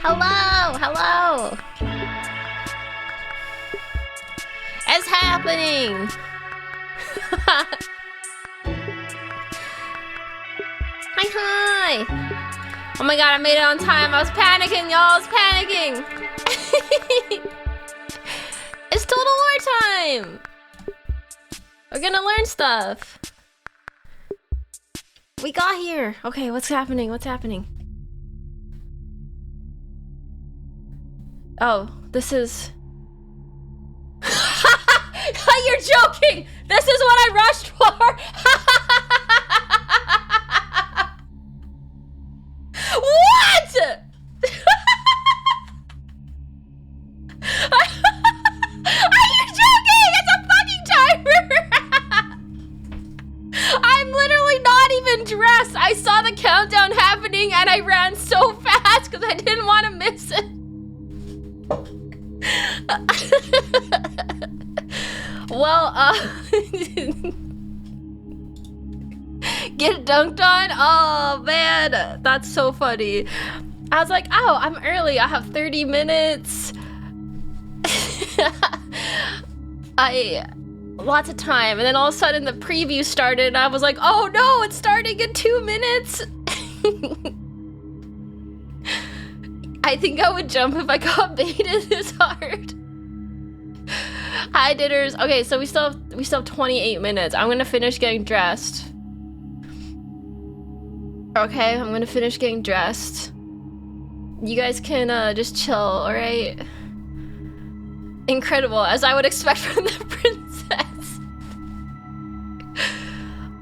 Hello, hello. It's happening. Hi, hi. Oh my god, I made it on time. I was panicking, y'all. I was panicking. It's Total War time. We're gonna learn stuff. We got here. Okay, what's happening? What's happening? Oh, this is... You're joking! This is what I rushed for! What?! Are you joking?! It's a fucking timer! I'm literally not even dressed! I saw the countdown happening and I ran so fast because I didn't want to miss it. Well, get dunked on? Oh, man. That's so funny. I was like, oh, I'm early. I have 30 minutes. Lots of time. And then all of a sudden the preview started and I was like, oh no, it's starting in 2 minutes. I think I would jump if I got baited this hard. Hi, didders. Okay, so we still have 28 minutes. I'm gonna finish getting dressed. Okay, I'm gonna finish getting dressed. You guys can just chill, alright? Incredible, as I would expect from the princess.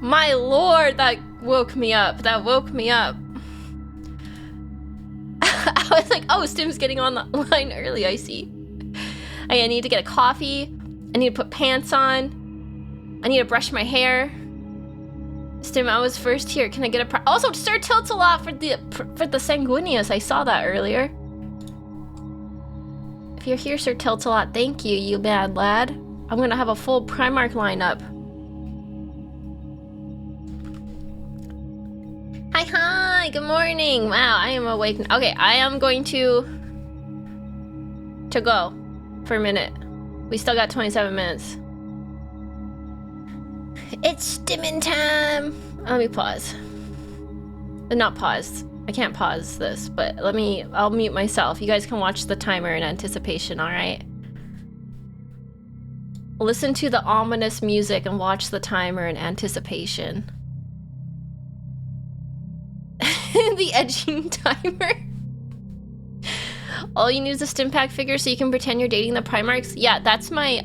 My lord, that woke me up. That woke me up. I was like, oh, Stim's getting on the line early, I see. I need to get a coffee. I need to put pants on. I need to brush my hair. Stim, I was first here. Can I get a also, Sir Tilts-a-lot for the Sanguinius. I saw that earlier. If you're here, Sir Tilts-a-lot, thank you, you bad lad. I'm gonna have a full Primarch lineup. Hi, hi, good morning. Wow, I am awake. Okay, I am going to go for a minute. We still got 27 minutes. It's stimming time. Let me pause. Not pause. I can't pause this, but I'll mute myself. You guys can watch the timer in anticipation, all right? Listen to the ominous music and watch the timer in anticipation. The edging timer. All you need is a Stimpak figure so you can pretend you're dating the Primarchs. Yeah, that's my,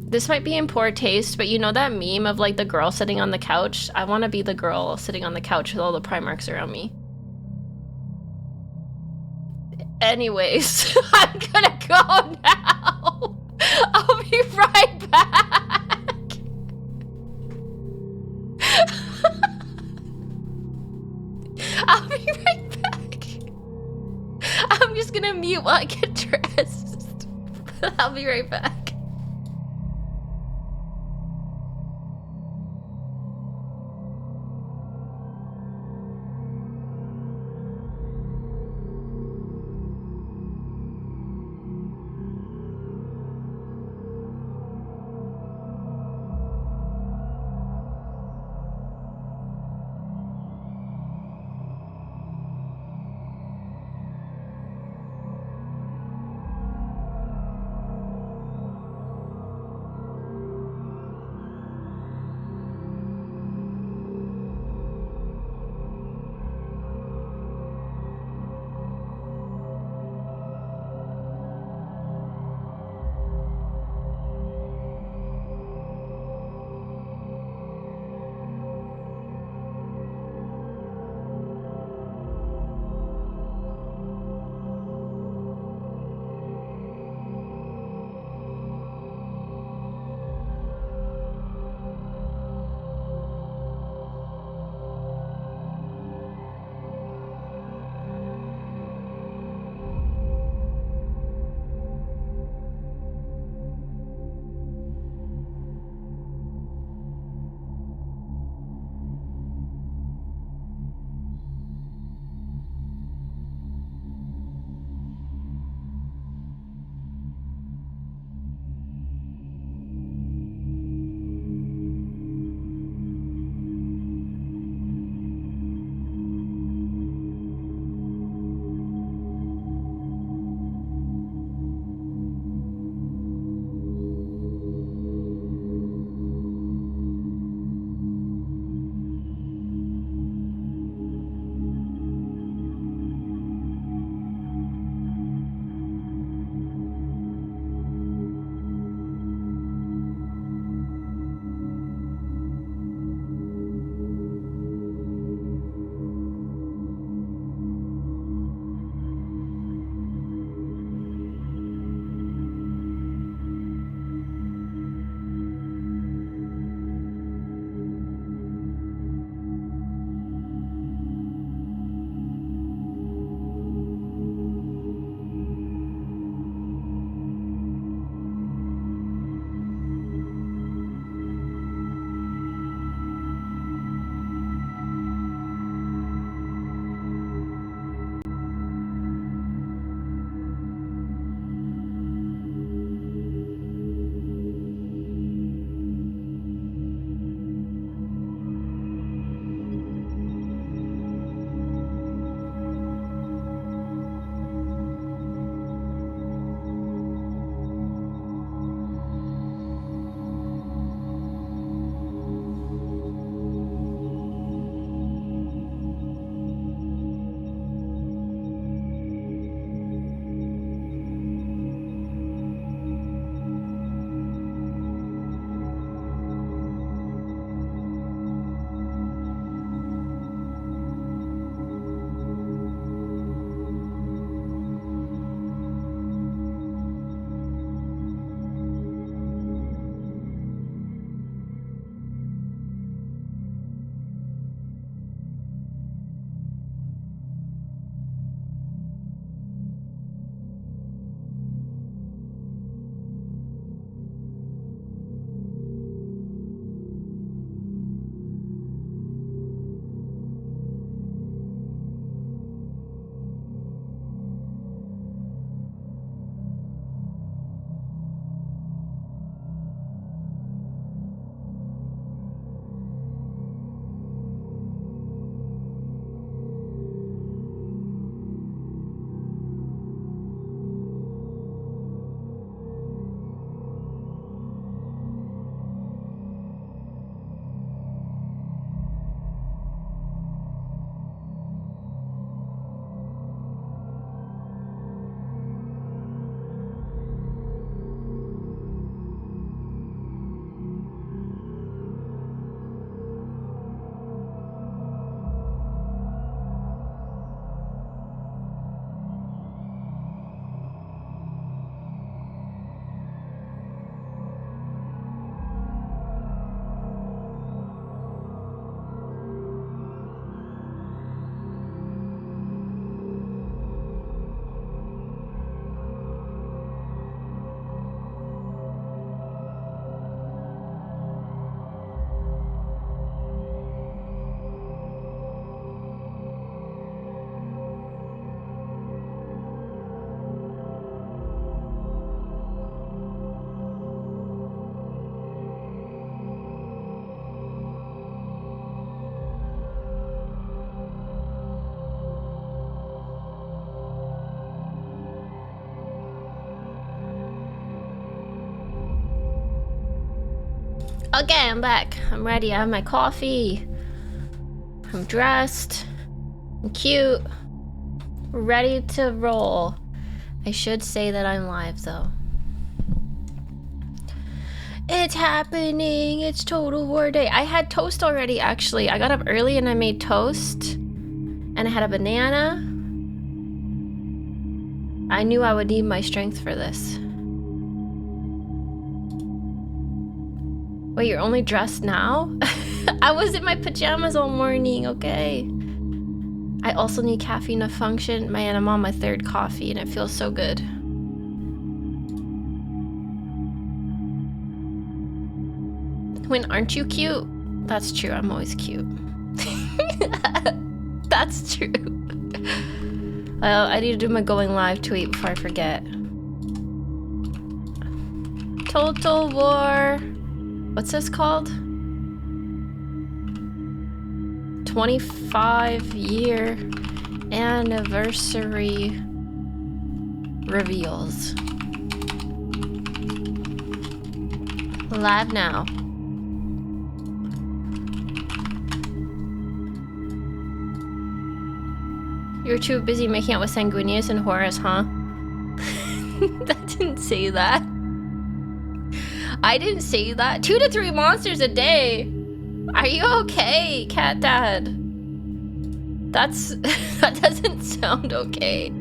this might be in poor taste, but you know that meme of like the girl sitting on the couch? I want to be the girl sitting on the couch with all the Primarchs around me. Anyways, I'm gonna go now. I'll be right back. I'll be right back. I'm just gonna mute while I get dressed. I'll be right back. Okay, I'm back. I'm ready. I have my coffee. I'm dressed. I'm cute. Ready to roll. I should say that I'm live though. It's happening. It's Total War Day. I had toast already actually. I got up early and I made toast. And I had a banana. I knew I would need my strength for this. Wait, you're only dressed now? I was in my pajamas all morning, okay. I also need caffeine to function. Man, I'm on my 3rd coffee and it feels so good. When aren't you cute? That's true, I'm always cute. That's true. I need to do my going live tweet before I forget. Total War. What's this called? 25-year anniversary reveals. Live now. You're too busy making out with Sanguinius and Horus, huh? That didn't say that. I didn't say that. 2 to 3 monsters a day. Are you okay, Cat Dad? That doesn't sound okay.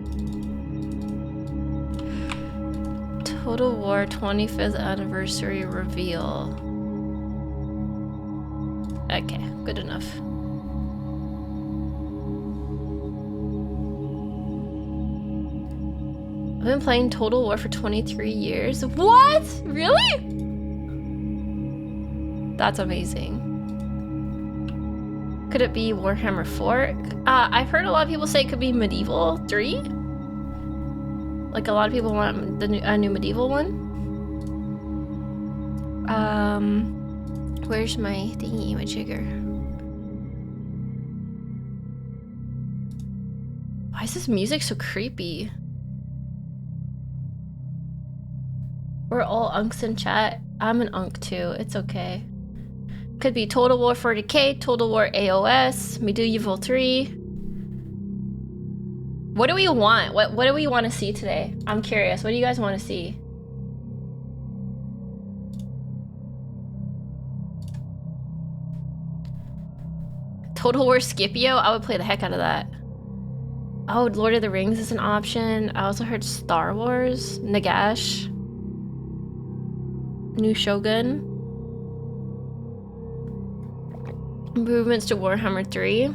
Total War 25th anniversary reveal. Okay, good enough. I've been playing Total War for 23 years. What? Really? That's amazing. Could it be Warhammer 4? I've heard a lot of people say it could be Medieval 3. Like a lot of people want a new Medieval one. Where's my thingy, my jigger? Why is this music so creepy? We're all unks in chat. I'm an unk too. It's okay. Could be Total War 40k, Total War AOS, Medieval 3. What do we want? What do we want to see today? I'm curious. What do you guys want to see? Total War Scipio? I would play the heck out of that. Oh, Lord of the Rings is an option. I also heard Star Wars, Nagash, New Shogun. Improvements to Warhammer 3.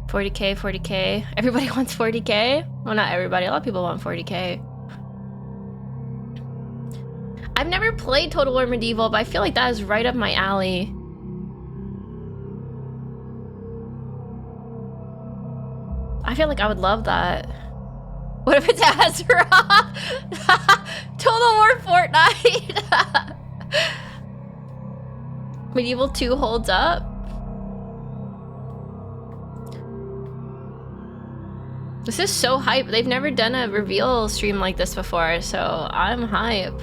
40k, 40k. Everybody wants 40k? Well, not everybody. A lot of people want 40k. I've never played Total War Medieval, but I feel like that is right up my alley. I feel like I would love that. What if it's Azeroth? Total War Fortnite. Medieval 2 holds up. This is so hype. They've never done a reveal stream like this before, so I'm hype.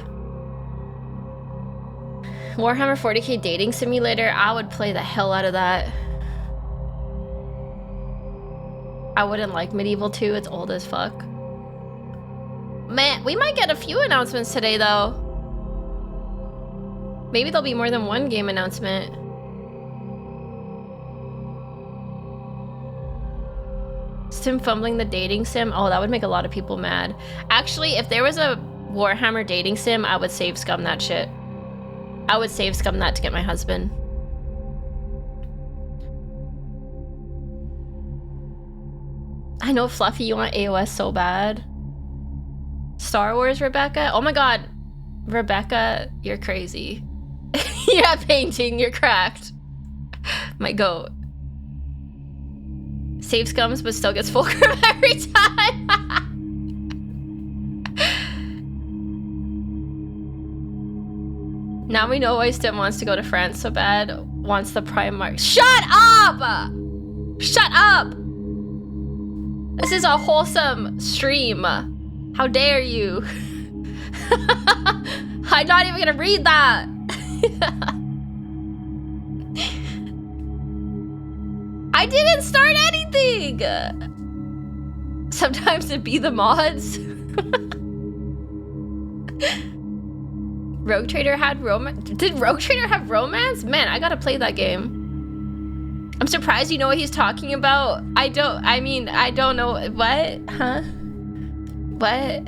Warhammer 40k dating simulator. I would play the hell out of that. I wouldn't like Medieval 2. It's old as fuck. Man, we might get a few announcements today though. Maybe there'll be more than one game announcement. Sim fumbling the dating sim? Oh, that would make a lot of people mad. Actually, if there was a Warhammer dating sim, I would save scum that shit. I would save scum that to get my husband. I know, Fluffy, you want AOS so bad. Star Wars, Rebecca? Oh my god. Rebecca, you're crazy. You're not painting, you're cracked. My goat. Save scums, but still gets fulcrum every time. Now we know why Stim wants to go to France so bad. Wants the Primarch. Shut up! Shut up! This is a wholesome stream. How dare you? I'm not even gonna read that. I didn't start anything. Sometimes it be the mods. Rogue Trader had romance. Did Rogue Trader have romance? Man, I gotta play that game. I'm surprised you know what he's talking about. I don't know. What? Huh? What?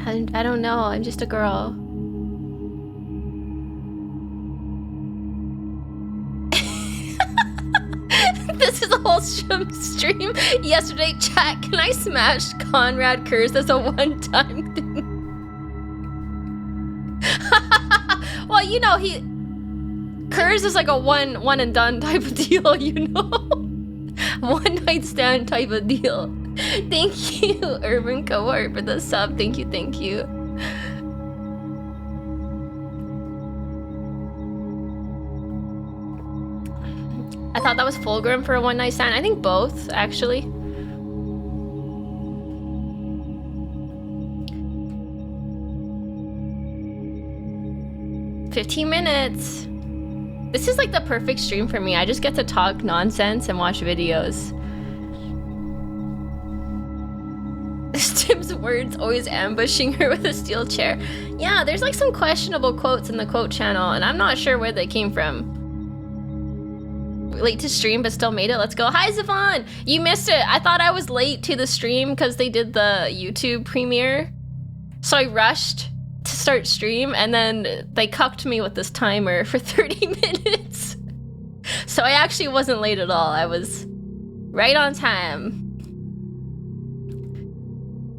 I don't know. I'm just a girl. This is a whole stream. Yesterday, chat, can I smash Conrad Curse as a one-time thing? Well, you know, Curse is like a one and done type of deal, you know? One night stand type of deal. Thank you, Urban Cohort, for the sub. Thank you, thank you. I thought that was Fulgrim for a one night stand. I think both, actually. "15 minutes. This is like the perfect stream for me. I just get to talk nonsense and watch videos. Tim's words always ambushing her with a steel chair. Yeah, there's like some questionable quotes in the quote channel, and I'm not sure where they came from. Late to stream, but still made it. Let's go. Hi, Zavon. You missed it. I thought I was late to the stream because they did the YouTube premiere. So I rushed to start stream, and then they cucked me with this timer for 30 minutes. So I actually wasn't late at all. I was right on time.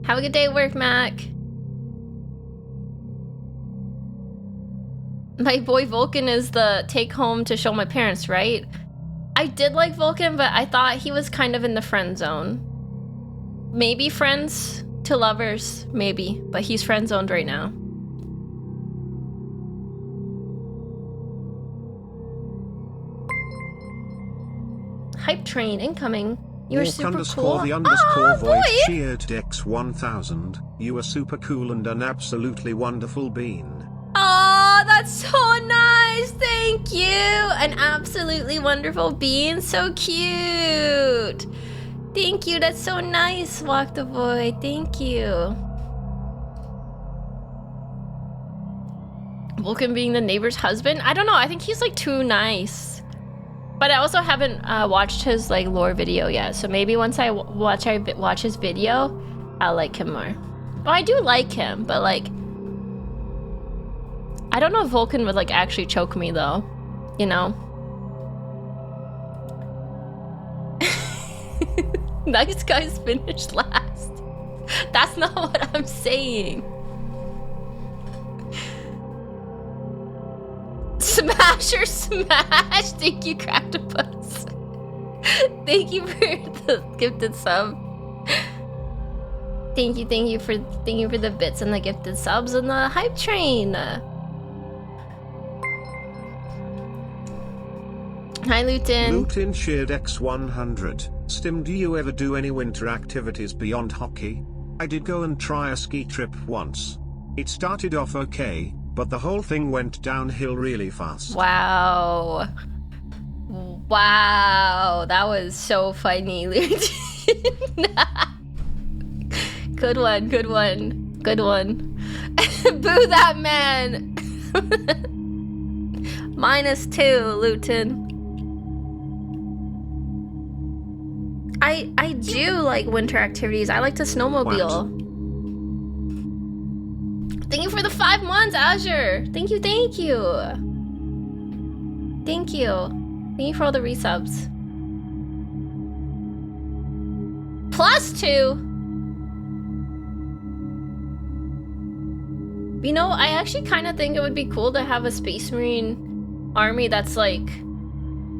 Have a good day at work, Mac. My boy Vulcan is the take home to show my parents, right? I did like Vulcan, but I thought he was kind of in the friend zone. Maybe friends to lovers, maybe, but he's friend zoned right now. Hype train incoming. You were super cool. The underscore void cheered Dex 1000. You are super cool and an absolutely wonderful bean. Oh, that's so nice. Thank you. An absolutely wonderful bean. So cute. Thank you. That's so nice, Walk the Void. Thank you. Vulcan being the neighbor's husband? I don't know. I think he's like too nice. But I also haven't watched his like lore video yet, so maybe once I watch his video, I'll like him more. Well, I do like him, but like, I don't know if Vulcan would like actually choke me though, you know? Nice guys finished last. That's not what I'm saying. Smash or smash! Thank you, Cracktopus. Thank you for the gifted sub. Thank you for the bits and the gifted subs and the hype train. Hi, Luton. Luton shared X100. Stim, do you ever do any winter activities beyond hockey? I did go and try a ski trip once. It started off okay, but the whole thing went downhill really fast. Wow. Wow, that was so funny, Luton. Good one, good one, good one. Boo that man. -2, Luton. I do like winter activities. I like to snowmobile. What? Thank you for the 5 months, Azure. Thank you, thank you. Thank you. Thank you for all the resubs. +2. You know, I actually kind of think it would be cool to have a Space Marine army that's like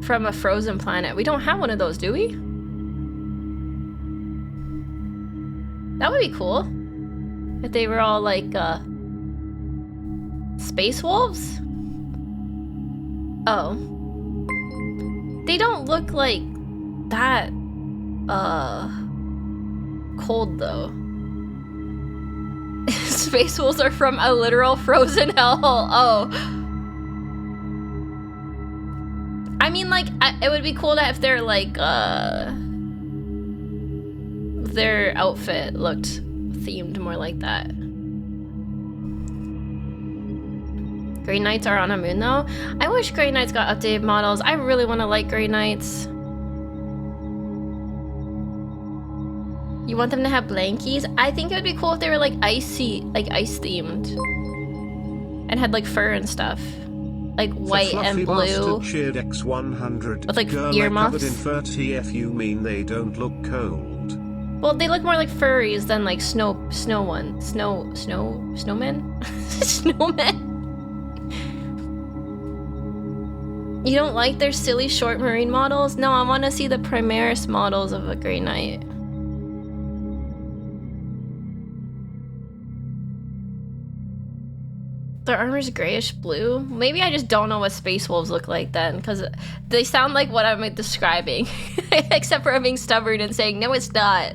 from a frozen planet. We don't have one of those, do we? That would be cool. If they were all like space wolves? Oh. They don't look like that cold though. Space wolves are from a literal frozen hellhole. Oh. I mean, like, it would be cool to if their, like, their outfit looked themed more like that. Grey Knights are on a moon, though. I wish Grey Knights got updated models. I really want to like Grey Knights. You want them to have blankies? I think it would be cool if they were, like, icy, like, ice-themed. And had, like, fur and stuff. Like, white and blue. Cheered X100. With, like, Girl, earmuffs. covered in fur TF, you mean they don't look cold? Well, they look more like furries than, like, snowmen? Snowmen? You don't like their silly short marine models? No, I want to see the Primaris models of a Grey Knight. Their armor's grayish blue. Maybe I just don't know what space wolves look like then, because they sound like what I'm describing. Except for I'm being stubborn and saying, no, it's not.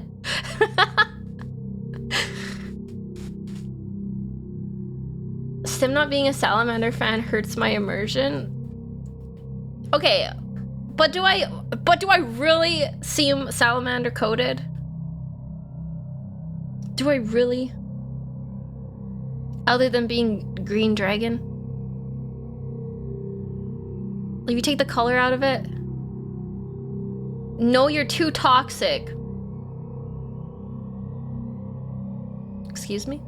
Stim not being a Salamander fan hurts my immersion. Okay, but do I really seem Salamander coded? Do I really? Other than being green dragon? Like, you take the color out of it? No, you're too toxic. Excuse me?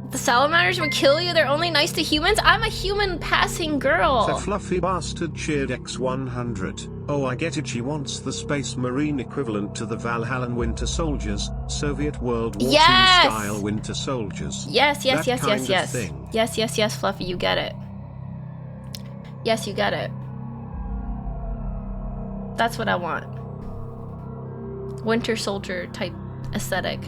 The salamanders would kill you? They're only nice to humans? I'm a human passing girl. The fluffy bastard cheered X100. Oh, I get it, she wants the Space Marine equivalent to the Valhallan Winter Soldiers, Soviet World War II style Winter Soldiers. Yes, That yes, kind of yes. thing. Yes, Fluffy, you get it. Yes, you get it. That's what I want. Winter Soldier type aesthetic.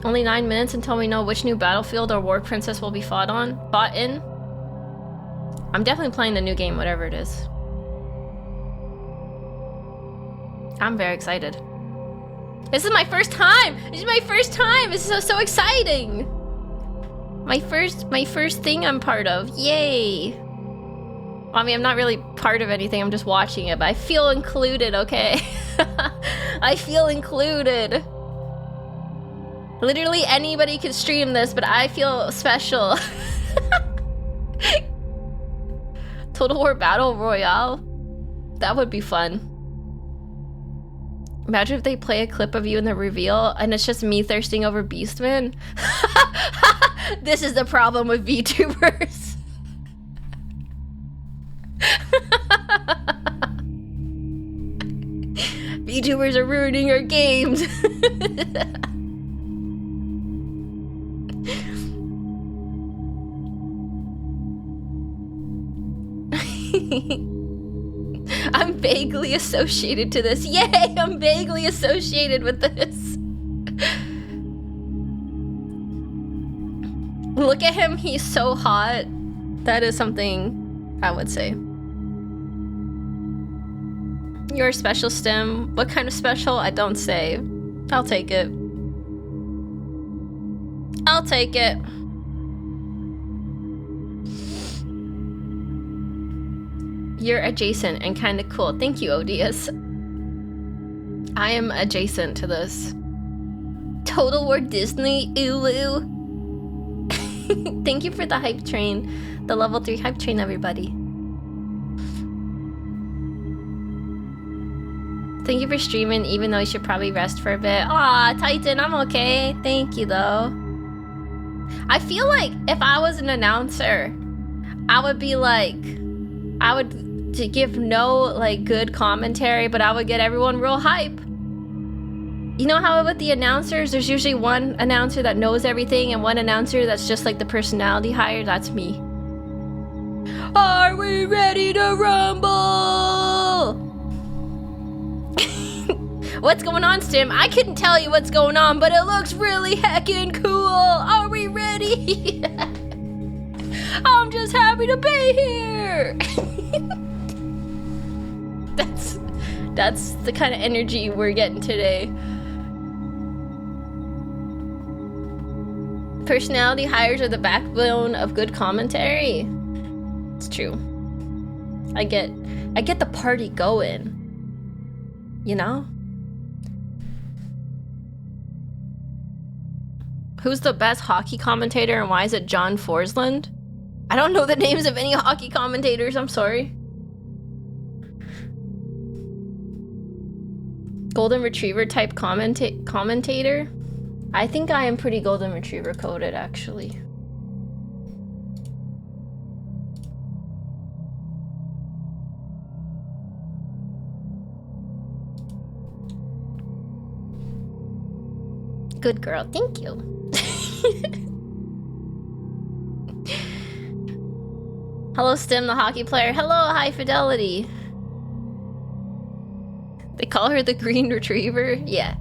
Only 9 minutes until we know which new battlefield or war princess will be fought in. I'm definitely playing the new game, whatever it is. I'm very excited. This is my first time! This is my first time! This is so exciting! My first thing I'm part of. Yay! I mean, I'm not really part of anything, I'm just watching it, but I feel included, okay? I feel included. Literally anybody could stream this, but I feel special. Total War Battle Royale? That would be fun. Imagine if they play a clip of you in the reveal and it's just me thirsting over Beastman. This is the problem with VTubers. VTubers are ruining our games. I'm vaguely associated to this. Yay! I'm vaguely associated with this. Look at him. He's so hot. That is something I would say. You're a special Stim. What kind of special? I don't say. I'll take it. I'll take it. You're adjacent and kind of cool. Thank you, Odious. I am adjacent to this. Total War Disney, ooh. Thank you for the hype train. The level 3 hype train, everybody. Thank you for streaming, even though you should probably rest for a bit. Aw, Titan, I'm okay. Thank you, though. I feel like if I was an announcer, I would be like... I would give no, like, good commentary, but I would get everyone real hype. You know how with the announcers, there's usually one announcer that knows everything and one announcer that's just like the personality hire? That's me. Are we ready to rumble? What's going on, Stim? I couldn't tell you what's going on, but it looks really heckin' cool. Are we ready? I'm just happy to be here. That's the kind of energy we're getting today. Personality hires are the backbone of good commentary. It's true. I get the party going. You know? Who's the best hockey commentator and why is it John Forsland? I don't know the names of any hockey commentators, I'm sorry. Golden Retriever type commentator? I think I am pretty Golden Retriever coded, actually. Good girl, thank you. Hello, Stim, the hockey player. Hello, High Fidelity. They call her the Green Retriever? Yeah.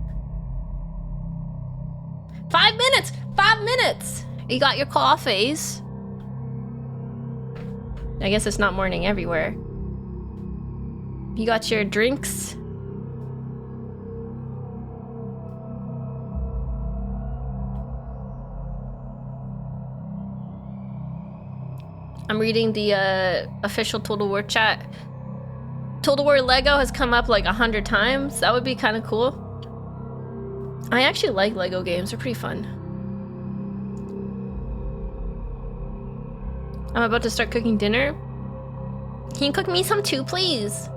5 minutes! 5 minutes! You got your coffees. I guess it's not morning everywhere. You got your drinks. I'm reading the official Total War chat. Total War Lego has come up like 100 times. That would be kind of cool. I actually like Lego games. They're pretty fun. I'm about to start cooking dinner. Can you cook me some too, please?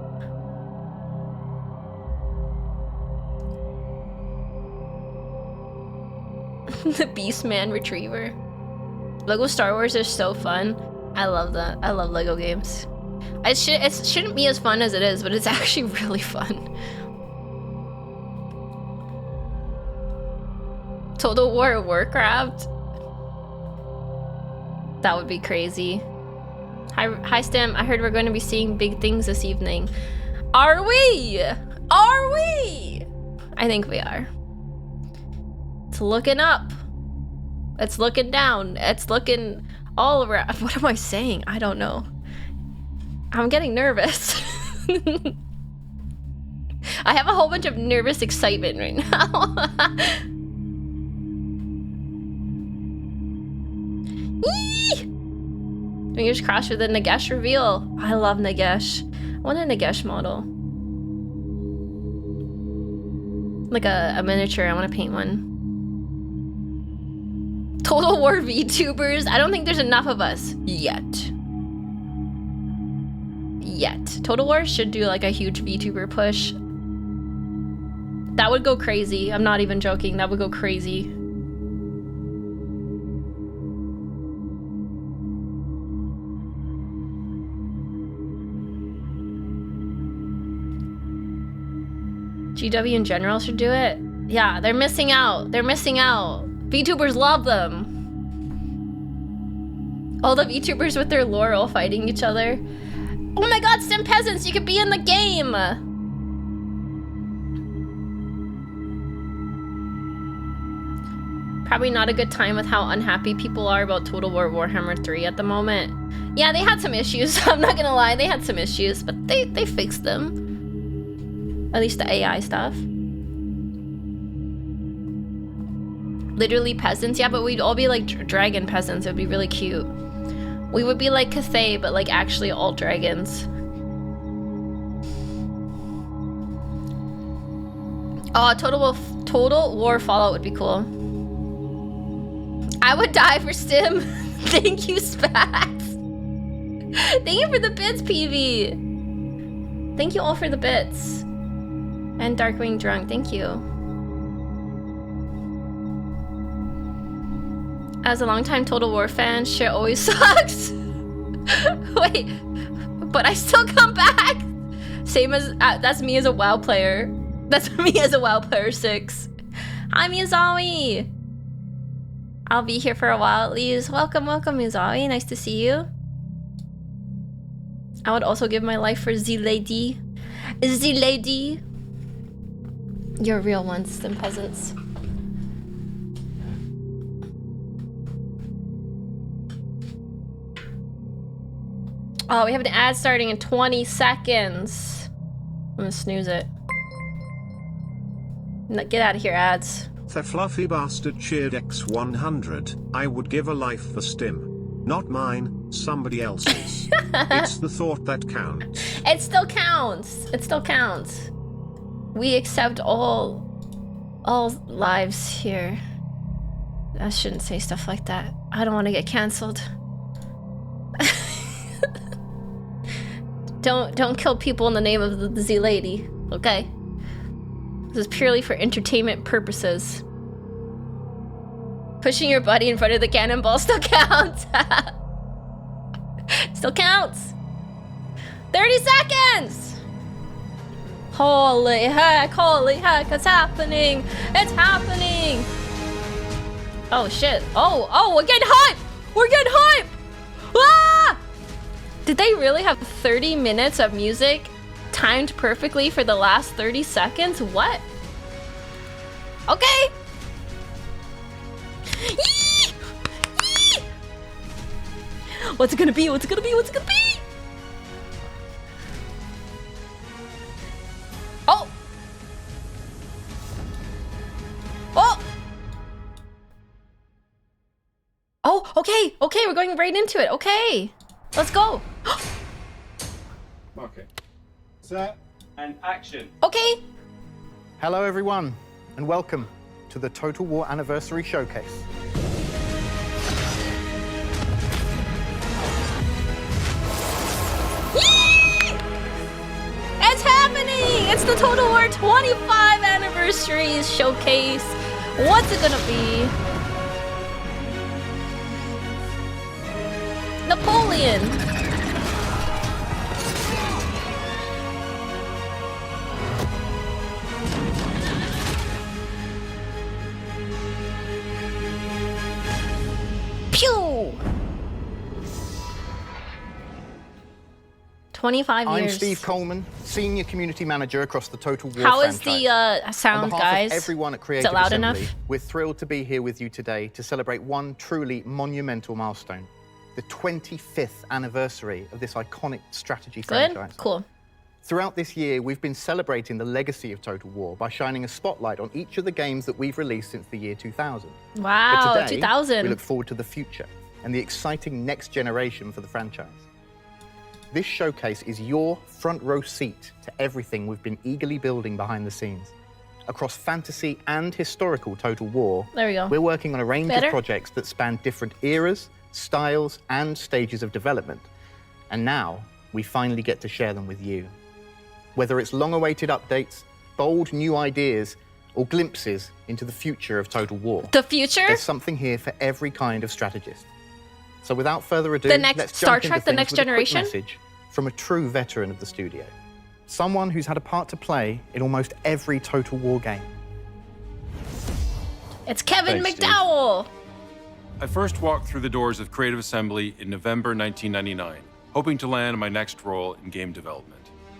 The Beastman Retriever. Lego Star Wars is so fun. I love that. I love Lego games. It shouldn't be as fun as it is, but it's actually really fun. Total War Warcraft? That would be crazy. Hi Stem, I heard we're going to be seeing big things this evening. Are we? Are we? I think we are. It's looking up. It's looking down. It's looking all around. What am I saying? I don't know. I'm getting nervous. I have a whole bunch of nervous excitement right now. Fingers crossed for the Nagesh reveal. I love Nagesh. I want a Nagesh model. Like a miniature. I want to paint one. Total War VTubers? I don't think there's enough of us yet. Total War should do like a huge VTuber push. That would go crazy. I'm not even joking. That would go crazy. GW in general should do it. Yeah, they're missing out. They're missing out. VTubers love them. All the VTubers with their Laurel fighting each other. Oh my god, Stem Peasants, you could be in the game! Probably not a good time with how unhappy people are about Total War Warhammer 3 at the moment. Yeah, they had some issues, I'm not gonna lie, they had some issues, but they fixed them. At least the AI stuff. Literally peasants, yeah, but we'd all be like dragon peasants, it would be really cute. We would be like Cathay, but like actually all dragons. Oh, Total War Fallout would be cool. I would die for Stim. Thank you, Spax. Thank you for the bits, PV. Thank you all for the bits. And Darkwing Drunk, thank you. As a longtime Total War fan, shit always sucks. Wait, but I still come back. Same as, that's me as a WoW player. That's me as a WoW player 6. Hi, Miyazawi. I'll be here for a while at least. Welcome, welcome, Miyazawi. Nice to see you. I would also give my life for Z-Lady. Z-Lady. You're real ones, them peasants. Oh, we have an ad starting in 20 seconds. gonna snooze it. Get out of here, ads. The fluffy bastard cheered X100. I would give a life for Stim. Not mine, somebody else's. It's the thought that counts. It still counts. It still counts. We accept all lives here. I shouldn't say stuff like that. I don't want to get canceled. Don't kill people in the name of the Z Lady, okay? This is purely for entertainment purposes. Pushing your buddy in front of the cannonball still counts. Still counts. 30 seconds! Holy heck, it's happening! It's happening! Oh shit. Oh, we're getting hype! We're getting hype! Ah! Did they really have 30 minutes of music timed perfectly for the last 30 seconds? What? Okay. Yee! Yee! What's it gonna be? What's it gonna be? What's it gonna be? Oh! Oh! Oh, okay, we're going right into it. Okay, let's go. Okay. Set and action. Okay. Hello everyone, and welcome to the Total War Anniversary Showcase. Yee! It's happening! It's the Total War 25 Anniversary Showcase. What's it gonna be? Napoleon. Pew! 25 years. I'm Steve Coleman, Senior Community Manager across the Total War How is franchise. the sound, On behalf guys? of everyone at Is Creative it loud Assembly, enough? we're thrilled to be here with you today to celebrate one truly monumental milestone, the 25th anniversary of this iconic strategy Good? franchise. Cool. Throughout this year, we've been celebrating the legacy of Total War by shining a spotlight on each of the games that we've released since the year 2000. Wow, But today, 2000. we look forward to the future and the exciting next generation for the franchise. This showcase is your front row seat to everything we've been eagerly building behind the scenes. Across fantasy and historical Total War, There we go. we're working on a range Better? of projects that span different eras, styles, and stages of development. And now, we finally get to share them with you. Whether it's long-awaited updates, bold new ideas, or glimpses into the future of Total War, The future? there's something here for every kind of strategist. So without further ado, The next let's Star jump into Trek, The things Next with a quick Generation? message from a true veteran of the studio. Someone who's had a part to play in almost every Total War game. It's Kevin Thanks, Steve. McDowell. I first walked through the doors of Creative Assembly in November 1999, hoping to land my next role in game development.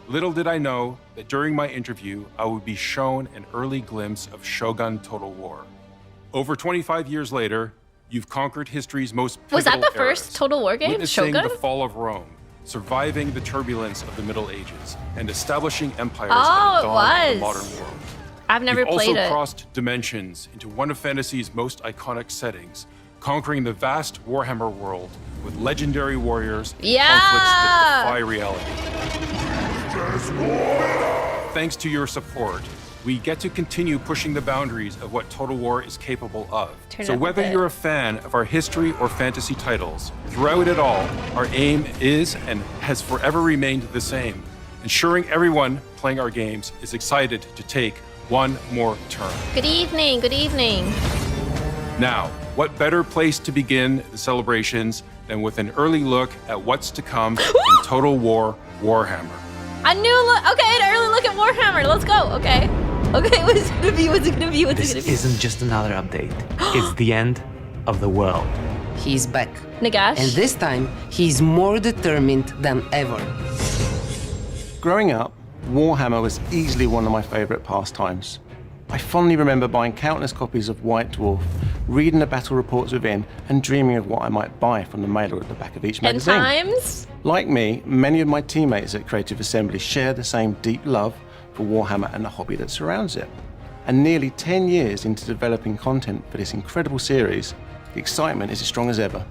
Little did I know that during my interview, I would be shown an early glimpse of Shogun Total War. Over 25 years later, you've conquered history's most pivotal Was that the eras, first Total War game? witnessing Shogun? the fall of Rome, surviving the turbulence of the Middle Ages, and establishing empires Oh, at it the dawn of the was. modern world. I've never You've played also it. crossed dimensions into one of fantasy's most iconic settings, conquering the vast Warhammer world with legendary warriors and conflicts that defy reality. Thanks to your support, we get to continue pushing the boundaries of what Total War is capable of. Turn it So up a whether bit. you're a fan of our history or fantasy titles, throughout it all, our aim is and has forever remained the same, ensuring everyone playing our games is excited to take one more turn. Good evening, good evening. Now, what better place to begin the celebrations than with an early look at what's to come in Total War Warhammer. A new look. Okay, an early look at Warhammer. Let's go. Okay. Okay, what's it gonna be? What's it gonna be? What's This it gonna be? isn't just another update. It's the end of the world. He's back. Nagash. And this time, he's more determined than ever. Growing up, Warhammer was easily one of my favourite pastimes. I fondly remember buying countless copies of White Dwarf, reading the battle reports within, and dreaming of what I might buy from the mailer at the back of each And magazine. times. Like me, many of my teammates at Creative Assembly share the same deep love for Warhammer and the hobby that surrounds it. And nearly 10 years into developing content for this incredible series, the excitement is as strong as ever.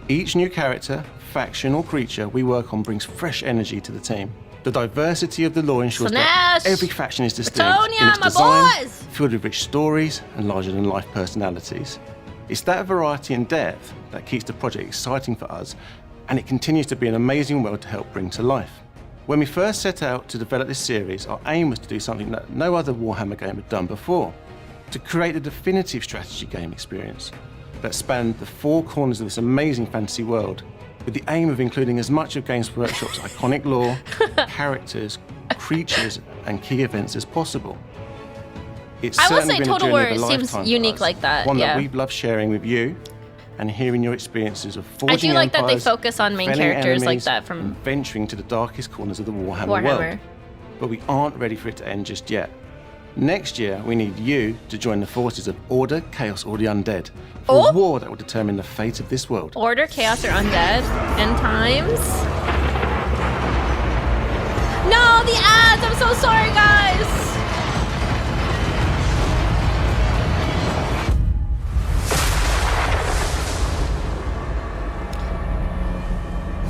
Each new character, faction or creature we work on brings fresh energy to the team. The diversity of the lore ensures that every faction is distinct in its design, filled with rich stories and larger-than-life personalities. It's that variety and depth that keeps the project exciting for us, and it continues to be an amazing world to help bring to life. When we first set out to develop this series, our aim was to do something that no other Warhammer game had done before, to create a definitive strategy game experience that spanned the four corners of this amazing fantasy world, with the aim of including as much of Games Workshop's iconic lore, characters, creatures, and key events as possible. It's I will certainly say been a Total journey War of a seems lifetime for unique us, like that, one yeah. that we've loved sharing with you and hearing your experiences of forging I do like that they empires, focus on main felling characters like enemies, that from and venturing to the darkest corners of the Warhammer Warhammer. world. But we aren't ready for it to end just yet. Next year, we need you to join the forces of Order, Chaos, or the Undead for a war that will determine the fate of this world. Order, Chaos, or Undead. End times. No, the ads! I'm so sorry, guys!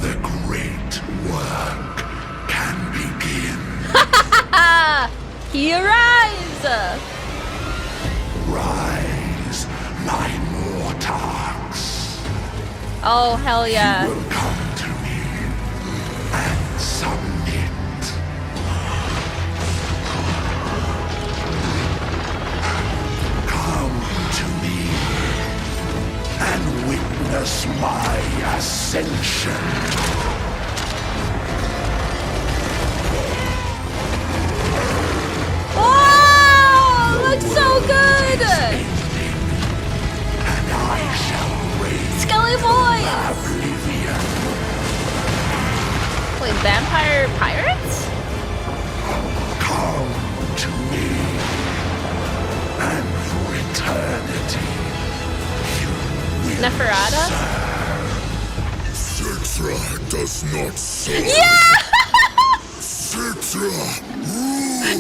The great work can begin. He arrives! Rise, my Mortarks. Oh, hell yeah. You will come to me and submit. Come to me and witness my ascension. Oh, looks so good! And I shall raise Skelly boys! oblivion. Wait, vampire pirates? Come to me, and for eternity you will Neferata? Citra does not serve. Yeah! Citra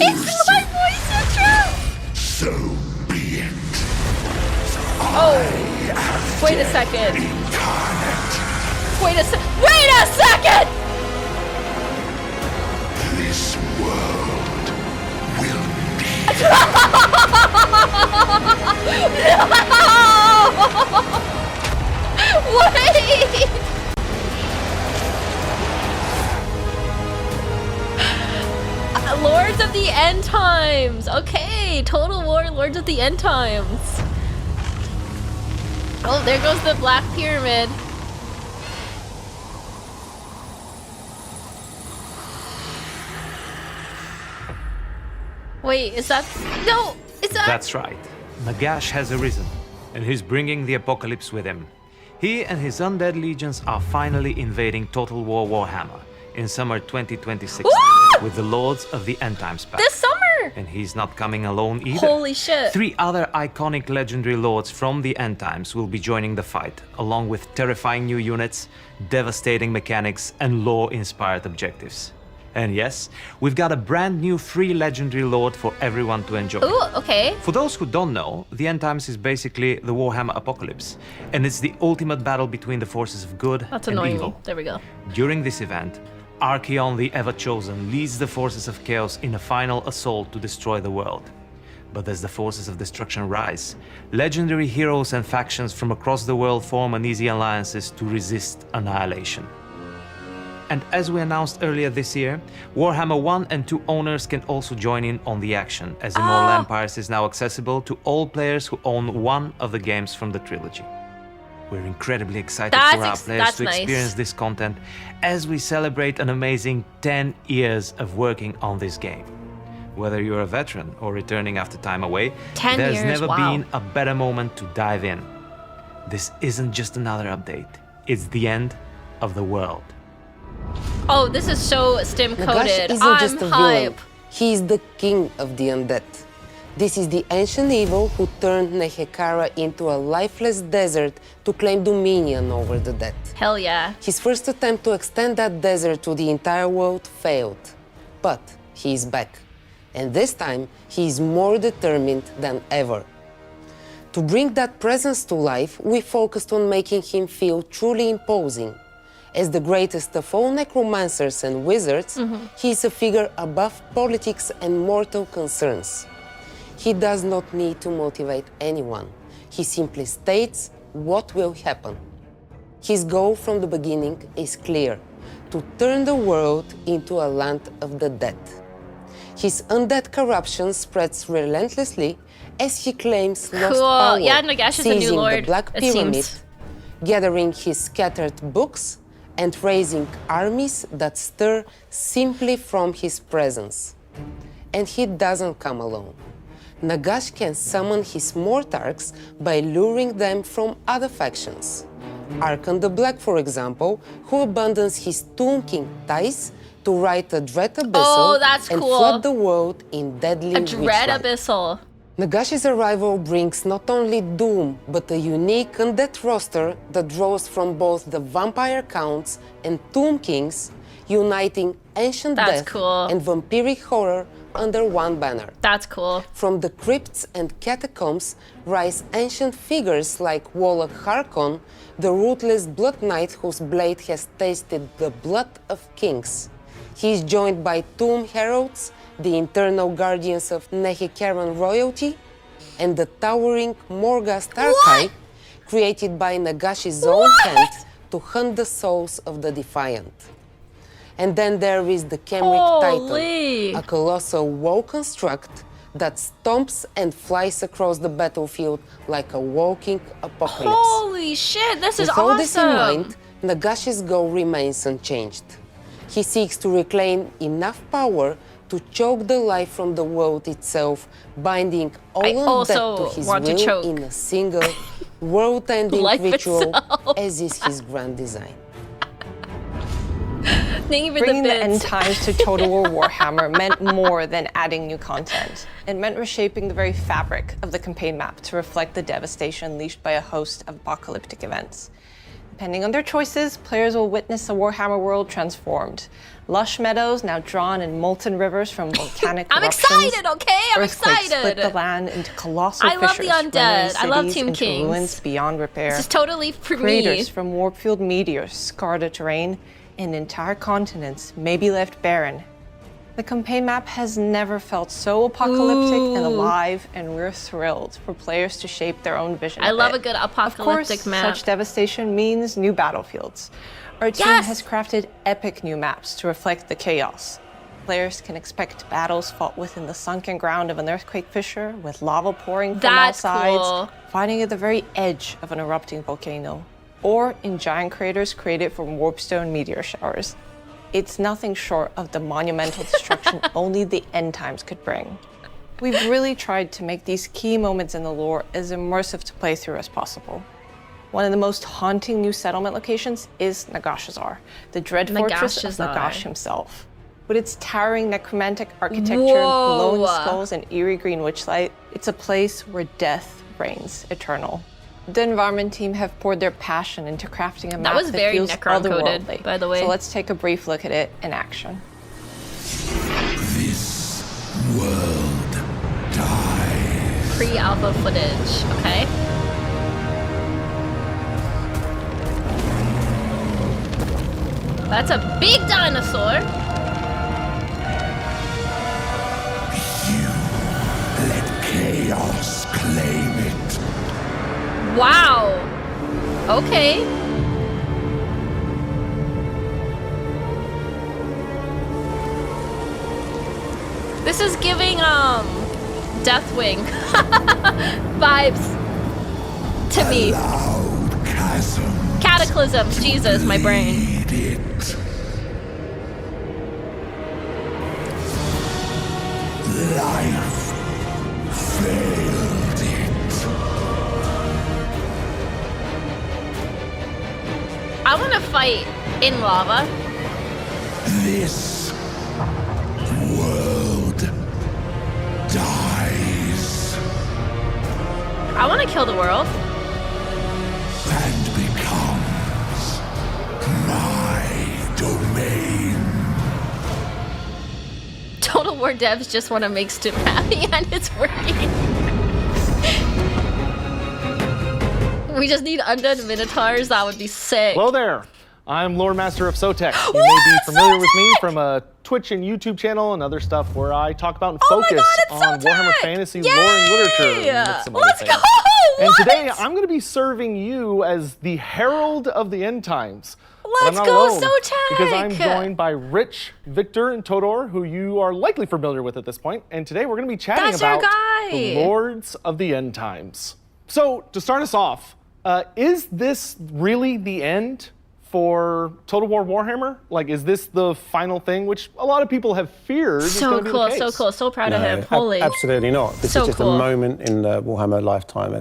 It's my voice, Citra! So be it. Oh, wait a second. Incarnate. Wait a second! This world will Wait! Lords of the End Times. Okay, Total War, Lords of the End Times. Oh, there goes the Black Pyramid. Wait, is that... No, is that... That's right. Nagash has arisen, and he's bringing the apocalypse with him. He and his undead legions are finally invading Total War Warhammer in summer 2026 with the Lords of the End Times pack. This summer! And he's not coming alone either. Holy shit. 3 other iconic legendary lords from the End Times will be joining the fight, along with terrifying new units, devastating mechanics, and lore-inspired objectives. And yes, we've got a brand new free legendary lord for everyone to enjoy. Ooh, okay. For those who don't know, the End Times is basically the Warhammer Apocalypse, and it's the ultimate battle between the forces of good That's and annoying evil. me. There we go. During this event, Archaon the Ever-Chosen leads the forces of chaos in a final assault to destroy the world. But as the forces of destruction rise, legendary heroes and factions from across the world form uneasy alliances to resist annihilation. And as we announced earlier this year, Warhammer 1 and 2 owners can also join in on the action, as Immortal Empires is now accessible to all players who own one of the games from the trilogy. We're incredibly excited for our players to experience this content as we celebrate an amazing 10 years of working on this game. Whether you're a veteran or returning after time away, 10 there's years, never wow. been a better moment to dive in. This isn't just another update, it's the end of the world. Oh, this is so stim Nagash coded. isn't I'm just a villain. hype. He is the king of the undead. This is the ancient evil who turned Nehekara into a lifeless desert to claim dominion over the dead. Hell yeah. His first attempt to extend that desert to the entire world failed. But he is back. And this time, he is more determined than ever. To bring that presence to life, we focused on making him feel truly imposing. As the greatest of all necromancers and wizards, he is a figure above politics and mortal concerns. He does not need to motivate anyone. He simply states what will happen. His goal from the beginning is clear: to turn the world into a land of the dead. His undead corruption spreads relentlessly as he claims lost power, Yeah, Nagash is a new seizing lord, the Black it Pyramid, seems. gathering his scattered books, and raising armies that stir simply from his presence. And he doesn't come alone. Nagash can summon his Mortarchs by luring them from other factions. Arkhan the Black, for example, who abandons his Tomb King Thais to write a Dread Abyssal and flood the world in deadly A Dread witchlight. Abyssal. Nagash's arrival brings not only doom, but a unique undead roster that draws from both the Vampire Counts and Tomb Kings, uniting ancient That's death cool. and vampiric horror under one banner. That's cool. From the crypts and catacombs rise ancient figures like Warlock Harkon, the ruthless Blood Knight whose blade has tasted the blood of kings. He is joined by Tomb Heralds, the internal guardians of Nehekaran royalty, and the towering Morghast Archive, created by Nagashi's own hand to hunt the souls of the defiant. And then there is the Khemric Titan, a colossal wall construct that stomps and flies across the battlefield like a walking apocalypse. Holy shit, this is With all awesome. this in mind, Nagashi's goal remains unchanged. He seeks to reclaim enough power to choke the life from the world itself, binding all I undead also to his want to will choke. in a single world-ending Life ritual, itself. as is his grand design. Thank you for Bringing the the bits. end times to Total War Warhammer meant more than adding new content. It meant reshaping the very fabric of the campaign map to reflect the devastation unleashed by a host of apocalyptic events. Depending on their choices, players will witness a Warhammer world transformed. Lush meadows now drawn in molten rivers from volcanic I'm eruptions. excited, okay? I'm Earthquakes excited. split the land into colossal I love the fissures, undead. I love rendering cities Tomb into Kings. ruins beyond repair. This is totally for me. Craters from warp-fueled meteors scar the terrain, and entire continents may be left barren. The campaign map has never felt so apocalyptic and alive, and we're thrilled for players to shape their own vision. I of love it. a good Of apocalyptic course, map. such devastation means new battlefields. Our team Yes! has crafted epic new maps to reflect the chaos. Players can expect battles fought within the sunken ground of an earthquake fissure, with lava pouring from That's all sides, cool. fighting at the very edge of an erupting volcano, or in giant craters created from warpstone meteor showers. It's nothing short of the monumental destruction only the end times could bring. We've really tried to make these key moments in the lore as immersive to play through as possible. One of the most haunting new settlement locations is Nagashazar, the dread fortress of Nagashazar. Nagash himself. With its towering necromantic architecture, Whoa. glowing skulls, and eerie green witchlight, it's a place where death reigns eternal. The environment team have poured their passion into crafting a map was very feels Necron-coded, otherworldly. by the way. So let's take a brief look at it in action. This world dies. Pre-alpha footage, okay? That's a big dinosaur. Let chaos claim it. Wow. Okay. This is giving Deathwing vibes to me. Loud chasm. Cataclysms, Jesus, my brain. Lead it. Life failed it. I want to fight in lava. This world dies I want to kill the world. and becomes my domain. Total War devs just want to make Stim happy, and it's working. We just need undead minotaurs. That would be sick. Hello there. I'm Lore Master of Sotek. You may be familiar with me from a Twitch and YouTube channel and other stuff where I talk about and focus on Warhammer Fantasy lore and literature. And some other things. And today I'm going to be serving you as the Herald of the End Times. Let's go, Sotek! Because I'm joined by Rich, Victor, and Todor, who you are likely familiar with at this point. And today we're going to be chatting about the Lords of the End Times. So to start us off, is this really the end for Total War Warhammer? Like, is this the final thing, which a lot of people have feared is going to be the case? So cool, so proud of him. Holy. Absolutely not. This is just a moment in the Warhammer lifetime,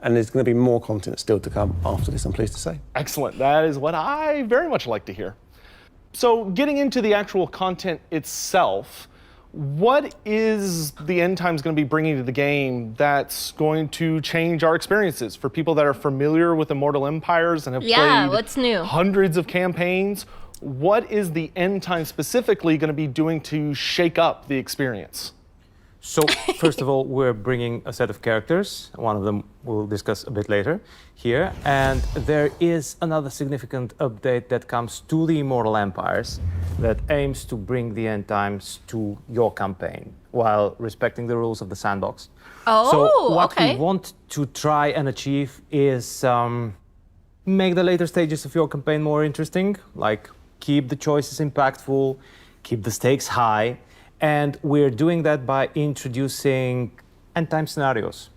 and there's going to be more content still to come after this, I'm pleased to say. Excellent. That is what I very much like to hear. So getting into the actual content itself, what is the End Times going to be bringing to the game that's going to change our experiences for people that are familiar with Immortal Empires and have played what's new? Hundreds of campaigns? What is the End Times specifically going to be doing to shake up the experience? So, first of all, we're bringing a set of characters. One of them we'll discuss a bit later here. And there is another significant update that comes to the Immortal Empires that aims to bring the End Times to your campaign while respecting the rules of the sandbox. So what we want to try and achieve is make the later stages of your campaign more interesting, like keep the choices impactful, keep the stakes high. And we're doing that by introducing end-time scenarios,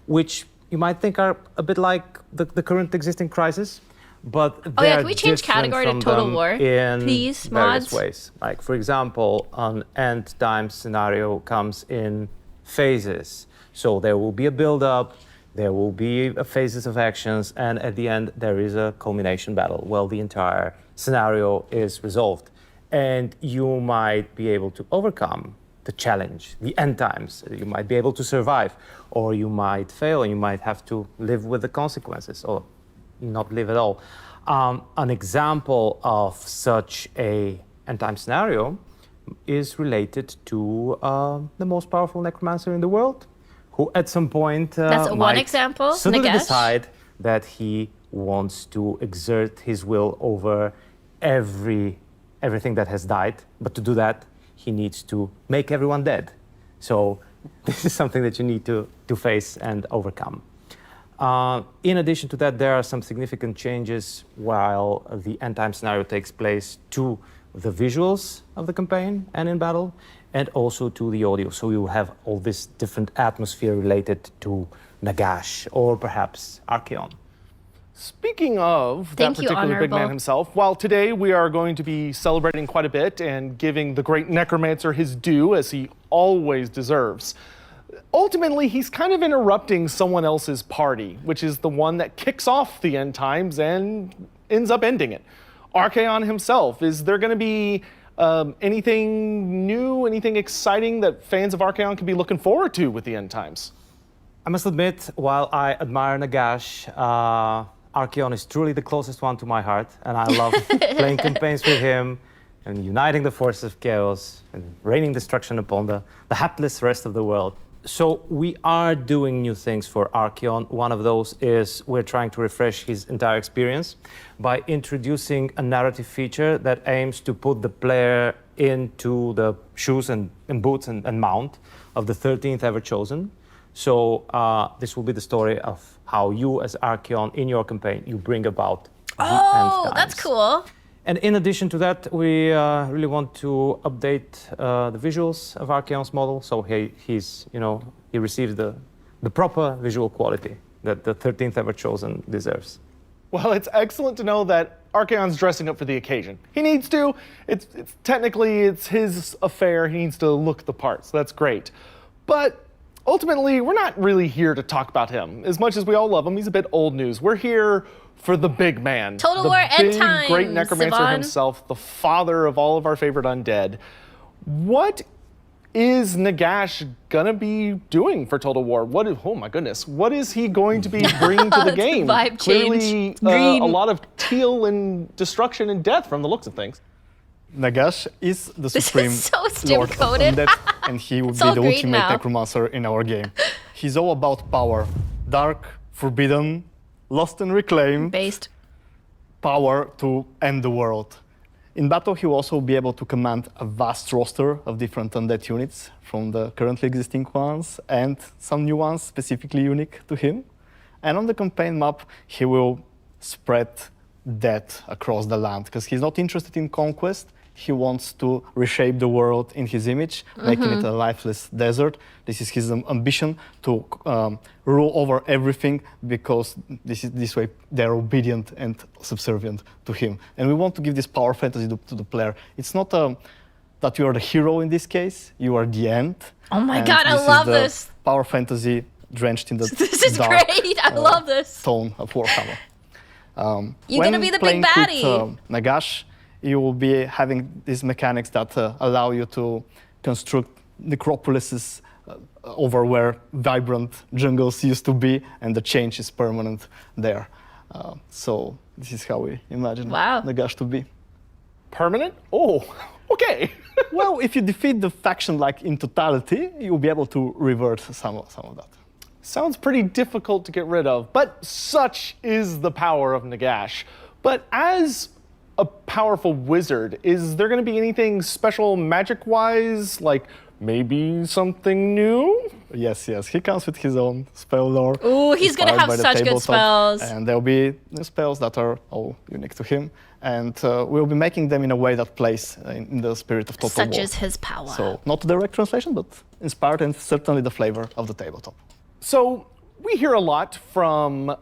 which you might think are a bit like the current existing crisis, but they're can we change category to Total War, in please, various mods? ways. Like, for example, an end-time scenario comes in phases. So there will be a build-up, there will be phases of actions, and at the end there is a culmination battle where the entire scenario is resolved. And you might be able to overcome the challenge, the end times. You might be able to survive, or you might fail, and you might have to live with the consequences, or not live at all. An example of such a end time scenario is related to the most powerful necromancer in the world, who at some point That's one example, suddenly Nagash. decide that he wants to exert his will over everything that has died, but to do that, he needs to make everyone dead. So this is something that you need to face and overcome. In addition to that, there are some significant changes while the end time scenario takes place to the visuals of the campaign and in battle, and also to the audio. So you will have all this different atmosphere related to Nagash or perhaps Archaon. Speaking of that particular big man himself, while today we are going to be celebrating quite a bit and giving the great necromancer his due, as he always deserves, ultimately he's kind of interrupting someone else's party, which is the one that kicks off the End Times and ends up ending it. Archaon himself, is there going to be anything new, anything exciting that fans of Archaon can be looking forward to with the End Times? I must admit, while I admire Nagash, Archaon is truly the closest one to my heart, and I love playing campaigns with him and uniting the forces of chaos and raining destruction upon the hapless rest of the world. So we are doing new things for Archaon. One of those is we're trying to refresh his entire experience by introducing a narrative feature that aims to put the player into the shoes and boots and mount of the 13th Ever Chosen. So this will be the story of how you, as Archaon, in your campaign, you bring about the end times. That's cool. And in addition to that, we really want to update the visuals of Archaon's model, so he receives the proper visual quality that the 13th Ever Chosen deserves. Well, it's excellent to know that Archaon's dressing up for the occasion. He needs to. It's technically his affair. He needs to look the part, so that's great. But ultimately, we're not really here to talk about him. As much as we all love him, he's a bit old news. We're here for the big man. Total War End Times, the great necromancer himself, the father of all of our favorite undead. What is Nagash gonna be doing for Total War? Oh my goodness, what is he going to be bringing to the game? Vibe Clearly, change. A lot of teal and destruction and death from the looks of things. Nagash is the supreme so lord of stim-coded. undead. and he would It's be all the green ultimate now. necromancer in our game. He's all about power. Dark, forbidden, lost and reclaimed. Based. Power to end the world. In battle, he will also be able to command a vast roster of different undead units from the currently existing ones and some new ones specifically unique to him. And on the campaign map, he will spread death across the land because he's not interested in conquest. He wants to reshape the world in his image, making it a lifeless desert. This is his ambition to rule over everything because this way they're obedient and subservient to him. And we want to give this power fantasy to the player. It's not that you are the hero in this case, you are the end. Oh my And God, I this love is the this. Power fantasy drenched in the This is dark, great. I love this. tone of Warhammer. You're gonna be the big baddie. With, Nagash, you will be having these mechanics that allow you to construct necropolises over where vibrant jungles used to be, and the change is permanent there. So this is how we imagine Nagash to be. Permanent? Oh, okay. Well, if you defeat the faction like in totality, you'll be able to revert some of that. Sounds pretty difficult to get rid of, but such is the power of Nagash. But as a powerful wizard, is there going to be anything special magic-wise, like maybe something new? Yes, he comes with his own spell lore. Ooh, he's going to have such good spells. And there'll be new spells that are all unique to him. And we'll be making them in a way that plays in the spirit of Total War. Such is his power. So not a direct translation, but inspired and certainly the flavor of the tabletop. So we hear a lot from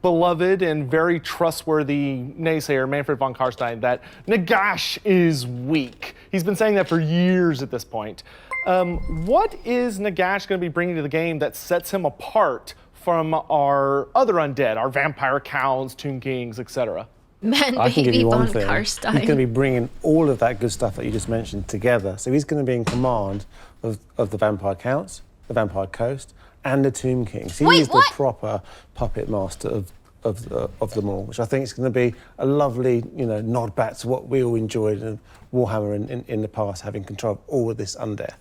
beloved and very trustworthy naysayer Manfred von Karstein that Nagash is weak. He's been saying that for years at this point. What is Nagash going to be bringing to the game that sets him apart from our other undead, our vampire counts, Tomb Kings, etc.? I can give you one thing. Karstein. He's going to be bringing all of that good stuff that you just mentioned together. So he's going to be in command of the Vampire Counts, the Vampire Coast, and the Tomb Kings. He is the proper puppet master of them all, which I think is going to be a lovely, nod back to what we all enjoyed in Warhammer in the past, having control of all of this undeath.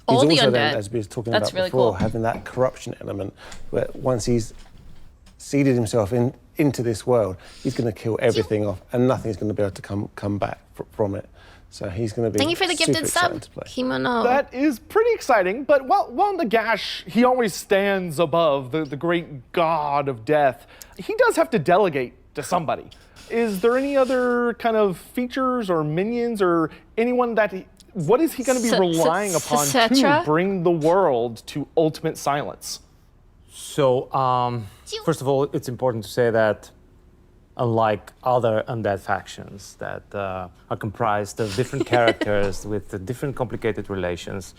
All he's the also undead. then, as we were talking That's about really before, cool. having that corruption element, where once he's seeded himself into this world, he's going to kill everything off, and nothing's going to be able to come back from it. So he's going to be. Thank you for the super gifted sub, excited to play. Kimono. That is pretty exciting, but while Nagash, he always stands above the great god of death, he does have to delegate to somebody. Is there any other kind of features or minions or anyone what is he going to be relying upon to bring the world to ultimate silence? So, first of all, it's important to say that unlike other undead factions that are comprised of different characters with different complicated relations,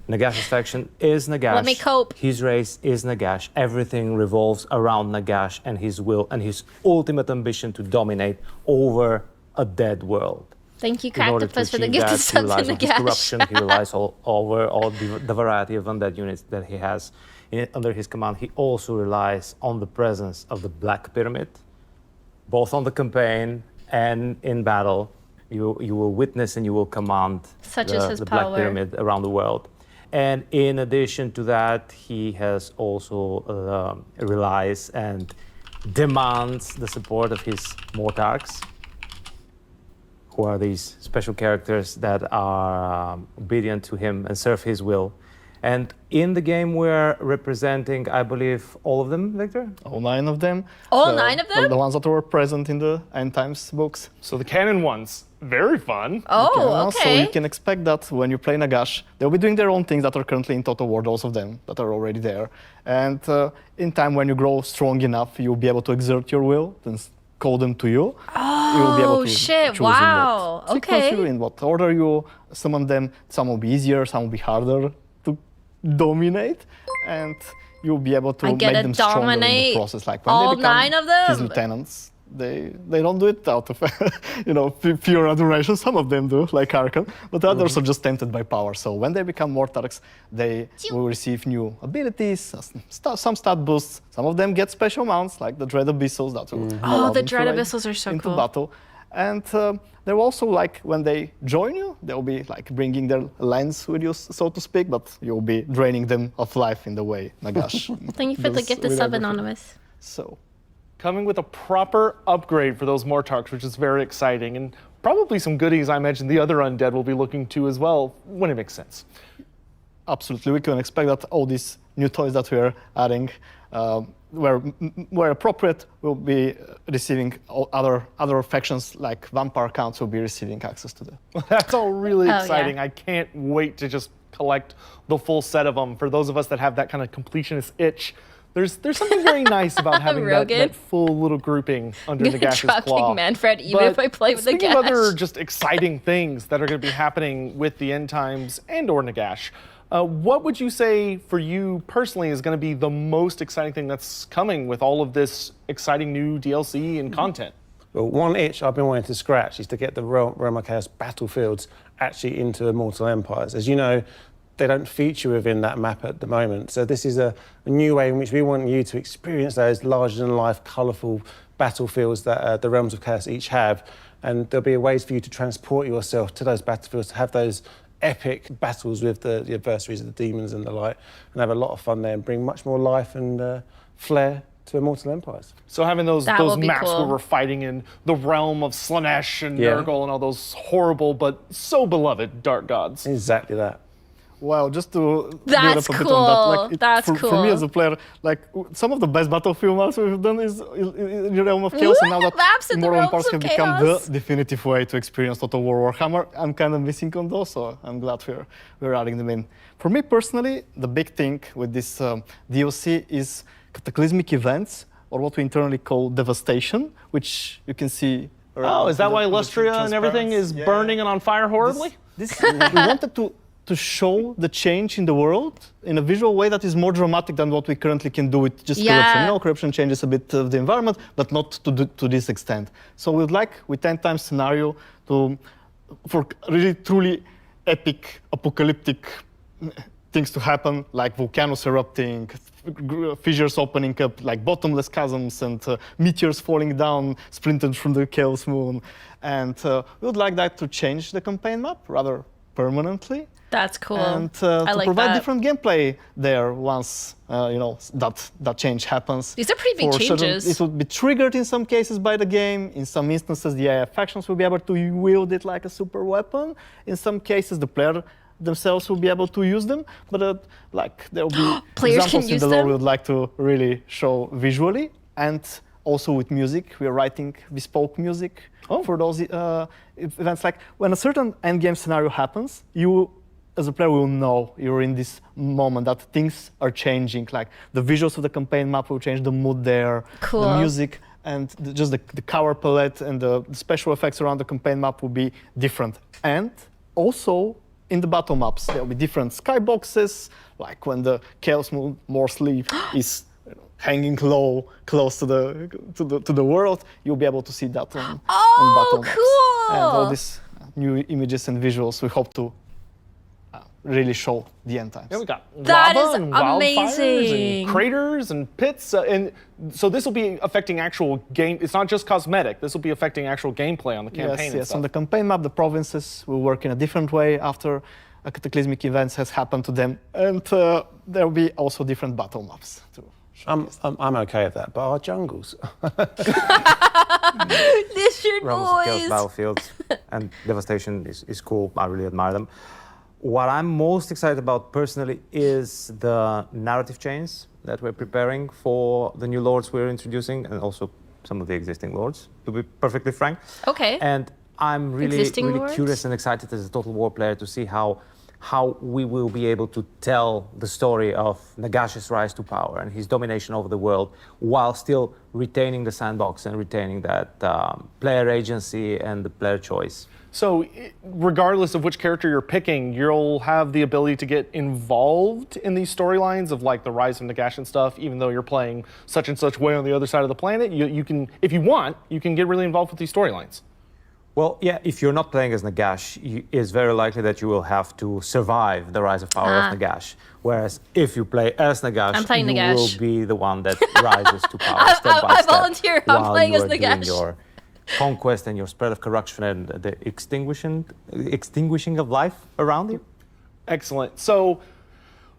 Nagash's faction is Nagash. Let me cope. His race is Nagash. Everything revolves around Nagash and his will and his ultimate ambition to dominate over a dead world. Thank you, In order to Cactopus, for the achieve gifted that, he sub to relies on his Nagash. corruption. He relies over all the variety of undead units that he has under his command. He also relies on the presence of the Black Pyramid, both on the campaign and in battle. You will witness and you will command the Black Pyramid around the world. And in addition to that, he has also relies and demands the support of his Mortarchs, who are these special characters that are obedient to him and serve his will. And in the game, we're representing, I believe, all of them, Victor? All 9 of them. All 9 of them? The ones that were present in the End Times books. So the canon ones, very fun. Oh, okay. So you can expect that when you play Nagash, they'll be doing their own things that are currently in Total War, those of them that are already there. And in time, when you grow strong enough, you'll be able to exert your will, then call them to you. Oh, you'll be able to shit, choose wow. in what sequence, in what order you summon them. Some will be easier, some will be harder to dominate, and you'll be able to make them stronger in the process. Like when all they become 9 of them? his lieutenants, they don't do it out of pure adoration. Some of them do, like Arkan, but others are just tempted by power. So when they become Mortarchs, they will receive new abilities, some stat boosts. Some of them get special mounts, like the Dread Abyssals that will allow the them to Dread ride Abyssals are so into cool. battle. And they're also like, when they join you, they'll be like bringing their lens with you, so to speak, but you'll be draining them of life in the way Nagash. Thank you for the gift of sub, Anonymous. So, coming with a proper upgrade for those Mortarks, which is very exciting, and probably some goodies I imagine the other undead will be looking to as well, when it makes sense. Absolutely, we can expect that all these new toys that we're adding, where appropriate, will be receiving other factions like vampire counts will be receiving access to them. That's all really exciting. Yeah. I can't wait to just collect the full set of them. For those of us that have that kind of completionist itch, there's something very nice about having that full little grouping under Nagash's claw. Manfred even if I play with Nagash. Speaking of other just exciting things that are going to be happening with the end times and or Nagash, what would you say for you personally is going to be the most exciting thing that's coming with all of this exciting new DLC and content? Well, one itch I've been wanting to scratch is to get the Realm of Chaos battlefields actually into Immortal Empires. As you know, they don't feature within that map at the moment. So this is a new way in which we want you to experience those larger-than-life, colourful battlefields that the Realms of Chaos each have. And there'll be ways for you to transport yourself to those battlefields, to have those epic battles with the adversaries of the demons and the light, and have a lot of fun there and bring much more life and flair to Immortal Empires. So having those maps where we're fighting in the realm of Slaanesh and Nurgle and all those horrible but so beloved dark gods. Exactly that. Wow, just to that's build up a cool. bit on that, That's cool. For me as a player, like some of the best Battlefield maps we've done is in the Realm of Chaos, and now that Immortal Empires have become the definitive way to experience Total War Warhammer, I'm kind of missing on those, so I'm glad we're adding them in. For me personally, the big thing with this DLC is cataclysmic events, or what we internally call devastation, which you can see. Oh, is that why Lustria and everything is burning and on fire horribly? We wanted to show the change in the world in a visual way that is more dramatic than what we currently can do with just corruption. You know, corruption changes a bit of the environment, but not to this extent. So we'd like, with end time scenario, for really truly epic, apocalyptic things to happen, like volcanoes erupting, fissures opening up, like bottomless chasms, and meteors falling down, splintered from the Chaos Moon. And we would like that to change the campaign map rather permanently. That's cool. And I to like provide that. different gameplay there once that change happens. These are pretty big changes. It will be triggered in some cases by the game. In some instances, the AI factions will be able to wield it like a super weapon. In some cases, the player themselves will be able to use them. But there will be examples in the lore we would like to really show visually. And also with music, we are writing bespoke music for those events. Like when a certain endgame scenario happens, you as a player will know you're in this moment that things are changing. Like the visuals of the campaign map will change, the mood there, the music, and just the color palette and the special effects around the campaign map will be different. And also in the battle maps, there will be different skyboxes, like when the Chaos Moon Morsley is hanging low, close to the world, you'll be able to see that on battle maps. Cool! And all these new images and visuals we hope to really show the end times. Yeah, we got that lava is and wildfires amazing. and craters and pits, and so this will be affecting actual game. It's not just cosmetic. This will be affecting actual gameplay on the campaign. Yes. On the campaign map, the provinces will work in a different way after a cataclysmic event has happened to them, and there will be also different battle maps too. I'm okay with that, but our jungles. Lizard Realms of Chaos boys. battlefields and Devastation is cool. I really admire them. What I'm most excited about personally is the narrative chains that we're preparing for the new lords we're introducing, and also some of the existing lords, to be perfectly frank. Okay. And I'm really curious and excited as a Total War player to see how we will be able to tell the story of Nagash's rise to power and his domination over the world, while still retaining the sandbox and retaining that player agency and the player choice. So regardless of which character you're picking, you'll have the ability to get involved in these storylines of like the rise of Nagash and stuff, even though you're playing such and such way on the other side of the planet. You can, if you want, you can get really involved with these storylines. Well, yeah, if you're not playing as Nagash, it's very likely that you will have to survive the rise of power of Nagash. Whereas if you play as Nagash, you will be the one that rises to power step by step. I volunteer. I'm playing as Nagash. Doing your conquest and your spread of corruption and the extinguishing of life around you. Excellent. So,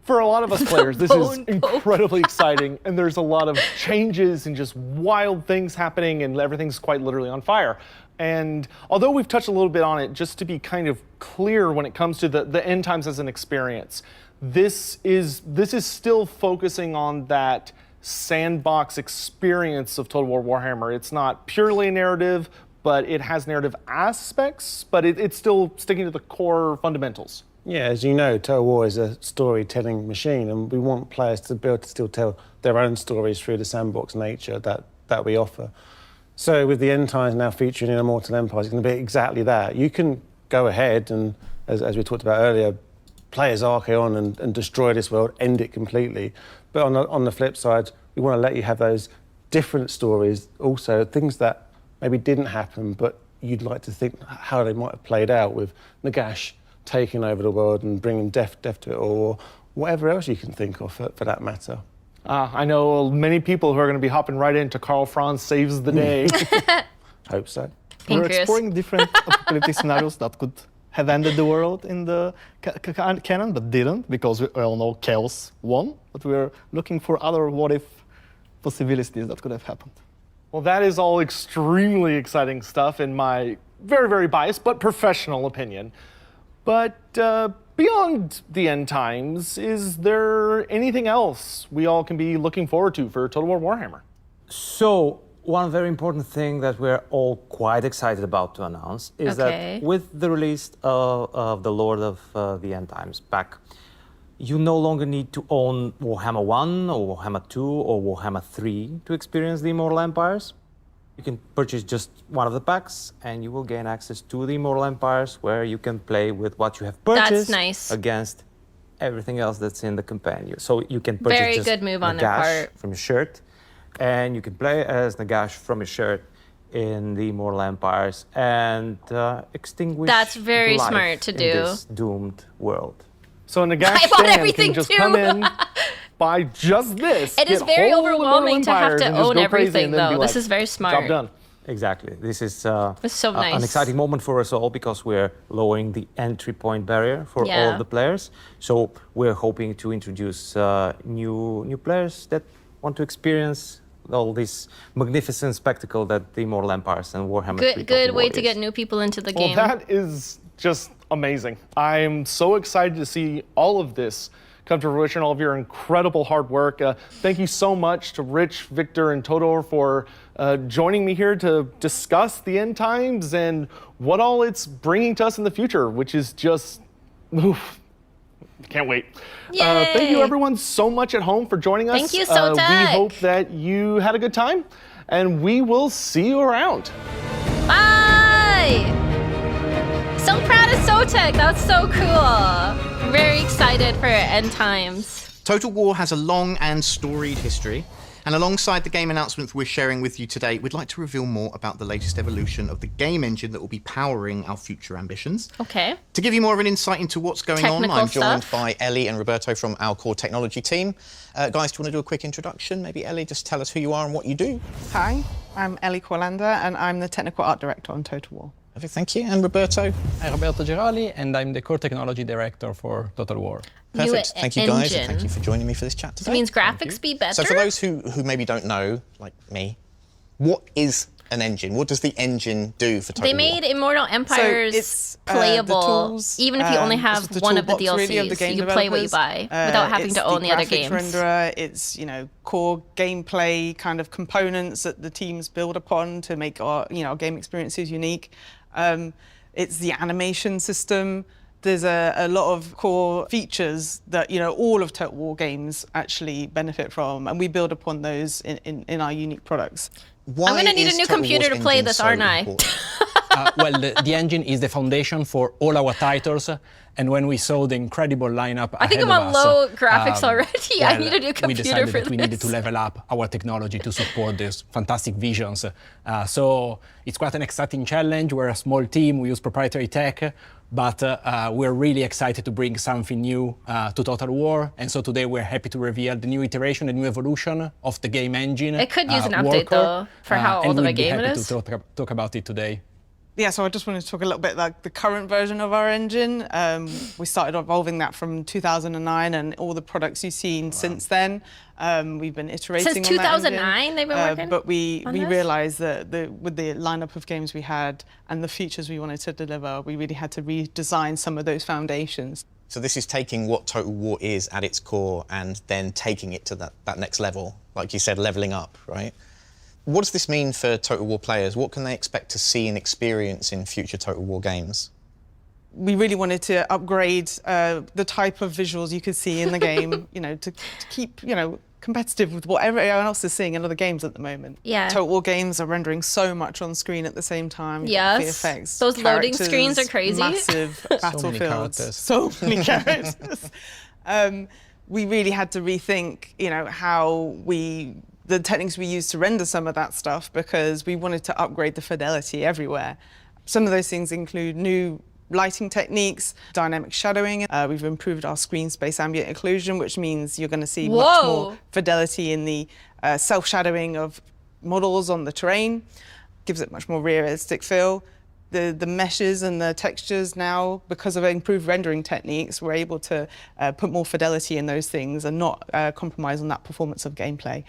for a lot of us players, this is incredibly exciting, and there's a lot of changes and just wild things happening, and everything's quite literally on fire. And although we've touched a little bit on it, just to be kind of clear when it comes to the end times as an experience, this is still focusing on that sandbox experience of Total War Warhammer. It's not purely a narrative, but it has narrative aspects, but it's still sticking to the core fundamentals. Yeah, as you know, Total War is a storytelling machine, and we want players to be able to still tell their own stories through the sandbox nature that we offer. So with the end times now featuring in Immortal Empires, it's going to be exactly that. You can go ahead and, as we talked about earlier, play as Archaon and destroy this world, end it completely. But on the flip side, we want to let you have those different stories, also things that maybe didn't happen, but you'd like to think how they might have played out, with Nagash taking over the world and bringing death to it, or whatever else you can think of for that matter. I know many people who are going to be hopping right into Karl Franz Saves the Day. Hope so. We're exploring different apocalyptic scenarios that could have ended the world in the canon, but didn't, because we all know Chaos won. But we're looking for other what-if possibilities that could have happened. Well, that is all extremely exciting stuff in my very, very biased but professional opinion. But beyond the end times, is there anything else we all can be looking forward to for Total War Warhammer? So, one very important thing that we're all quite excited about to announce is that with the release of the Lord of the End Times pack, you no longer need to own Warhammer 1 or Warhammer 2 or Warhammer 3 to experience the Immortal Empires. You can purchase just one of the packs and you will gain access to the Immortal Empires, where you can play with what you have purchased against everything else that's in the companion. So you can purchase very just good move on their Nagash part. from your shirt, and you can play as Nagash from your shirt in the Immortal Empires and extinguish That's very life smart to in do. this doomed world. So Nagash fan can just come in, buy just this. It is very overwhelming to have to own everything, though. This is very smart. Job done. Exactly. This is it's so nice. An exciting moment for us all, because we're lowering the entry point barrier for all of the players. So we're hoping to introduce new players that want to experience all this magnificent spectacle that the Immortal Empires and Warhammer 3 Good way to get new people into the game. Well, that is just amazing. I'm so excited to see all of this come to fruition, all of your incredible hard work. Thank you so much to Rich, Victor, and Todor for joining me here to discuss the end times and what all it's bringing to us in the future, which is just, oof, can't wait. Thank you everyone so much at home for joining us. Thank you, Sotek. We hope that you had a good time, and we will see you around. Bye! So proud of Sotek. That's so cool. Very excited for end times. Total War has a long and storied history, and alongside the game announcements we're sharing with you today, we'd like to reveal more about the latest evolution of the game engine that will be powering our future ambitions. Okay. To give you more of an insight into what's going on, I'm joined stuff. by Ellie and Roberto from our core technology team. Guys, do you want to do a quick introduction? Maybe Ellie, just tell us who you are and what you do. Hi, I'm Ellie Corlander, and I'm the technical art director on Total War. Perfect, thank you. And Roberto? I'm Roberto Girali, and I'm the core technology director for Total War. Perfect. Thank you, guys, and thank you for joining me for this chat today. It means graphics be better. So for those who maybe don't know, like me, what is an engine? What does the engine do for Total They War? made Immortal Empires playable, tools, even if you only have one of the DLCs. Really of the game you can play what you buy without having to own the other games. It's the graphics renderer, it's core gameplay kind of components that the teams build upon to make our game experiences unique. It's the animation system. There's a lot of core features that all of Total War games actually benefit from, and we build upon those in our unique products. Why I'm going to need a new computer to play this, aren't I? Well, the engine is the foundation for all our titles. And when we saw the incredible lineup I think I'm on low graphics already. I need a new computer we decided for that we needed to level up our technology to support these fantastic visions. So it's quite an exciting challenge. We're a small team. We use proprietary tech. But we're really excited to bring something new to Total War. And so today we're happy to reveal the new iteration, the new evolution of the game engine. It could use an update, though, for how old of a game it is. And we'd be happy to talk about it today. Yeah, so I just wanted to talk a little bit like the current version of our engine. We started evolving that from 2009, and all the products you've seen since then. We've been iterating since on 2009 they've been working but we on this? realized that with the lineup of games we had and the features we wanted to deliver, we really had to redesign some of those foundations. So this is taking what Total War is at its core and then taking it to that next level, like you said, leveling up, right? What does this mean for Total War players? What can they expect to see and experience in future Total War games? We really wanted to upgrade the type of visuals you could see in the game, to keep, competitive with what everyone else is seeing in other games at the moment. Yeah. Total War games are rendering so much on screen at the same time. Yes. VFX, those loading screens are crazy. Massive battlefields. So many characters. We really had to rethink, how the techniques we use to render some of that stuff, because we wanted to upgrade the fidelity everywhere. Some of those things include new lighting techniques, dynamic shadowing. We've improved our screen space ambient occlusion, which means you're going to see much more fidelity in the self-shadowing of models on the terrain. Gives it much more realistic feel. The meshes and the textures now, because of improved rendering techniques, we're able to put more fidelity in those things and not compromise on that performance of gameplay.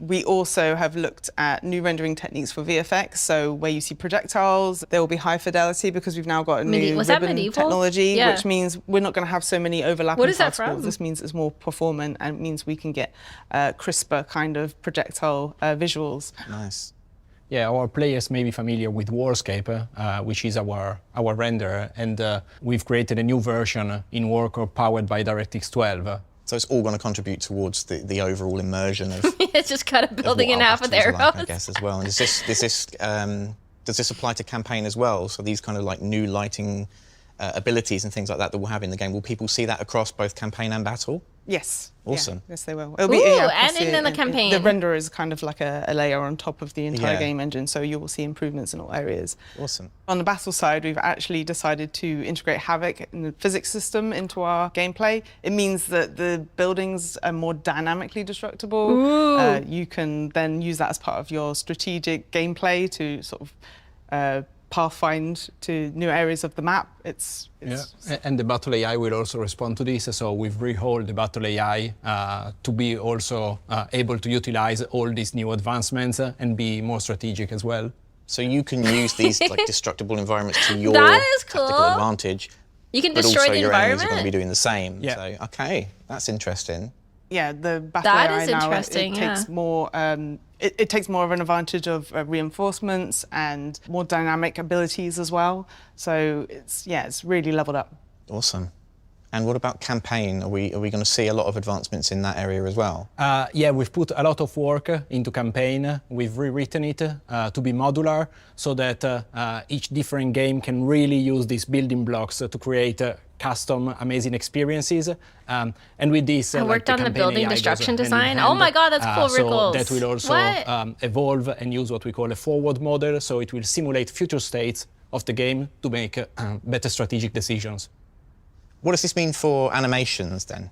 We also have looked at new rendering techniques for VFX, so where you see projectiles, there will be high fidelity because we've now got a new ribbon technology, which means we're not going to have so many overlapping What is that particles. from? This means it's more performant and it means we can get crisper kind of projectile visuals. Nice. Yeah, our players may be familiar with Warscape, which is our renderer, and we've created a new version in Warcore powered by DirectX 12. So it's all going to contribute towards the overall immersion of. It's just kind of building in half of the arrows. I guess as well. And does this apply to campaign as well? So these kind of like new lighting abilities and things like that we'll have in the game. Will people see that across both campaign and battle? Yes. Awesome. Yeah, yes, they will. It'll be, and in the campaign. The renderer is kind of like a layer on top of the entire game engine, so you will see improvements in all areas. Awesome. On the battle side, we've actually decided to integrate Havoc and the physics system into our gameplay. It means that the buildings are more dynamically destructible. You can then use that as part of your strategic gameplay to sort of pathfind to new areas of the map. And the battle AI will also respond to this. So we've rehauled the battle AI to be also able to utilize all these new advancements and be more strategic as well. So you can use these like destructible environments to your tactical advantage. You can but destroy also the your environment. enemies are going to be doing the same. Yeah. So okay, that's interesting. Yeah, the battle AI now, it takes more. It takes more of an advantage of reinforcements and more dynamic abilities as well. So it's really leveled up. Awesome. And what about campaign? Are we going to see a lot of advancements in that area as well? Yeah, we've put a lot of work into campaign. We've rewritten it to be modular so that each different game can really use these building blocks to create custom, amazing experiences. And with this, I worked on the building destruction design. Oh my God, that's cool, So that will also evolve and use what we call a forward model. So it will simulate future states of the game to make better strategic decisions. What does this mean for animations then?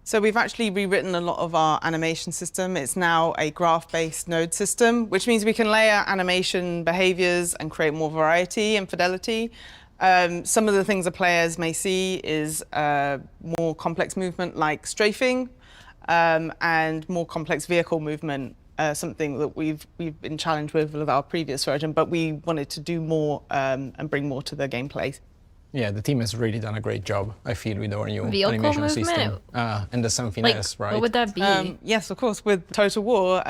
So we've actually rewritten a lot of our animation system. It's now a graph-based node system, which means we can layer animation behaviors and create more variety and fidelity. Some of the things the players may see is more complex movement like strafing and more complex vehicle movement, something that we've been challenged with our previous version, but we wanted to do more and bring more to the gameplay. Yeah, the team has really done a great job, I feel, with our new vehicle animation movement? system. And there's something else, right? What would that be? Yes, of course. With Total War,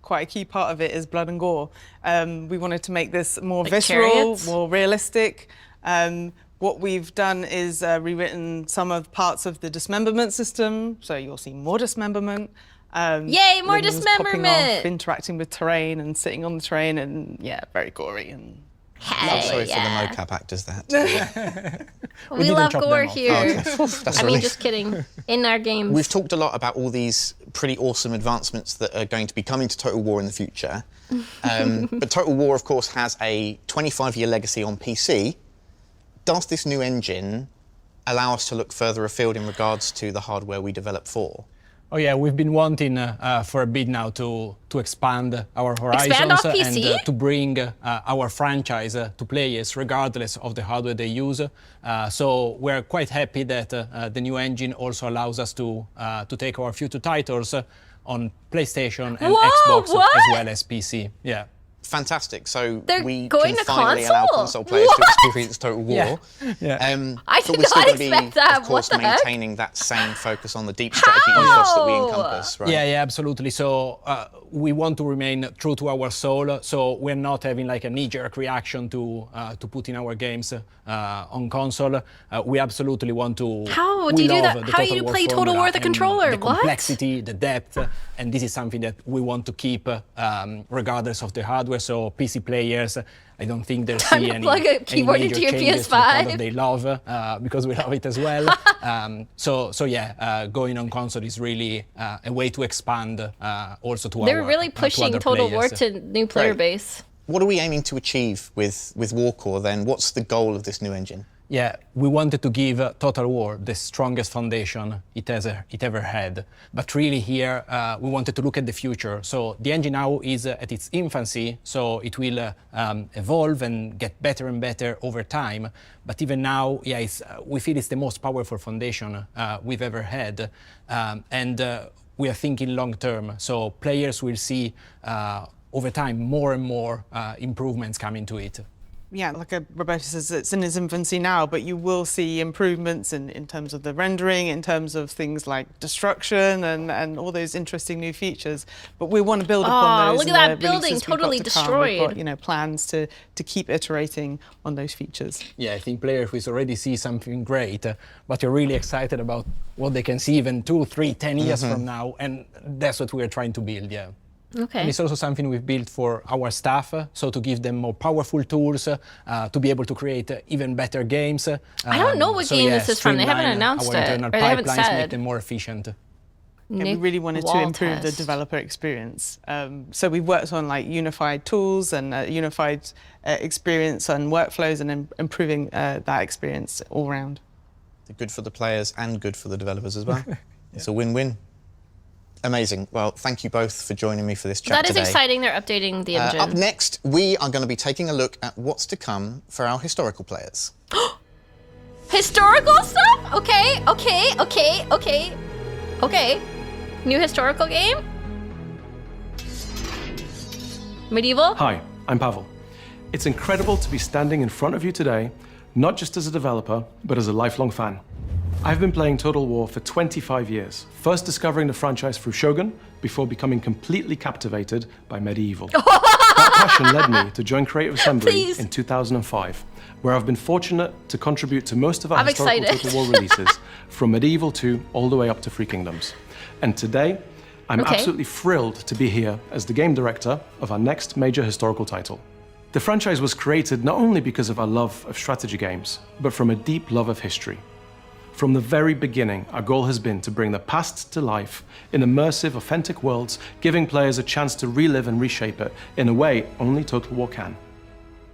quite a key part of it is blood and gore. We wanted to make this more visceral, chariots? more realistic. What we've done is rewritten some of parts of the dismemberment system, so you'll see more dismemberment. Yay, more limbs popping dismemberment! off, interacting with terrain and sitting on the terrain, and yeah, very gory and Hey, sorry for the mocap actors that. We love gore here. Oh, okay. That's I mean, just kidding. In our games. We've talked a lot about all these pretty awesome advancements that are going to be coming to Total War in the future. But Total War, of course, has a 25-year legacy on PC. Does this new engine allow us to look further afield in regards to the hardware we develop for? Oh yeah, we've been wanting for a bit now to expand our horizons and to bring our franchise to players regardless of the hardware they use. So we're quite happy that the new engine also allows us to take our future titles on PlayStation and Xbox as well as PC. Yeah. Fantastic. So we going can to finally console? allow console players to experience Total War. Yeah. I but did we're still not going to be, expect that. of course, What the heck? maintaining that same focus on the deep strategy ethos that we encompass, right? Yeah, absolutely. So we want to remain true to our soul. So we're not having like a knee-jerk reaction to put in our games on console. We absolutely want to. How do you do that? How do you play Total War with a controller? The complexity, the depth, and this is something that we want to keep regardless of the hardware. So PC players, I don't think they'll see any plug a keyboard major into your changes to the PS5. product they love because we love it as well. So yeah, going on console is really a way to expand also to They're our really pushing to Total players. War to new player base. What are we aiming to achieve with Warcore then? What's the goal of this new engine? Yeah, we wanted to give Total War the strongest foundation it ever had. But really here, we wanted to look at the future. So the engine now is at its infancy, so it will evolve and get better and better over time. But even now, yeah, we feel it's the most powerful foundation we've ever had. And we are thinking long term. So players will see over time more and more improvements coming to it. Yeah, like Roberto says, it's in its infancy now, but you will see improvements in terms of the rendering, in terms of things like destruction and all those interesting new features. But we want to build upon those. Look at that building, totally destroyed. We've got, plans to keep iterating on those features. Yeah, I think players will already see something great, but you're really excited about what they can see even 2, 3, 10 years from now, and that's what we're trying to build, yeah. Okay. And it's also something we've built for our staff, so to give them more powerful tools, to be able to create even better games. I don't know what game this is from. They haven't announced it, or they haven't said. Make them more efficient. And we really wanted to improve the developer experience. So we've worked on like unified tools and unified experience and workflows and improving that experience all around. Good for the players and good for the developers as well. It's a win-win. Amazing. Well, thank you both for joining me for this chat today. That is exciting. They're updating the engine. Up next, we are going to be taking a look at what's to come for our historical players. Historical stuff? Okay. New historical game? Medieval? Hi, I'm Pavel. It's incredible to be standing in front of you today, not just as a developer, but as a lifelong fan. I've been playing Total War for 25 years, first discovering the franchise through Shogun, before becoming completely captivated by Medieval. That passion led me to join Creative Assembly in 2005, where I've been fortunate to contribute to most of our historical Total War releases, from Medieval 2 all the way up to Three Kingdoms. And today, I'm absolutely thrilled to be here as the game director of our next major historical title. The franchise was created not only because of our love of strategy games, but from a deep love of history. From the very beginning, our goal has been to bring the past to life in immersive, authentic worlds, giving players a chance to relive and reshape it in a way only Total War can.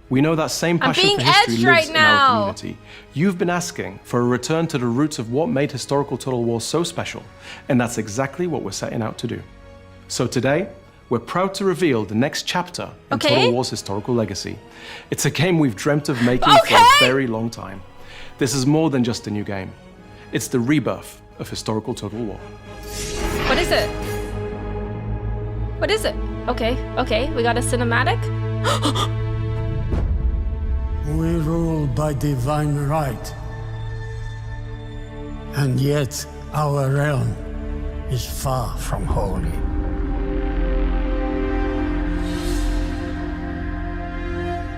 We know that same passion for history lives in our community. You've been asking for a return to the roots of what made historical Total War so special, and that's exactly what we're setting out to do. So today, we're proud to reveal the next chapter in Total War's historical legacy. It's a game we've dreamt of making for a very long time. This is more than just a new game. It's the rebirth of historical Total War. What is it? What is it? Okay, we got a cinematic. We rule by divine right. And yet our realm is far from holy.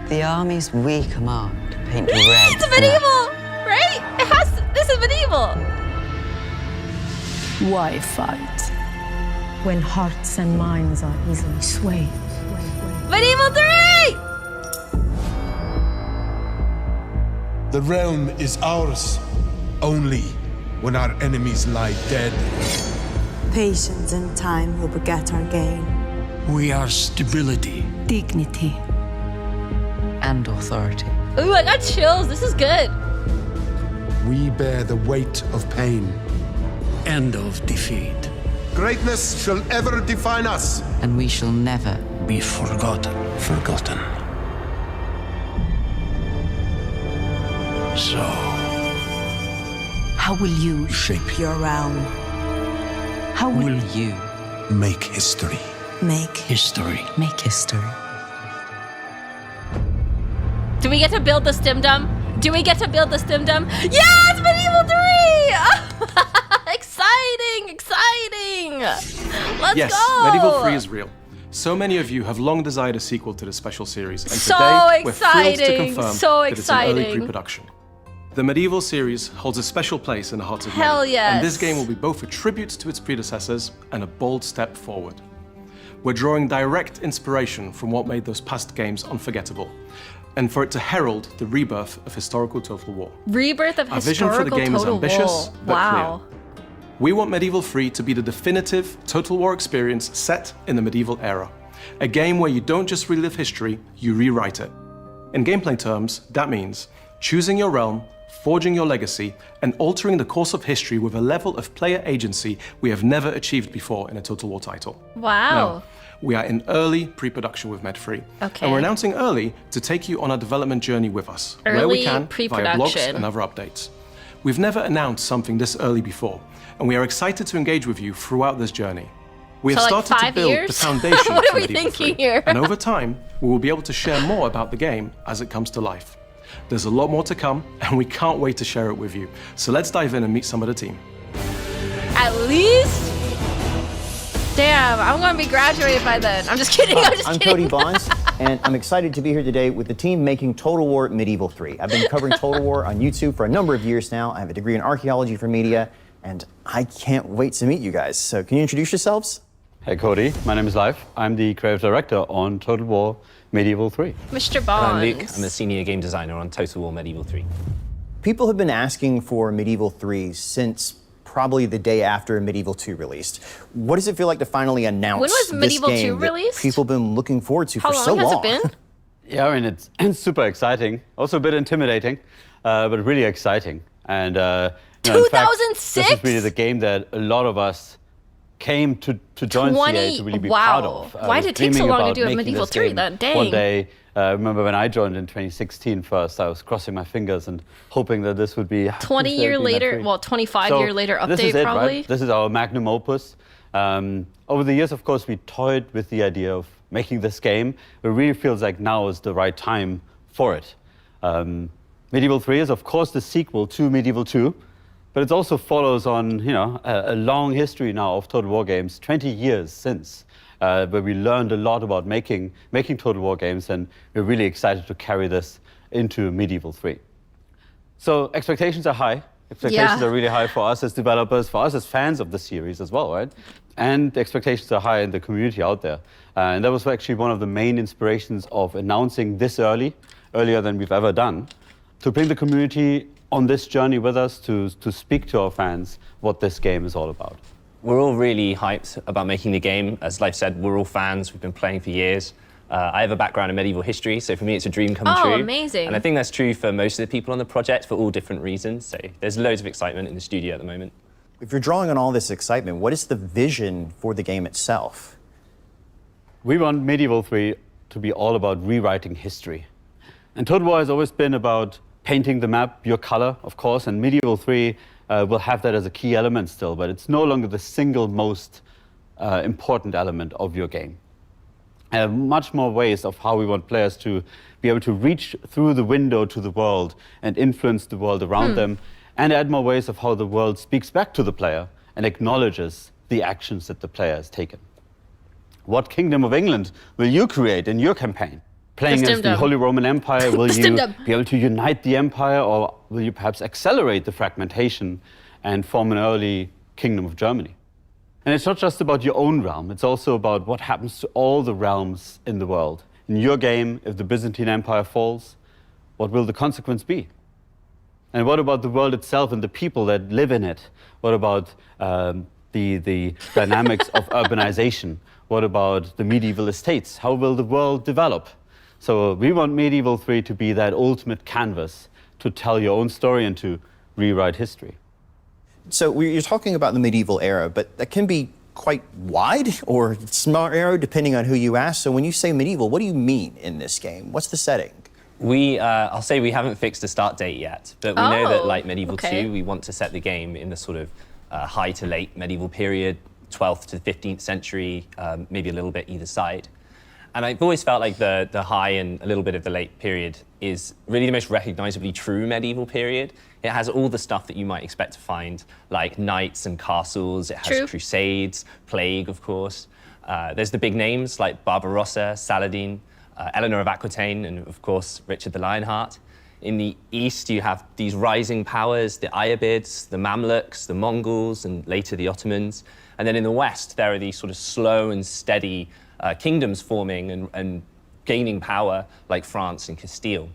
The armies we command paint red. It's medieval, right? This is medieval. Why fight when hearts and minds are easily swayed? Medieval 3! The realm is ours, only when our enemies lie dead. Patience and time will beget our gain. We are stability, Dignity. And authority. Ooh, I got chills. This is good. We bear the weight of pain. end of defeat. Greatness shall ever define us. And we shall never be forgotten. So, how will you shape your realm? How will you make history? Make history. Make history. Do we get to build the Stimdom? Do we get to build the Stimdom? Yes, Medieval 3! Exciting, exciting! Let's yes, go! Medieval 3 is real. So many of you have long desired a sequel to this special series, and so today exciting. we're thrilled to confirm so that it's in early exciting. pre-production. The Medieval series holds a special place in the hearts of Hell many, yes. and this game will be both a tribute to its predecessors and a bold step forward. We're drawing direct inspiration from what made those past games unforgettable, and for it to herald the rebirth of historical Total War. Rebirth of Our vision historical for the game is Total ambitious, War. but Wow. clear. We want Medieval 3 to be the definitive Total War experience set in the medieval era. A game where you don't just relive history, you rewrite it. In gameplay terms, that means choosing your realm, forging your legacy, and altering the course of history with a level of player agency we have never achieved before in a Total War title. Wow. Now, we are in early pre-production with Med 3. Okay. And we're announcing early to take you on our development journey with us, where we Early can, via pre-production. blogs and other updates. We've never announced something this early before, and we are excited to engage with you throughout this journey. We have So, like, started to 5 build years? the foundation What are for we Medieval thinking 3, here? and over time, we will be able to share more about the game as it comes to life. There's a lot more to come, and we can't wait to share it with you. So let's dive in and meet some of the team. At least? Damn, I'm gonna be graduated by then. I'm just kidding, I'm just I'm kidding. Cody Bonds, and I'm excited to be here today with the team making Total War Medieval 3. I've been covering Total War on YouTube for a number of years now. I have a degree in archaeology for media, and I can't wait to meet you guys. So can you introduce yourselves? Hey Cody, my name is Leif. I'm the creative director on Total War Medieval 3. Mr. Bonds. I'm Luke. I'm the senior game designer on Total War Medieval 3. People have been asking for Medieval 3 since probably the day after Medieval 2 released. What does it feel like to finally announce When was this Medieval 2 game that released? people have been looking forward to How for so long long? has it been? Yeah, I mean, it's super exciting. Also a bit intimidating, but really exciting. And you know, in fact, 2006? this is really the game that a lot of us came to join CA to really be proud of. Why did it take so dreaming long to about do a making Medieval this 3 game. then? Dang. One day, I remember when I joined in 2016 first, I was crossing my fingers and hoping that this would be 20 year later, well, 25 year later update this is it, probably. Right? This is our magnum opus. Over the years, of course, we toyed with the idea of making this game. It really feels like now is the right time for it. Medieval 3 is, of course, the sequel to Medieval 2, but it also follows on, you know, a long history now of Total War games, 20 years since, where we learned a lot about making Total War games, and we're really excited to carry this into Medieval 3. So expectations are high. Expectations are really high for us as developers, for us as fans of the series as well, right? And the expectations are high in the community out there. And that was actually one of the main inspirations of announcing this earlier than we've ever done, to bring the community on this journey with us, to speak to our fans what this game is all about. We're all really hyped about making the game. As Leif said, we're all fans. We've been playing for years. I have a background in medieval history, so for me it's a dream come true. Oh, amazing. And I think that's true for most of the people on the project for all different reasons. So there's loads of excitement in the studio at the moment. If you're drawing on all this excitement, what is the vision for the game itself? We want Medieval 3 to be all about rewriting history. And Total War has always been about painting the map, your color, of course, and Medieval 3 will have that as a key element still, but it's no longer the single most important element of your game. Much more ways of how we want players to be able to reach through the window to the world and influence the world around them, and add more ways of how the world speaks back to the player and acknowledges the actions that the player has taken. What Kingdom of England will you create in your campaign? Playing as the Holy Roman Empire, will you be able to unite the empire, or will you perhaps accelerate the fragmentation and form an early Kingdom of Germany? And it's not just about your own realm, it's also about what happens to all the realms in the world. In your game, if the Byzantine Empire falls, what will the consequence be? And what about the world itself and the people that live in it? What about the dynamics of urbanization? What about the medieval estates? How will the world develop? So we want Medieval 3 to be that ultimate canvas to tell your own story and to rewrite history. So you're talking about the medieval era, but that can be quite wide or small era depending on who you ask. So when you say medieval, what do you mean in this game? What's the setting? I'll say we haven't fixed a start date yet, but we know that like Medieval 2, we want to set the game in the sort of high to late medieval period, 12th to 15th century, maybe a little bit either side. And I've always felt like the high and a little bit of the late period is really the most recognizably true medieval period. It has all the stuff that you might expect to find, like knights and castles. It has crusades, plague, of course. There's the big names like Barbarossa, Saladin, Eleanor of Aquitaine, and of course, Richard the Lionheart. In the east, you have these rising powers, the Ayyubids, the Mamluks, the Mongols, and later the Ottomans. And then in the west, there are these sort of slow and steady kingdoms forming and gaining power, like France and Castile.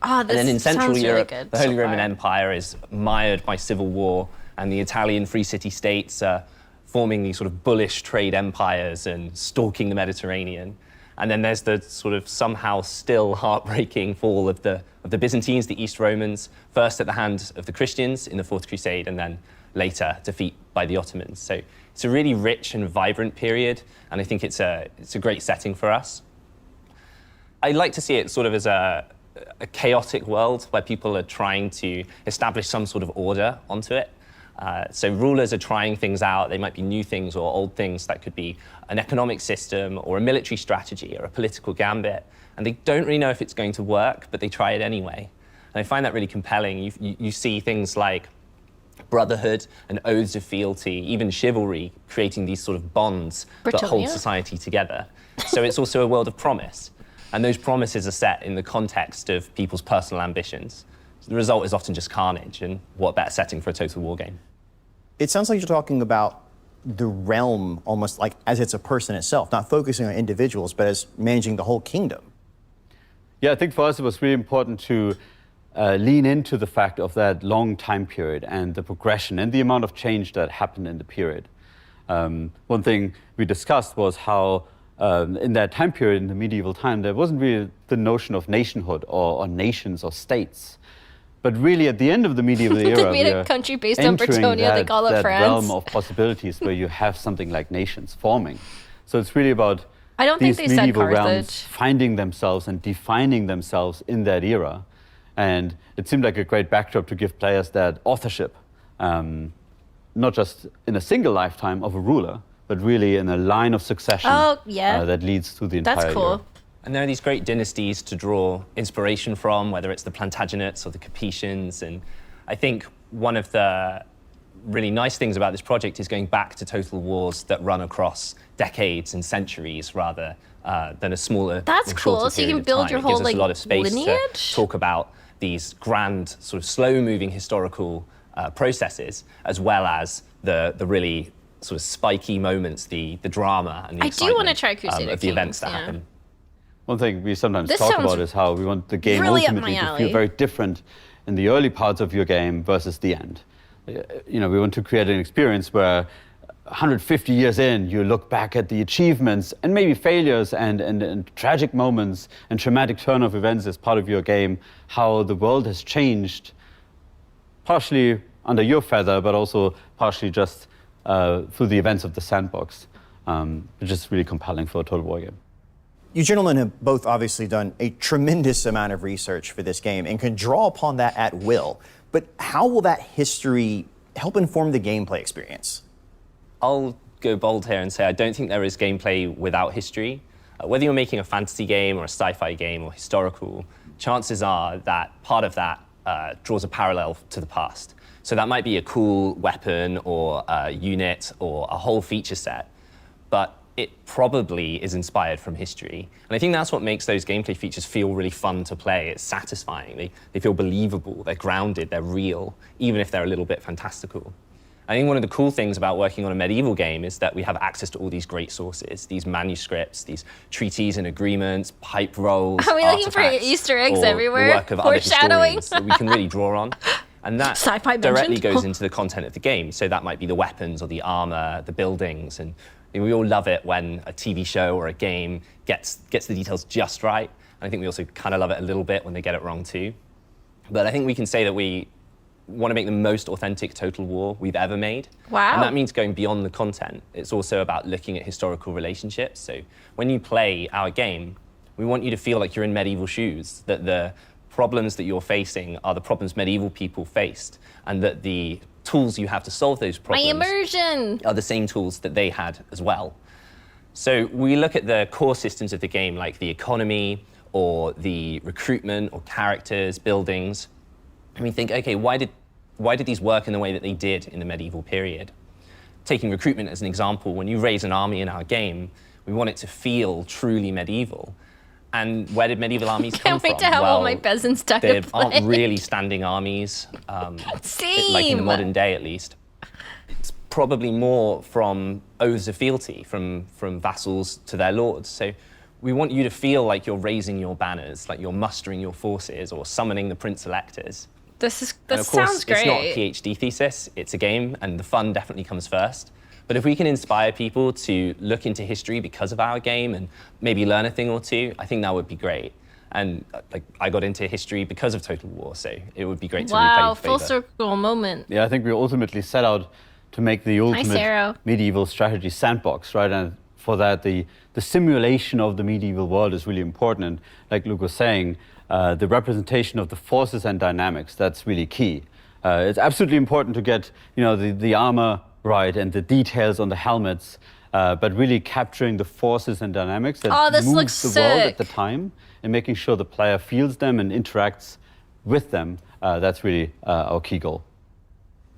And then in Central Europe, the Holy Roman Empire is mired by civil war, and the Italian free city-states are forming these sort of bullish trade empires and stalking the Mediterranean. And then there's the sort of somehow still heartbreaking fall of the Byzantines, the East Romans, first at the hand of the Christians in the Fourth Crusade, and then later defeat by the Ottomans. So it's a really rich and vibrant period, and I think it's a great setting for us. I like to see it sort of as a chaotic world where people are trying to establish some sort of order onto it. So rulers are trying things out. They might be new things or old things. That could be an economic system or a military strategy or a political gambit. And they don't really know if it's going to work, but they try it anyway. And I find that really compelling. You see things like brotherhood and oaths of fealty, even chivalry, creating these sort of bonds that hold society together. So it's also a world of promise. And those promises are set in the context of people's personal ambitions. So the result is often just carnage, and what better setting for a total war game? It sounds like you're talking about the realm almost like as it's a person itself, not focusing on individuals, but as managing the whole kingdom. Yeah, I think for us it was really important to lean into the fact of that long time period and the progression and the amount of change that happened in the period. One thing we discussed was how in that time period, in the medieval time, there wasn't really the notion of nationhood or nations or states. But really, at the end of the medieval era, they made a country based on Bretonnia. They call it France. That realm of possibilities where you have something like nations forming. So it's really about these medieval realms finding themselves and defining themselves in that era. And it seemed like a great backdrop to give players that authorship, not just in a single lifetime of a ruler, but really in a line of succession that leads to the entire era. And there are these great dynasties to draw inspiration from, whether it's the Plantagenets or the Capetians. And I think one of the really nice things about this project is going back to total wars that run across decades and centuries rather than a smaller. That's cool. So you can build your whole lineage. It gives us a lot of space lineage? to talk about these grand, sort of slow-moving historical processes, as well as the really sort of spiky moments, the drama and the excitement. I do want to try Crusader of the events that happen. One thing we sometimes talk about is how we want the game ultimately to feel very different in the early parts of your game versus the end. You know, we want to create an experience where 150 years in, you look back at the achievements and maybe failures and tragic moments and traumatic turn of events as part of your game, how the world has changed, partially under your feather, but also partially just through the events of the sandbox, which is really compelling for a total war game. You gentlemen have both obviously done a tremendous amount of research for this game and can draw upon that at will. But how will that history help inform the gameplay experience? I'll go bold here and say I don't think there is gameplay without history. Whether you're making a fantasy game or a sci-fi game or historical, chances are that part of that draws a parallel to the past. So that might be a cool weapon or a unit or a whole feature set, but it probably is inspired from history. And I think that's what makes those gameplay features feel really fun to play. It's satisfying. They feel believable, they're grounded, they're real, even if they're a little bit fantastical. I think one of the cool things about working on a medieval game is that we have access to all these great sources, these manuscripts, these treaties and agreements, pipe rolls, Are we looking for Easter eggs everywhere? The work of other historians that we can really draw on. And that Sci-fi directly mentioned. goes into the content of the game. So that might be the weapons or the armor, the buildings. And we all love it when a TV show or a game gets the details just right. And I think we also kind of love it a little bit when they get it wrong too. But I think we can say that we want to make the most authentic Total War we've ever made. Wow. And that means going beyond the content. It's also about looking at historical relationships. So when you play our game, we want you to feel like you're in medieval shoes, that the problems that you're facing are the problems medieval people faced, and that the tools you have to solve those My problems immersion. are the same tools that they had as well. So we look at the core systems of the game, like the economy or the recruitment or characters, buildings, and we think, okay, why did these work in the way that they did in the medieval period? Taking recruitment as an example, when you raise an army in our game, we want it to feel truly medieval. And where did medieval armies come from? Can't wait to have all my peasants die They to play. aren't really standing armies, like in the modern day at least. It's probably more from oaths of fealty, from vassals to their lords. So we want you to feel like you're raising your banners, like you're mustering your forces or summoning the prince-electors. That And of course, sounds great. it's not a PhD thesis, it's a game, and the fun definitely comes first. But if we can inspire people to look into history because of our game and maybe learn a thing or two, I think that would be great. And like, I got into history because of Total War, so it would be great to replay Wow, with full favour. circle moment. Yeah, I think we ultimately set out to make the Sarah. ultimate medieval strategy sandbox, right? And for that, the simulation of the medieval world is really important. And like Luke was saying, the representation of the forces and dynamics, that's really key. It's absolutely important to get, the armor right and the details on the helmets, but really capturing the forces and dynamics that this moves looks the world sick. at the time and making sure the player feels them and interacts with them. That's really our key goal.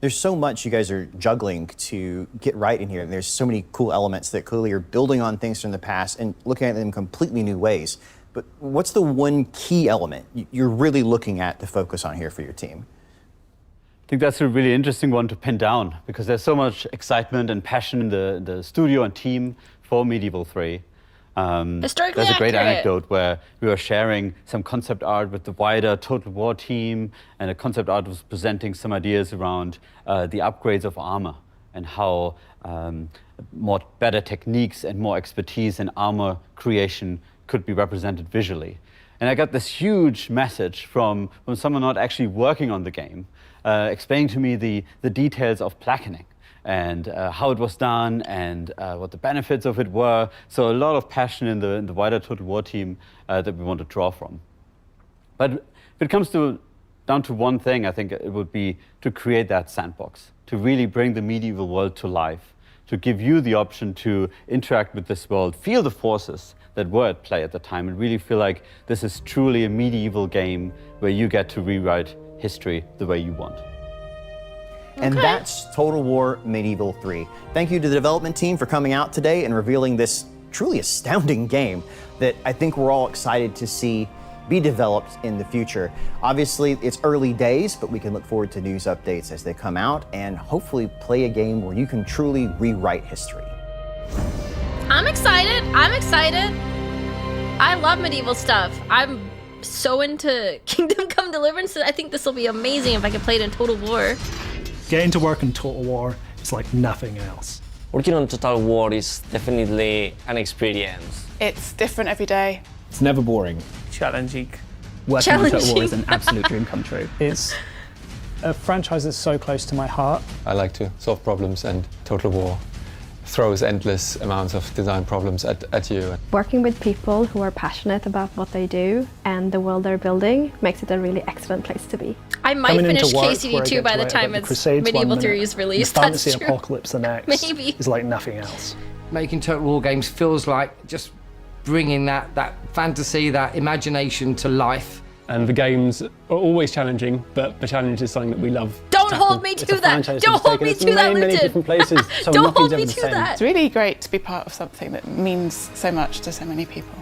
There's so much you guys are juggling to get right in here, and there's so many cool elements that clearly are building on things from the past and looking at them in completely new ways. But what's the one key element you're really looking at to focus on here for your team? I think that's a really interesting one to pin down because there's so much excitement and passion in the studio and team for Medieval 3. Historically there's a great accurate. anecdote where we were sharing some concept art with the wider Total War team, and the concept art was presenting some ideas around the upgrades of armor and how better techniques and more expertise in armor creation could be represented visually. And I got this huge message from someone not actually working on the game, explaining to me the details of plaquening and how it was done and what the benefits of it were. So a lot of passion in the wider Total War team that we want to draw from. But if it comes down to one thing, I think it would be to create that sandbox, to really bring the medieval world to life, to give you the option to interact with this world, feel the forces that were at play at the time, and really feel like this is truly a medieval game where you get to rewrite history the way you want. And that's Total War Medieval 3. Thank you to the development team for coming out today and revealing this truly astounding game that I think we're all excited to see be developed in the future. Obviously, it's early days, but we can look forward to news updates as they come out and hopefully play a game where you can truly rewrite history. I'm excited. I love medieval stuff. I'm so into Kingdom Come Deliverance. I think this will be amazing if I can play it in Total War. Getting to work in Total War is like nothing else. Working on Total War is definitely an experience. It's different every day. It's never boring. Challenging. Working on Total War is an absolute dream come true. It's a franchise that's so close to my heart. I like to solve problems, and Total War throws endless amounts of design problems at you. Working with people who are passionate about what they do and the world they're building makes it a really excellent place to be. I might finish KCD2 by the time it's Medieval 3 is released. The That's Fantasy true. Apocalypse the next Maybe. is like nothing else. Making Total War games feels like just bringing that fantasy, that imagination to life. And the games are always challenging, but the challenge is something that we love. Don't hold me to that. Don't hold me to that, many Luton. different places, so Don't hold nothing's me ever the to same. that. It's really great to be part of something that means so much to so many people.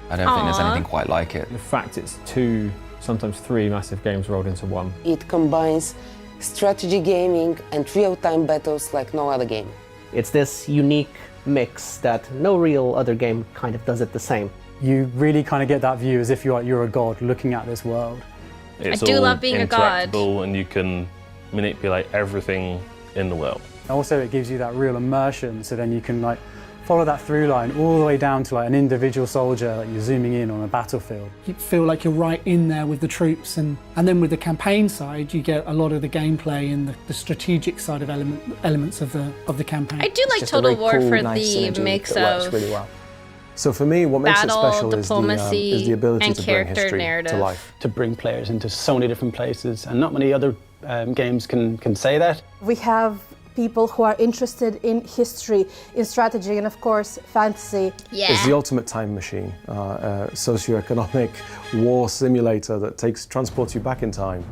I don't think there's Aw. anything quite like it. The fact it's 2, sometimes 3 massive games rolled into one. It combines strategy gaming and real-time battles like no other game. It's this unique mix that no real other game kind of does it the same. You really kind of get that view as if you're a god looking at this world. It's I do all love being a god. interactable and you can manipulate everything in the world. Also, it gives you that real immersion, so then you can like follow that through line all the way down to like an individual soldier, like you're zooming in on a battlefield. You feel like you're right in there with the troops, and then with the campaign side, you get a lot of the gameplay and the strategic side of elements of the campaign. I do like Total War for the mix of really well. So for me, what makes it battle, special diplomacy, is the ability and to bring character history narrative to life. To bring players into so many different places, and not many other games can say that. We have people who are interested in history, in strategy, and of course, fantasy. Yeah. It's the ultimate time machine, socioeconomic war simulator that transports you back in time.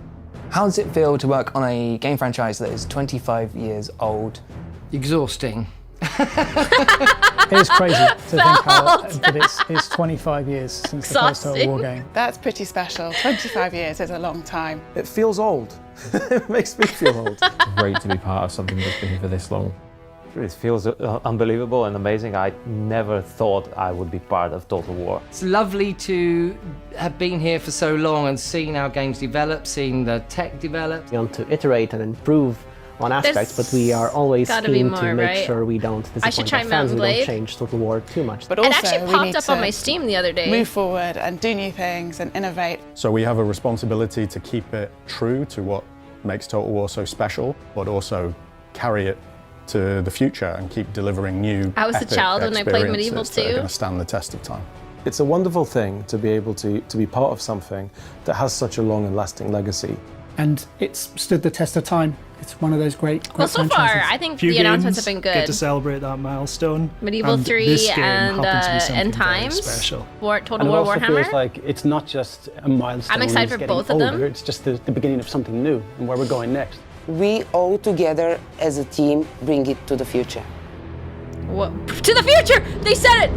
How does it feel to work on a game franchise that is 25 years old? Exhausting. It is crazy to think how that it's 25 years since the first Total War game. That's pretty special. 25 years is a long time. It feels old. It makes me feel old. Great to be part of something that's been here for this long. It feels unbelievable and amazing. I never thought I would be part of Total War. It's lovely to have been here for so long and seen our games develop, seeing the tech develop. We want to iterate and improve on aspects, but we are always keen to make sure we don't disappoint our fans and don't change Total War too much. But it also, actually popped up on my Steam the other day. Move forward and do new things and innovate. So we have a responsibility to keep it true to what makes Total War so special, but also carry it to the future and keep delivering new I was a child when I played Medieval 2. That are going to stand the test of time. It's a wonderful thing to be able to be part of something that has such a long and lasting legacy. And it's stood the test of time. It's one of those great Well, so franchises. far, I think the announcements have been good. Get to celebrate that milestone. Medieval 3 and End Times. Special. Total War Warhammer. It also feels like it's not just a milestone. I'm excited for both of them. It's just the beginning of something new and where we're going next. We all together as a team bring it to the future. What? To the future! They said it!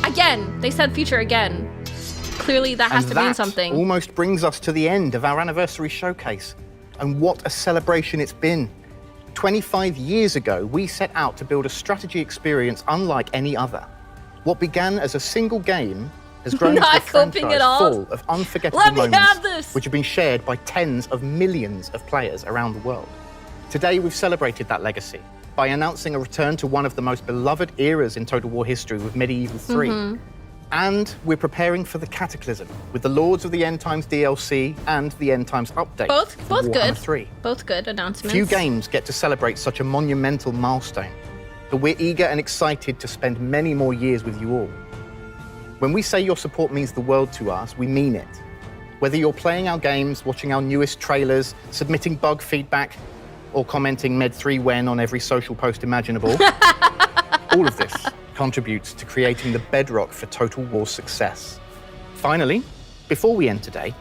Again. They said future again. Clearly that has to mean something. Almost brings us to the end of our anniversary showcase. And what a celebration it's been. 25 years ago, we set out to build a strategy experience unlike any other. What began as a single game has grown into a franchise full of unforgettable moments which have been shared by tens of millions of players around the world. Today, we've celebrated that legacy by announcing a return to one of the most beloved eras in Total War history with Medieval 3. And we're preparing for the Cataclysm with the Lords of the End Times DLC and the End Times update. Both good. 3. Both good announcements. Few games get to celebrate such a monumental milestone, but we're eager and excited to spend many more years with you all. When we say your support means the world to us, we mean it. Whether you're playing our games, watching our newest trailers, submitting bug feedback, or commenting Med3 when on every social post imaginable, all of this contributes to creating the bedrock for Total War's success. Finally, before we end today,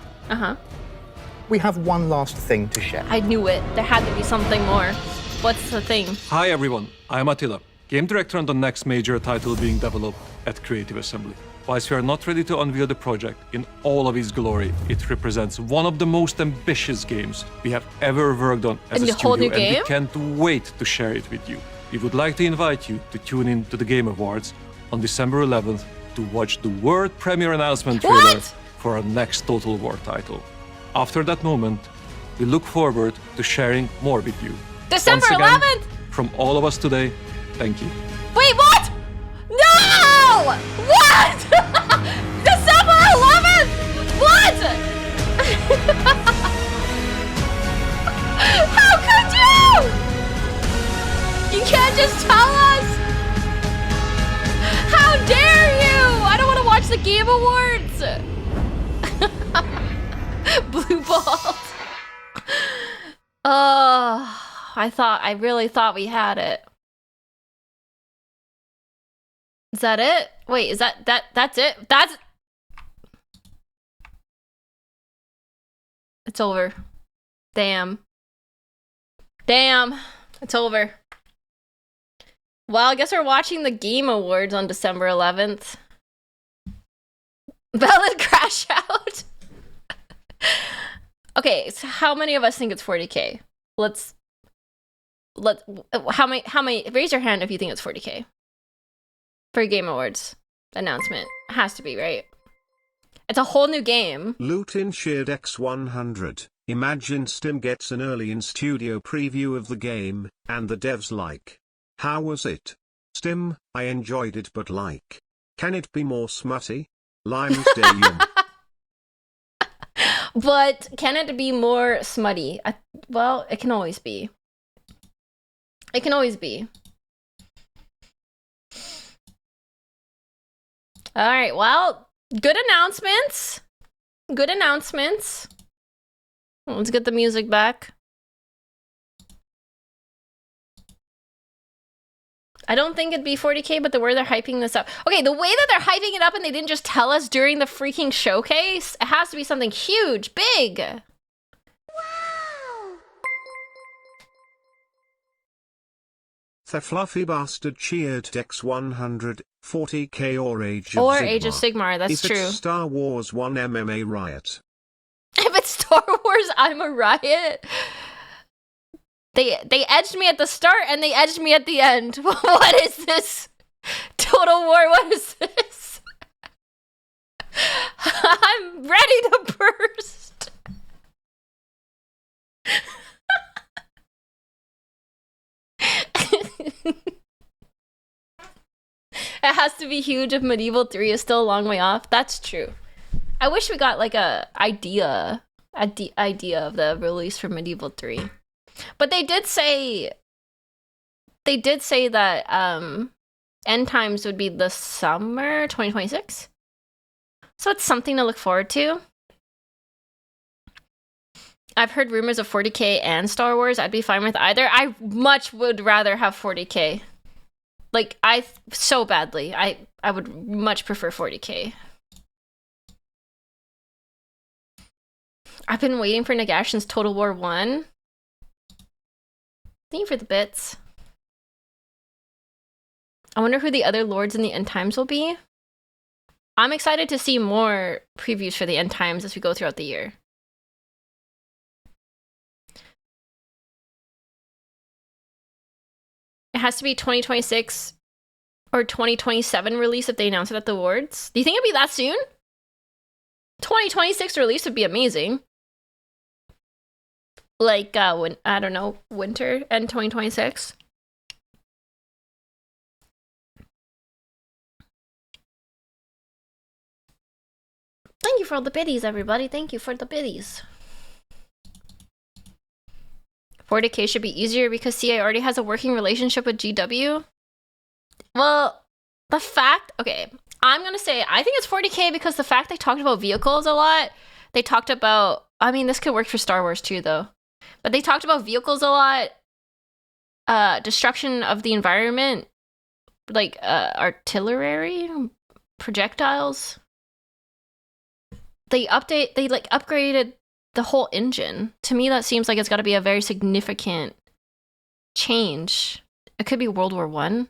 we have one last thing to share. I knew it. There had to be something more. What's the thing? Hi everyone, I'm Attila, game director on the next major title being developed at Creative Assembly. Whilst we are not ready to unveil the project in all of its glory, it represents one of the most ambitious games we have ever worked on as a studio, and we can't wait to share it with you. We would like to invite you to tune in to the Game Awards on December 11th to watch the world premiere announcement trailer for our next Total War title. After that moment, we look forward to sharing more with you. December 11th! From all of us today, thank you. Wait, what? No! What? December 11th! What? How could you? You can't just tell us! How dare you! I don't want to watch the Game Awards! Blue balls. Oh, I really thought we had it. Is that it? Wait, is that's it? It's over. Damn. It's over. Well, I guess we're watching the Game Awards on December 11th. Valid crash out. Okay, so how many of us think it's 40K? How many, raise your hand if you think it's 40K. For Game Awards announcement. It has to be, right? It's a whole new game. Lutin shared X100. Imagine Steam gets an early in-studio preview of the game, and the devs like, how was it? Steam, I enjoyed it but like, can it be more smutty? Limes Dayum. But can it be more smutty? Well, it can always be. It can always be. Alright, well, good announcements. Good announcements. Let's get the music back. I don't think it'd be 40K, but the way they're hyping this up. Okay, the way that they're hyping it up and they didn't just tell us during the freaking showcase, it has to be something huge, big. Wow. The fluffy bastard cheered X100, 40K or Age of Or Sigmar. Age of Sigmar, that's if true. It's Star Wars 1 MMA Riot. If it's Star Wars, I'm a riot. They edged me at the start and they edged me at the end. What is this? Total War, what is this? I'm ready to burst. It has to be huge if Medieval 3 is still a long way off. That's true. I wish we got like a idea of the release for Medieval 3. But they did say that End Times would be the summer 2026. So it's something to look forward to. I've heard rumors of 40K and Star Wars. I'd be fine with either. I much would rather have 40K. Like, so badly. I would much prefer 40K. I've been waiting for Nagash since Total War 1. Thank you for the bits. I wonder who the other lords in the End Times will be. I'm excited to see more previews for the End Times as we go throughout the year. It has to be 2026 or 2027 release if they announce it at the awards. Do you think it'd be that soon? 2026 release would be amazing. Like, when, I don't know, winter and 2026. Thank you for all the biddies, everybody. Thank you for the biddies. 40K should be easier because CA already has a working relationship with GW. Well, the fact... Okay, I'm going to say I think it's 40K because the fact they talked about vehicles a lot. They talked about... I mean, this could work for Star Wars too, though. But they talked about vehicles a lot. Destruction of the environment. Like, artillery? Projectiles? They upgraded the whole engine. To me, that seems like it's got to be a very significant change. It could be World War I.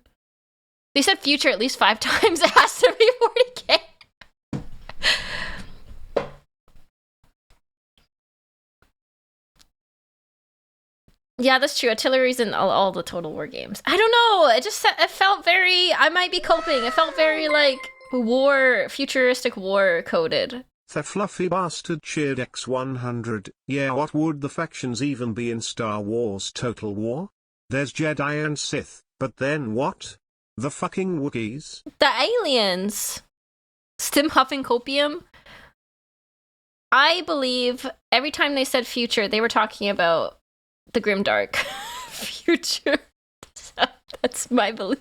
They said future at least 5 times. It has to be 40K. Yeah, that's true. Artillery's in all the Total War games. I don't know. It felt very... I might be coping. It felt very, like, futuristic war coded. The fluffy bastard cheered X100. Yeah, what would the factions even be in Star Wars Total War? There's Jedi and Sith, but then what? The fucking Wookiees? The aliens. Stim huffing copium. I believe every time they said future, they were talking about the Grimdark future. So that's my belief.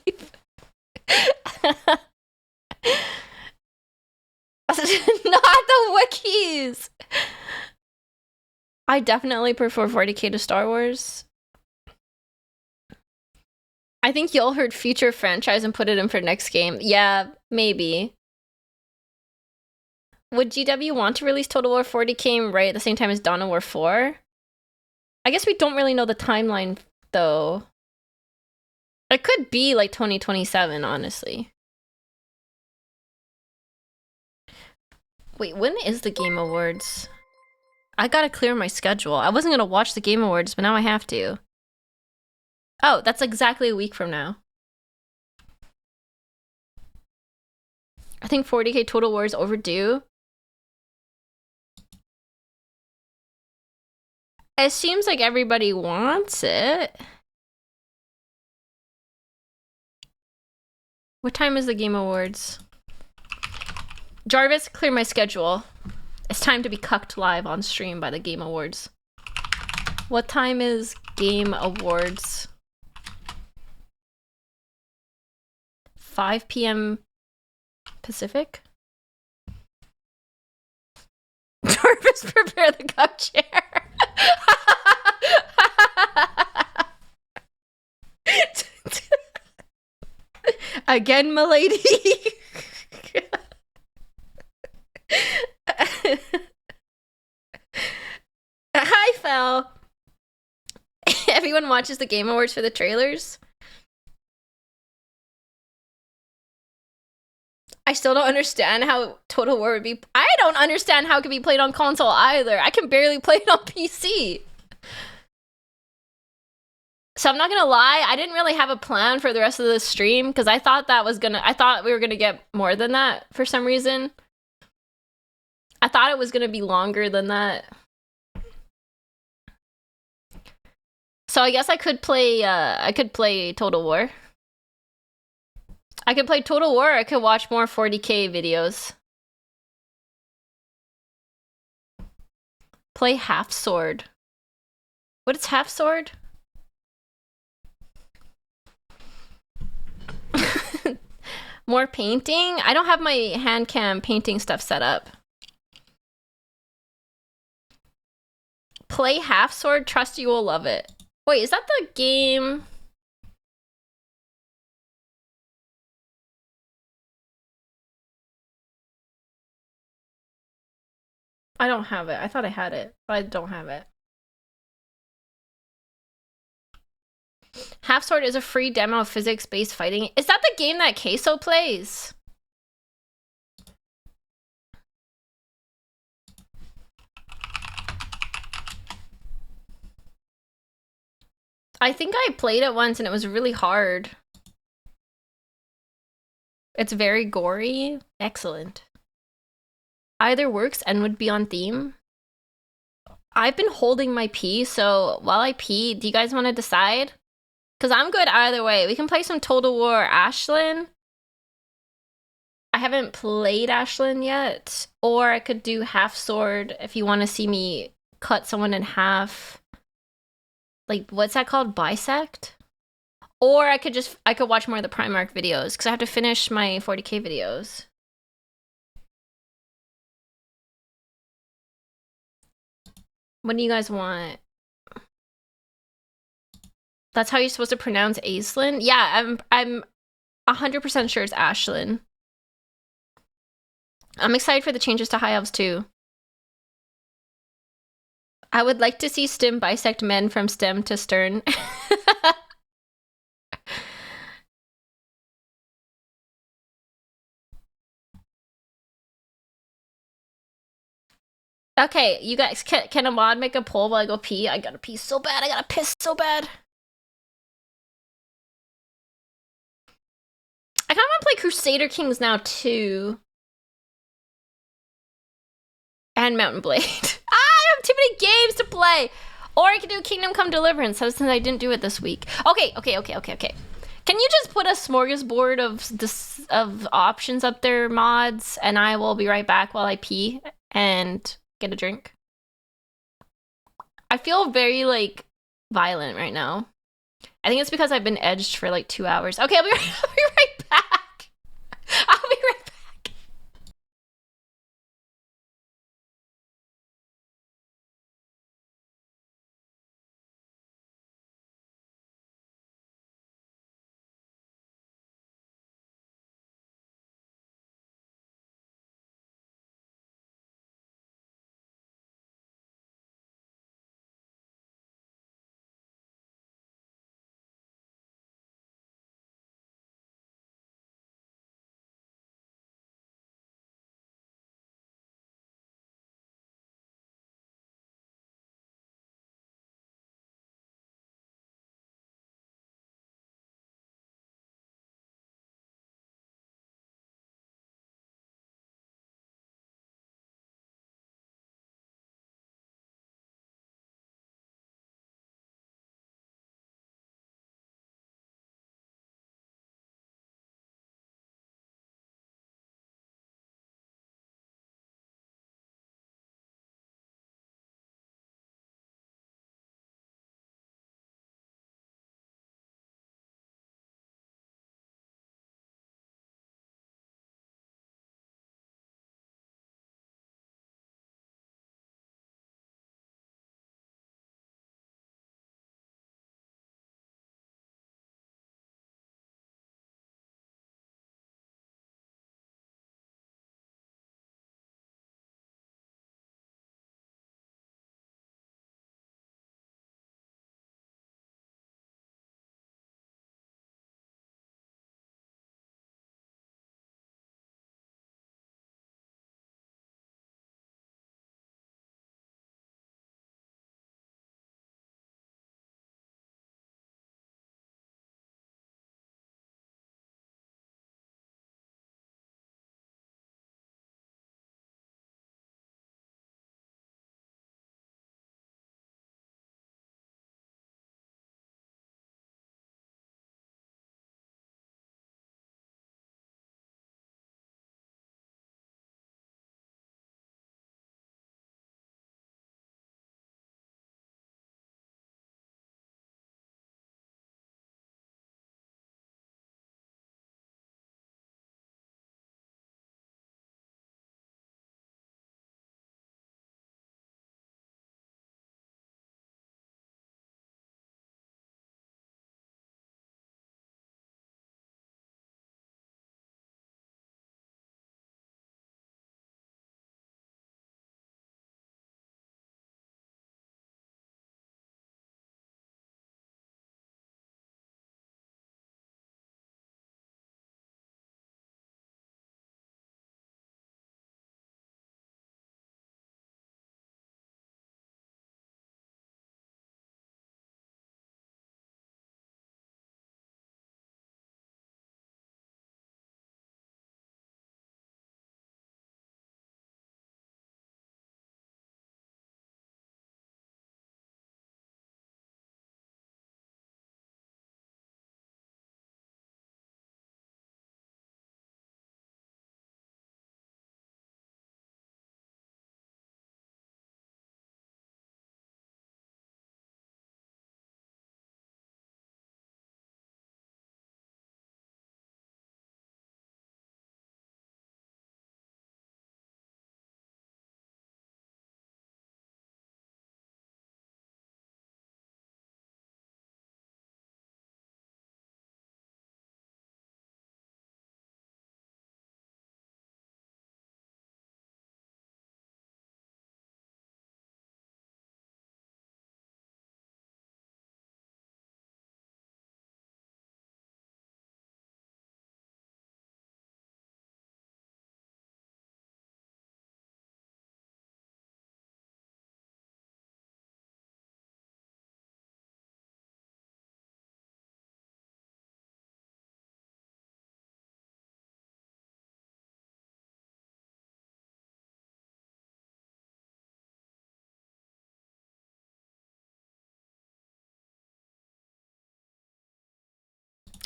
Not the Wookiees. I definitely prefer 40K to Star Wars. I think y'all heard future franchise and put it in for next game. Yeah, maybe. Would GW want to release Total War 40K right at the same time as Dawn of War 4? I guess we don't really know the timeline, though. It could be like 2027, honestly. Wait, when is the Game Awards? I gotta clear my schedule. I wasn't gonna watch the Game Awards, but now I have to. Oh, that's exactly a week from now. I think 40K Total War is overdue. It seems like everybody wants it. What time is the Game Awards? Jarvis, clear my schedule. It's time to be cucked live on stream by the Game Awards. What time is Game Awards? 5 p.m. Pacific? Jarvis, prepare the cup chair. Again, milady. Hi, Fel. Everyone watches the Game Awards for the trailers. I still don't understand how Total War would be. I don't understand how it could be played on console either. I can barely play it on PC. So I'm not gonna lie, I didn't really have a plan for the rest of the stream because I thought we were gonna get more than that for some reason. I thought it was gonna be longer than that. So I guess I could play Total War. I could play Total War, or I could watch more 40k videos. Play Half Sword. What is Half Sword? More painting? I don't have my hand cam painting stuff set up. Play Half Sword, trust you will love it. Wait, is that the game? I don't have it. I thought I had it, but I don't have it. Half Sword is a free demo of physics-based fighting. Is that the game that Queso plays? I think I played it once and it was really hard. It's very gory. Excellent. Either works and would be on theme. I've been holding my pee, so while I pee, do you guys want to decide? Because I'm good either way. We can play some Total War Ashlyn. I haven't played Ashlyn yet. Or I could do Half Sword if you want to see me cut someone in half. Like, what's that called? Bisect? Or I could watch more of the Primarch videos because I have to finish my 40k videos. What do you guys want? That's how you're supposed to pronounce Aislinn? Yeah, I'm 100% sure it's Ashlyn. I'm excited for the changes to High Elves too. I would like to see Stim bisect men from stem to stern. Okay, you guys, can a mod make a poll while I go pee? I gotta pee so bad. I gotta piss so bad. I kind of want to play Crusader Kings now too. And Mountain Blade. I have too many games to play. Or I could do Kingdom Come Deliverance since I didn't do it this week. Okay. Can you just put a smorgasbord of options up there, mods, and I will be right back while I pee and get a drink. I feel very, like, violent right now. I think it's because I've been edged for, like, 2 hours. Okay, I'll be right back. I'll be right back.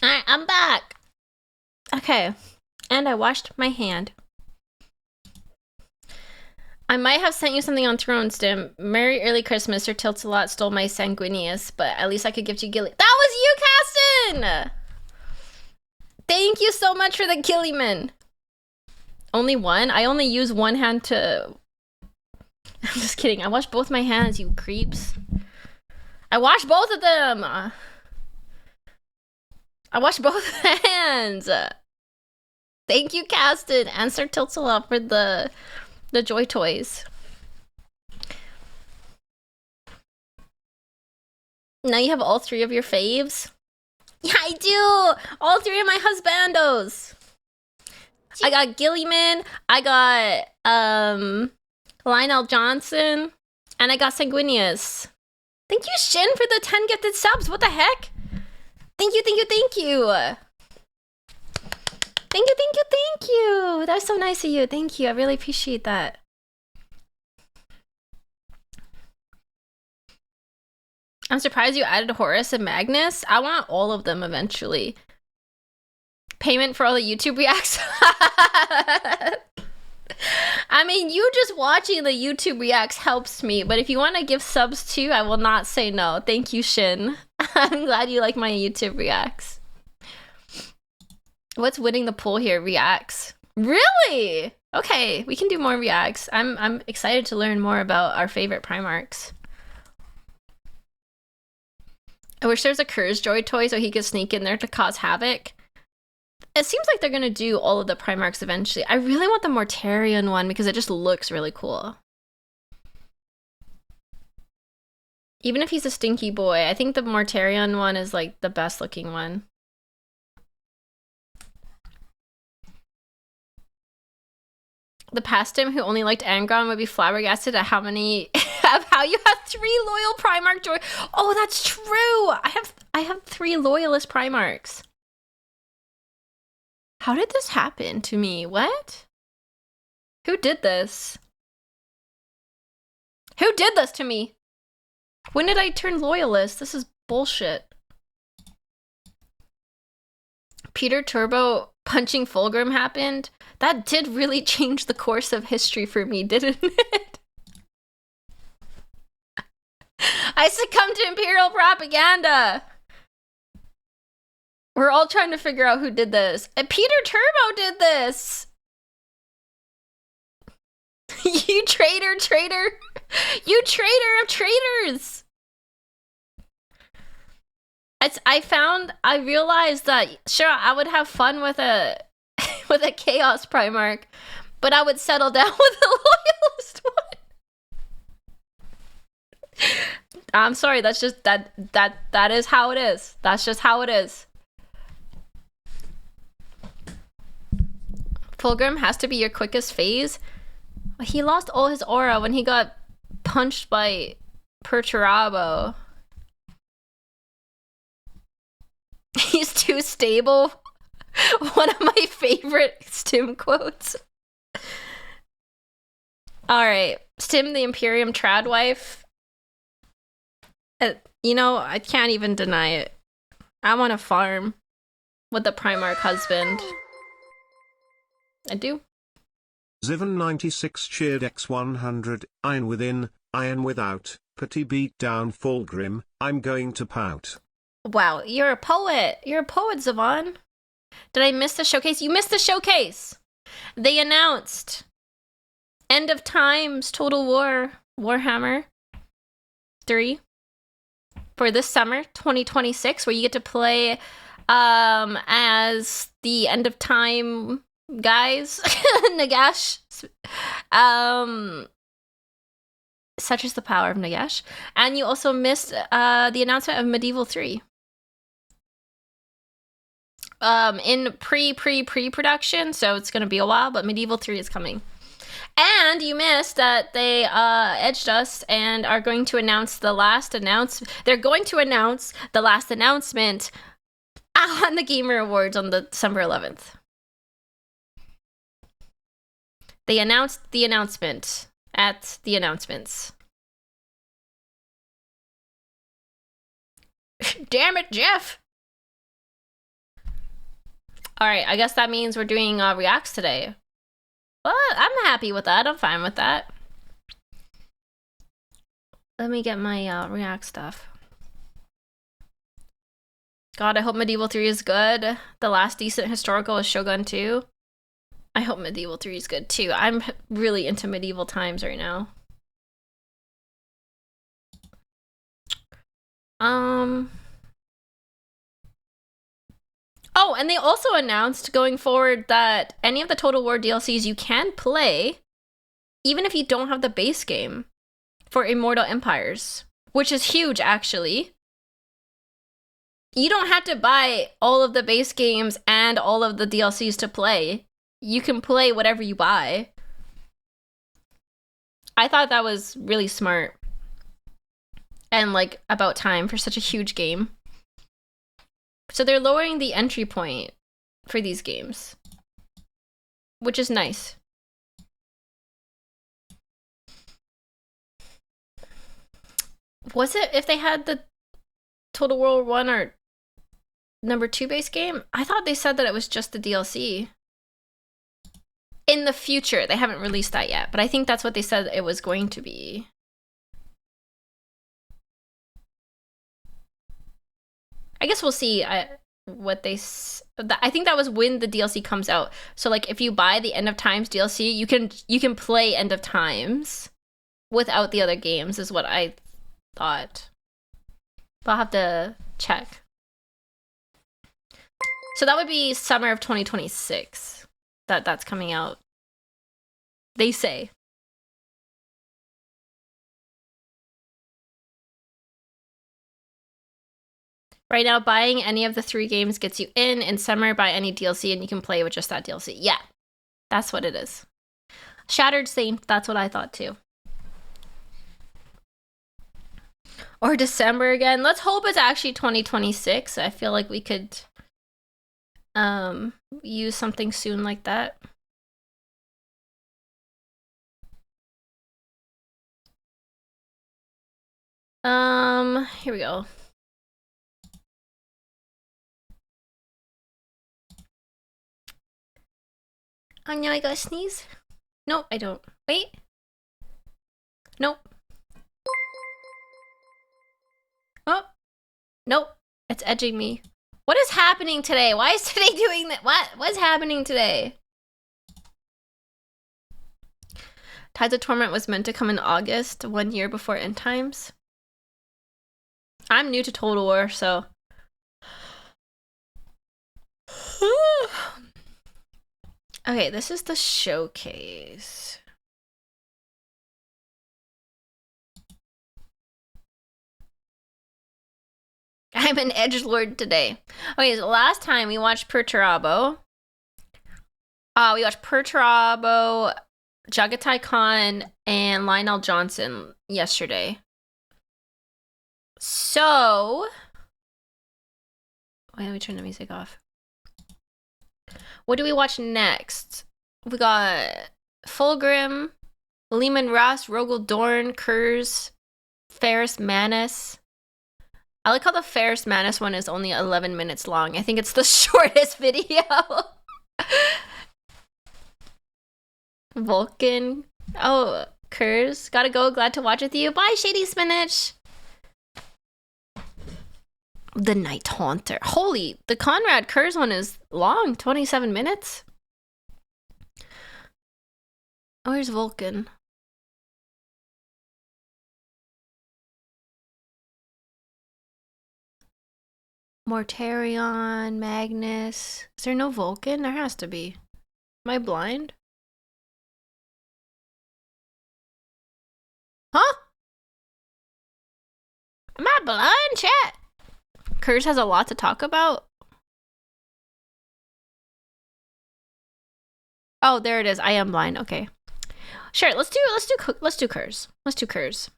Alright, I'm back. Okay. And I washed my hand. I might have sent you something on Thrones, Dim. Merry early Christmas, or Tiltalot stole my Sanguinius, but at least I could give you Gilly. That was you, Caston! Thank you so much for the Gillyman. Only one? I only use one hand to... I'm just kidding. I washed both my hands, you creeps. I washed both of them! I washed both hands! Thank you, Caston, and Sir Tiltalot for the Joy Toys. Now you have all three of your faves? Yeah, I do! All three of my husbandos! I got Gillyman, I got, Lionel Johnson, and I got Sanguinius. Thank you, Shin, for the 10 gifted subs. What the heck? Thank you, thank you, thank you. Thank you, thank you, thank you. That's so nice of you. Thank you. I really appreciate that. I'm surprised you added Horus and Magnus. I want all of them eventually. Payment for all the YouTube reacts. I mean, you just watching the YouTube reacts helps me, but if you want to give subs too, I will not say no. Thank you, Shin. I'm glad you like my YouTube reacts. What's winning the poll here? Reacts. Really? Okay, we can do more reacts. I'm excited to learn more about our favorite Primarchs. I wish there's a Curse Joy toy so he could sneak in there to cause havoc. It seems like they're gonna do all of the Primarchs eventually. I really want the Mortarion one because it just looks really cool. Even if he's a stinky boy, I think the Mortarion one is like the best looking one. The past him who only liked Angron would be flabbergasted at how you have 3 loyal Primarch Joy. Oh, that's true. I have 3 loyalist Primarchs. How did this happen to me? What? Who did this? Who did this to me? When did I turn loyalist? This is bullshit. Peter Turbo punching Fulgrim happened. That did really change the course of history for me, didn't it? I succumbed to Imperial propaganda. We're all trying to figure out who did this. And Peter Turbo did this. You traitor. You traitor of traitors. I realized that, sure, I would have fun with a Chaos Primarch, but I would settle down with a loyalist one. I'm sorry, that's just, that is how it is. That's just how it is. Fulgrim has to be your quickest phase. He lost all his aura when he got punched by Perturabo. He's too stable. One of my favorite Stim quotes. Alright, Stim the Imperium Tradwife. You know, I can't even deny it. I want to farm with the Primarch husband. I do. Zivan96 cheered X100, Iron within, iron without, Putty beat down Fulgrim, I'm going to pout. Wow, you're a poet. You're a poet, Zivan. Did I miss the showcase? You missed the showcase! They announced End of Times Total War Warhammer 3 for this summer, 2026, where you get to play as the End of Time guys. Nagash. Such is the power of Nagash. And you also missed the announcement of Medieval 3. In pre-production, so it's gonna be a while, but Medieval 3 is coming. And you missed that they edged us and are going to announce the last They're going to announce the last announcement on the Gamer Awards on the December 11th. They announced the announcement at the announcements. Damn it, Jeff! All right, I guess that means we're doing reacts today. Well, I'm happy with that. I'm fine with that. Let me get my react stuff. God, I hope Medieval 3 is good. The last decent historical is Shogun 2. I hope Medieval 3 is good too. I'm really into medieval times right now. Oh, and they also announced going forward that any of the Total War DLCs you can play, even if you don't have the base game, for Immortal Empires, which is huge, actually. You don't have to buy all of the base games and all of the DLCs to play. You can play whatever you buy. I thought that was really smart. And like about time for such a huge game. So they're lowering the entry point for these games, which is nice. Was it if they had the Total War 1 or number 2 base game? I thought they said that it was just the DLC. In the future, they haven't released that yet, but I think that's what they said it was going to be. I guess we'll see what they... I think that was when the DLC comes out. So like if you buy the End of Times DLC, you can play End of Times without the other games, is what I thought. But I'll have to check. So that would be summer of 2026 that's coming out. They say. Right now, buying any of the 3 games gets you in summer, buy any DLC and you can play with just that DLC. Yeah, that's what it is. Shattered Saint, that's what I thought too. Or December again. Let's hope it's actually 2026. I feel like we could use something soon like that. Here we go. Oh no, I gotta sneeze. Nope, I don't. Wait. Nope. Oh. Nope. It's edging me. What is happening today? Why is today doing that? What's happening today? Tides of Torment was meant to come in August, 1 year before End Times. I'm new to Total War, so... Okay, this is the showcase. I'm an edgelord today. Okay, so last time we watched Perturabo. We watched Perturabo, Jagatai Khan, and Lionel Johnson yesterday. So... Wait, let me turn the music off. What do we watch next? We got Fulgrim, Leman Russ, Rogel Dorn, Kurz, Ferris Manus. I like how the Ferris Manus one is only 11 minutes long. I think it's the shortest video. Vulcan. Oh, Kurz. Gotta go. Glad to watch with you. Bye, Shady Spinach. The Night Haunter. Holy, the Conrad Kurz one is long. 27 minutes. Oh, here's Vulcan. Mortarion, Magnus. Is there no Vulcan? There has to be. Am I blind? Huh? Am I blind, chat? Kurz has a lot to talk about. Oh, there it is. I am blind. Okay. Sure, let's do Kurz. Let's do Kurz.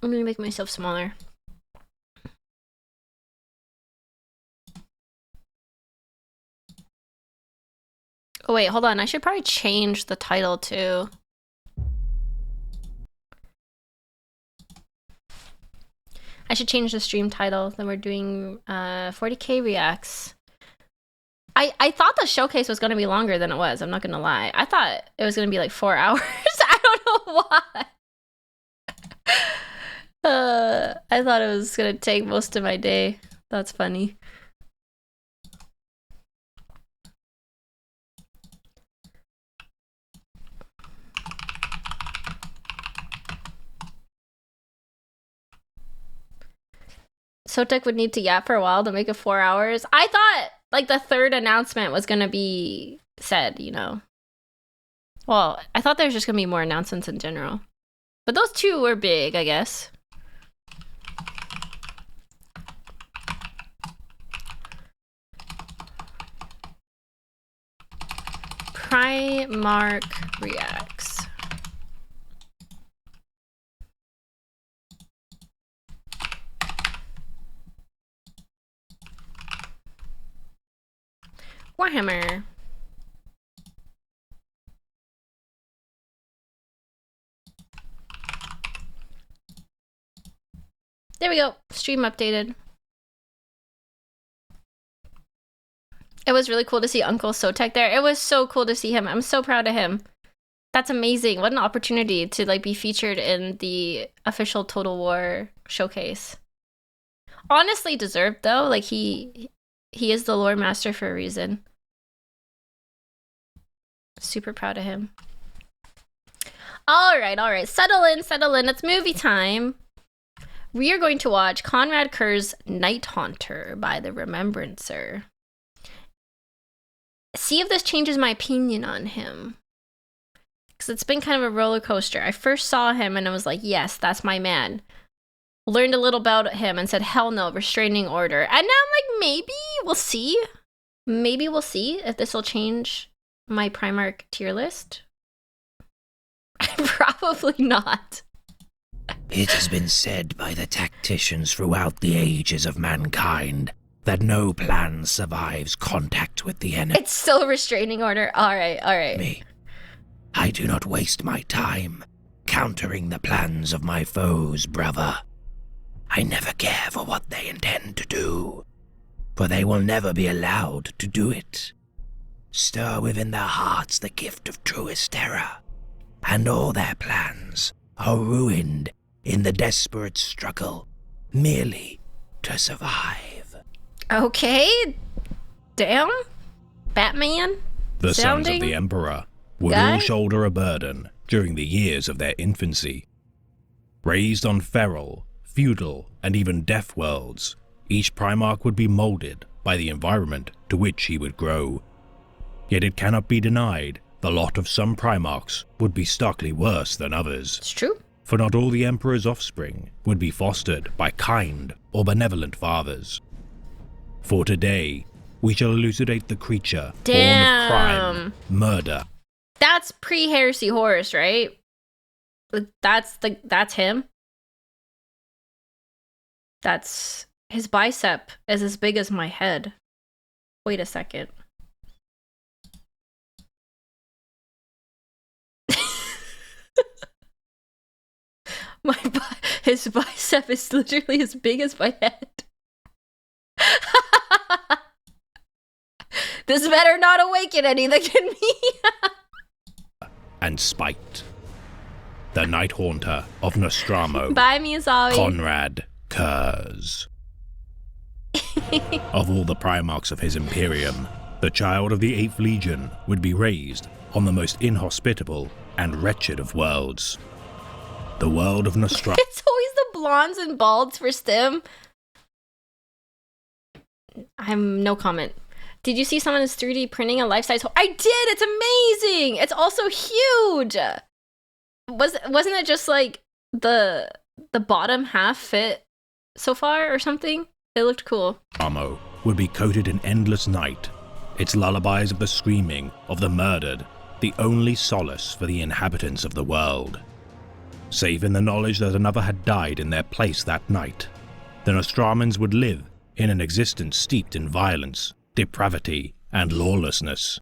I'm gonna make myself smaller. Oh wait, hold on. I should probably change the title too. I should change the stream title. Then we're doing 40k reacts. I thought the showcase was going to be longer than it was. I'm not going to lie. I thought it was going to be like 4 hours. I don't know why. I thought it was going to take most of my day. That's funny. Sotek would need to yap for a while to make it 4 hours. I thought like the third announcement was gonna be said, you know. Well, I thought there was just gonna be more announcements in general. But those two were big, I guess. Primarch reacts. Warhammer. There we go. Stream updated. It was really cool to see Uncle Sotek there. It was so cool to see him. I'm so proud of him. That's amazing. What an opportunity to like be featured in the official Total War showcase. Honestly deserved though. Like he is the lore master for a reason. Super proud of him. All right. Settle in. It's movie time. We are going to watch Konrad Curr's Night Haunter by the Remembrancer. See if this changes my opinion on him. Because it's been kind of a roller coaster. I first saw him and I was like, yes, that's my man. Learned a little about him and said, hell no, restraining order. And now I'm like, maybe we'll see. Maybe we'll see if this will change my Primarch tier list. Probably not. It has been said by the tacticians throughout the ages of mankind that no plan survives contact with the enemy. It's still restraining order. All right. Me. I do not waste my time countering the plans of my foes, brother. I never care for what they intend to do, for they will never be allowed to do it. Stir within their hearts the gift of truest terror, and all their plans are ruined in the desperate struggle merely to survive. Okay. Damn. Batman. The sons of the Emperor would all shoulder a burden during the years of their infancy. Raised on feral, feudal, and even death worlds, each Primarch would be molded by the environment to which he would grow. Yet it cannot be denied the lot of some Primarchs would be starkly worse than others. It's true. For not all the Emperor's offspring would be fostered by kind or benevolent fathers. For today, we shall elucidate the creature born of crime, murder. That's pre-Heresy Horus, right? That's him. That's his bicep is as big as my head. Wait a second. His bicep is literally as big as my head. This better not awaken anything in me. And spite. The Night Haunter of Nostramo. Bye, Miyazawa. Konrad Currs. Of all the Primarchs of his Imperium, the child of the 8th Legion would be raised on the most inhospitable and wretched of worlds. The world of Nostramo. It's always the blondes and balds for Stim. I'm no comment. Did you see someone is 3D printing a life-size hole? I did! It's amazing! It's also huge! Wasn't it just like the bottom half fit so far or something? It looked cool. Nostramo would be coated in endless night, its lullabies of the screaming of the murdered, the only solace for the inhabitants of the world. Save in the knowledge that another had died in their place that night, the Nostramans would live in an existence steeped in violence, depravity, and lawlessness.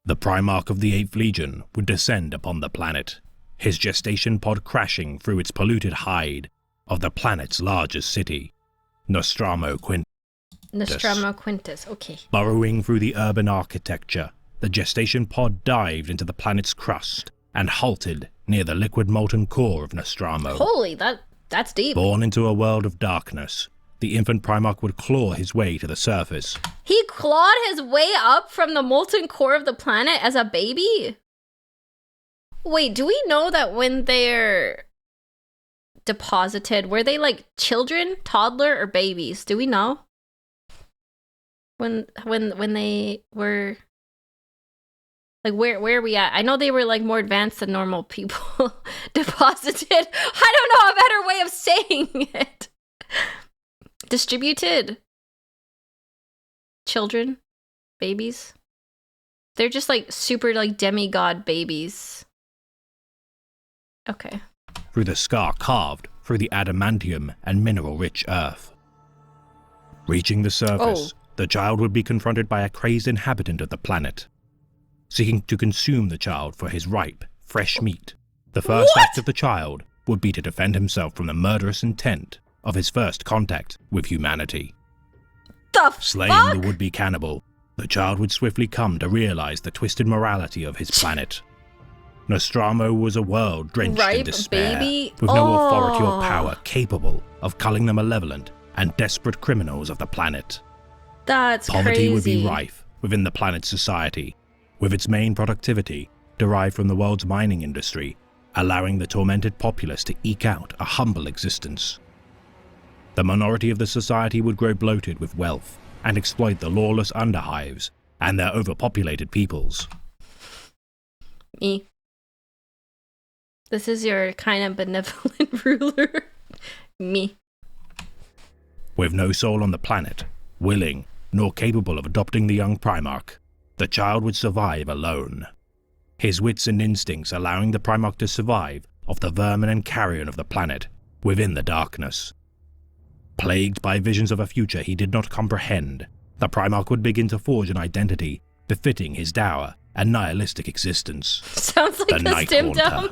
The Primarch of the 8th Legion would descend upon the planet, his gestation pod crashing through its polluted hide of the planet's largest city, Nostromo Quintus. Nostromo Quintus, okay. Burrowing through the urban architecture, the gestation pod dived into the planet's crust and halted near the liquid molten core of Nostromo. Holy, that's deep. Born into a world of darkness, the infant Primarch would claw his way to the surface. He clawed his way up from the molten core of the planet as a baby? Wait, do we know that when they're deposited, were they like children, toddler, or babies? Do we know? When they were like, where are we at? I know they were like more advanced than normal people deposited. I don't know a better way of saying it. Distributed children, babies. They're just like super like demigod babies. Okay. Through the scar carved through the adamantium and mineral-rich earth. Reaching the surface, the child would be confronted by a crazed inhabitant of the planet, seeking to consume the child for his ripe, fresh meat. The first act of the child would be to defend himself from the murderous intent of his first contact with humanity. Slaying the would-be cannibal, the child would swiftly come to realize the twisted morality of his planet. Nostromo was a world drenched in despair, with no authority or power capable of culling the malevolent and desperate criminals of the planet. That's Poverty would be rife within the planet's society, with its main productivity derived from the world's mining industry, allowing the tormented populace to eke out a humble existence. The minority of the society would grow bloated with wealth and exploit the lawless underhives and their overpopulated peoples. Me. This is your kind of benevolent ruler. Me. With no soul on the planet, willing nor capable of adopting the young Primarch, the child would survive alone. His wits and instincts allowing the Primarch to survive off the vermin and carrion of the planet within the darkness. Plagued by visions of a future he did not comprehend, the Primarch would begin to forge an identity befitting his dour and nihilistic existence. Sounds like the a Night Stim Haunter. Dome.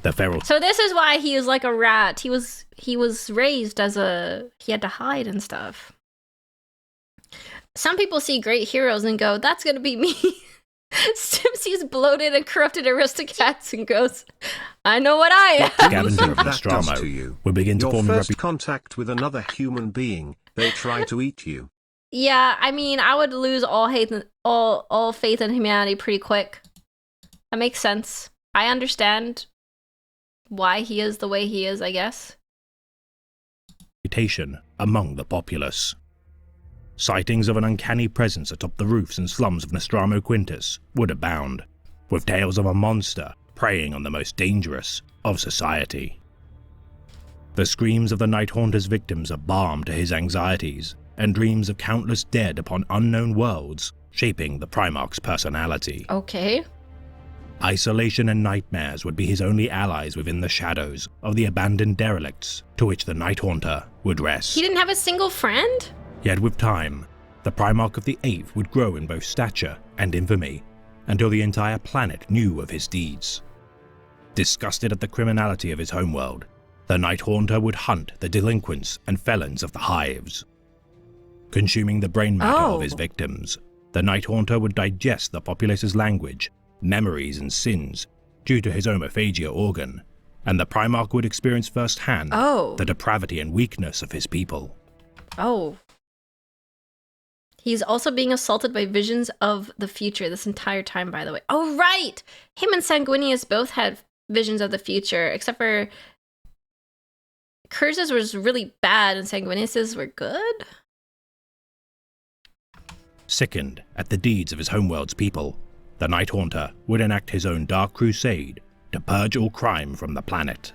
The feral. So this is why he was like a rat. He was raised as he had to hide and stuff. Some people see great heroes and go, that's gonna be me. Stim sees bloated and corrupted aristocrats and goes, I know what I am. Scavenger of Nostromo will begin to form your first contact with another human being, they try to eat you. Yeah, I mean, I would lose all faith in humanity pretty quick. That makes sense. I understand why he is the way he is, I guess. Reputation among the populace. Sightings of an uncanny presence atop the roofs and slums of Nostromo Quintus would abound, with tales of a monster preying on the most dangerous of society. The screams of the Night Haunter's victims are balm to his anxieties, and dreams of countless dead upon unknown worlds shaping the Primarch's personality. Okay. Isolation and nightmares would be his only allies within the shadows of the abandoned derelicts to which the Night Haunter would rest. He didn't have a single friend? Yet with time, the Primarch of the Eighth would grow in both stature and infamy, until the entire planet knew of his deeds. Disgusted at the criminality of his homeworld, the Night Haunter would hunt the delinquents and felons of the hives. Consuming the brain matter of his victims, the Night Haunter would digest the populace's language, memories and sins due to his homophagia organ, and the Primarch would experience firsthand the depravity and weakness of his people. Oh. He's also being assaulted by visions of the future this entire time, by the way. Oh, right! Him and Sanguinius both had visions of the future, except for Curz's was really bad and Sanguinius's were good? Sickened at the deeds of his homeworld's people, the Night Haunter would enact his own dark crusade to purge all crime from the planet.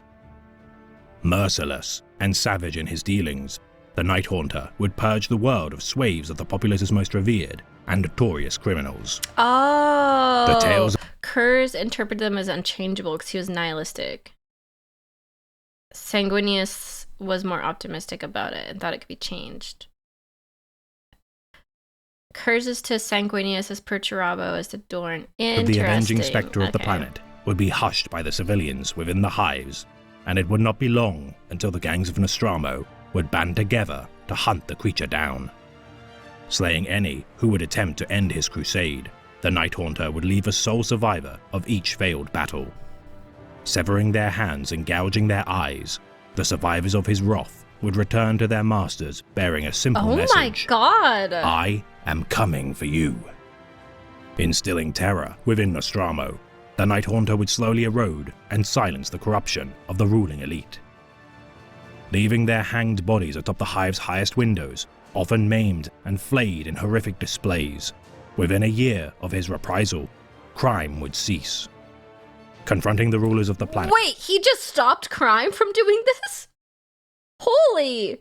Merciless and savage in his dealings, the Night Haunter would purge the world of swathes of the populace's most revered and notorious criminals. Oh. The tales. Curz interpreted them as unchangeable because he was nihilistic. Sanguinius was more optimistic about it and thought it could be changed. Curz's to Sanguinius as Perturabo as to Dorn. Interesting. The avenging spectre of the planet would be hushed by the civilians within the hives, and it would not be long until the gangs of Nostromo would band together to hunt the creature down. Slaying any who would attempt to end his crusade, the Night Haunter would leave a sole survivor of each failed battle. Severing their hands and gouging their eyes, the survivors of his wrath would return to their masters bearing a simple message. Oh my god! I am coming for you. Instilling terror within Nostromo, the Night Haunter would slowly erode and silence the corruption of the ruling elite. Leaving their hanged bodies atop the hive's highest windows, often maimed and flayed in horrific displays, within a year of his reprisal, crime would cease. Confronting the rulers of the planet. Wait, he just stopped crime from doing this? Holy!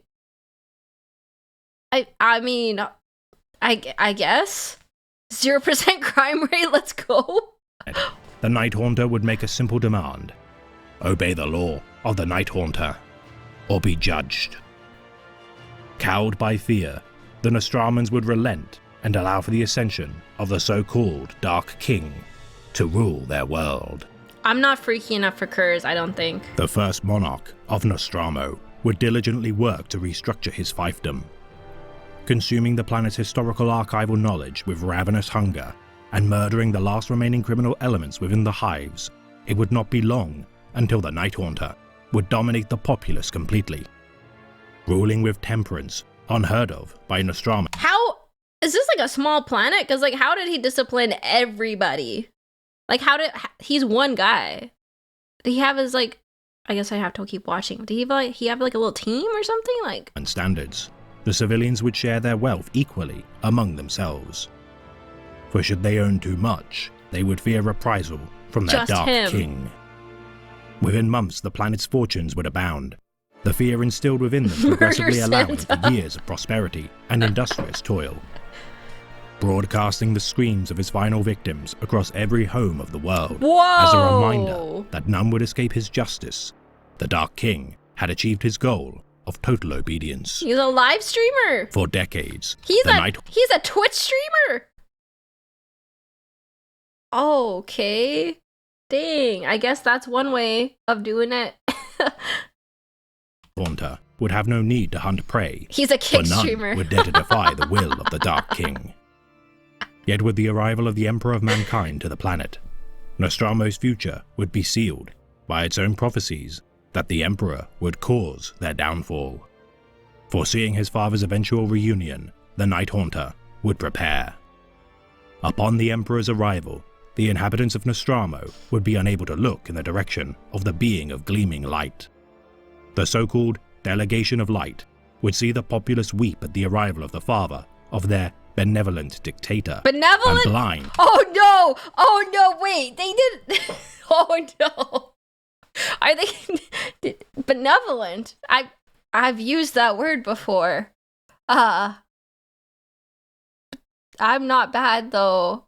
I mean, I guess 0% crime rate. Let's go. The Night Haunter would make a simple demand: obey the law of the Night Haunter, or be judged. Cowed by fear, the Nostramans would relent and allow for the ascension of the so-called Dark King to rule their world. I'm not freaky enough for Curse, I don't think. The first monarch of Nostromo would diligently work to restructure his fiefdom. Consuming the planet's historical archival knowledge with ravenous hunger and murdering the last remaining criminal elements within the hives, it would not be long until the Night Haunter would dominate the populace completely. Ruling with temperance, unheard of by Nostromo. How is this like a small planet? Because like, how did he discipline everybody? Like, he's one guy. Did he have his like? I guess I have to keep watching. Did he have like a little team or something like? And standards, the civilians would share their wealth equally among themselves. For should they own too much, they would fear reprisal from their Dark King. Within months, the planet's fortunes would abound. The fear instilled within them progressively allowing for years of prosperity and industrious toil. Broadcasting the screams of his final victims across every home of the world. Whoa! As a reminder that none would escape his justice, the Dark King had achieved his goal of total obedience. He's a live streamer. For decades. He's a Twitch streamer. Okay. Dang, I guess that's one way of doing it. Haunter would have no need to hunt prey. He's a Kick for none streamer. would dare to defy the will of the Dark King. Yet with the arrival of the Emperor of Mankind to the planet, Nostromo's future would be sealed by its own prophecies that the Emperor would cause their downfall. Foreseeing his father's eventual reunion, the Night Haunter would prepare. Upon the Emperor's arrival, the inhabitants of Nostromo would be unable to look in the direction of the being of gleaming light. The so-called Delegation of Light would see the populace weep at the arrival of the father of their benevolent dictator. Benevolent? And blind. Oh no! Oh no, wait, they did. Oh no. Are they benevolent? I've used that word before. I'm not bad though.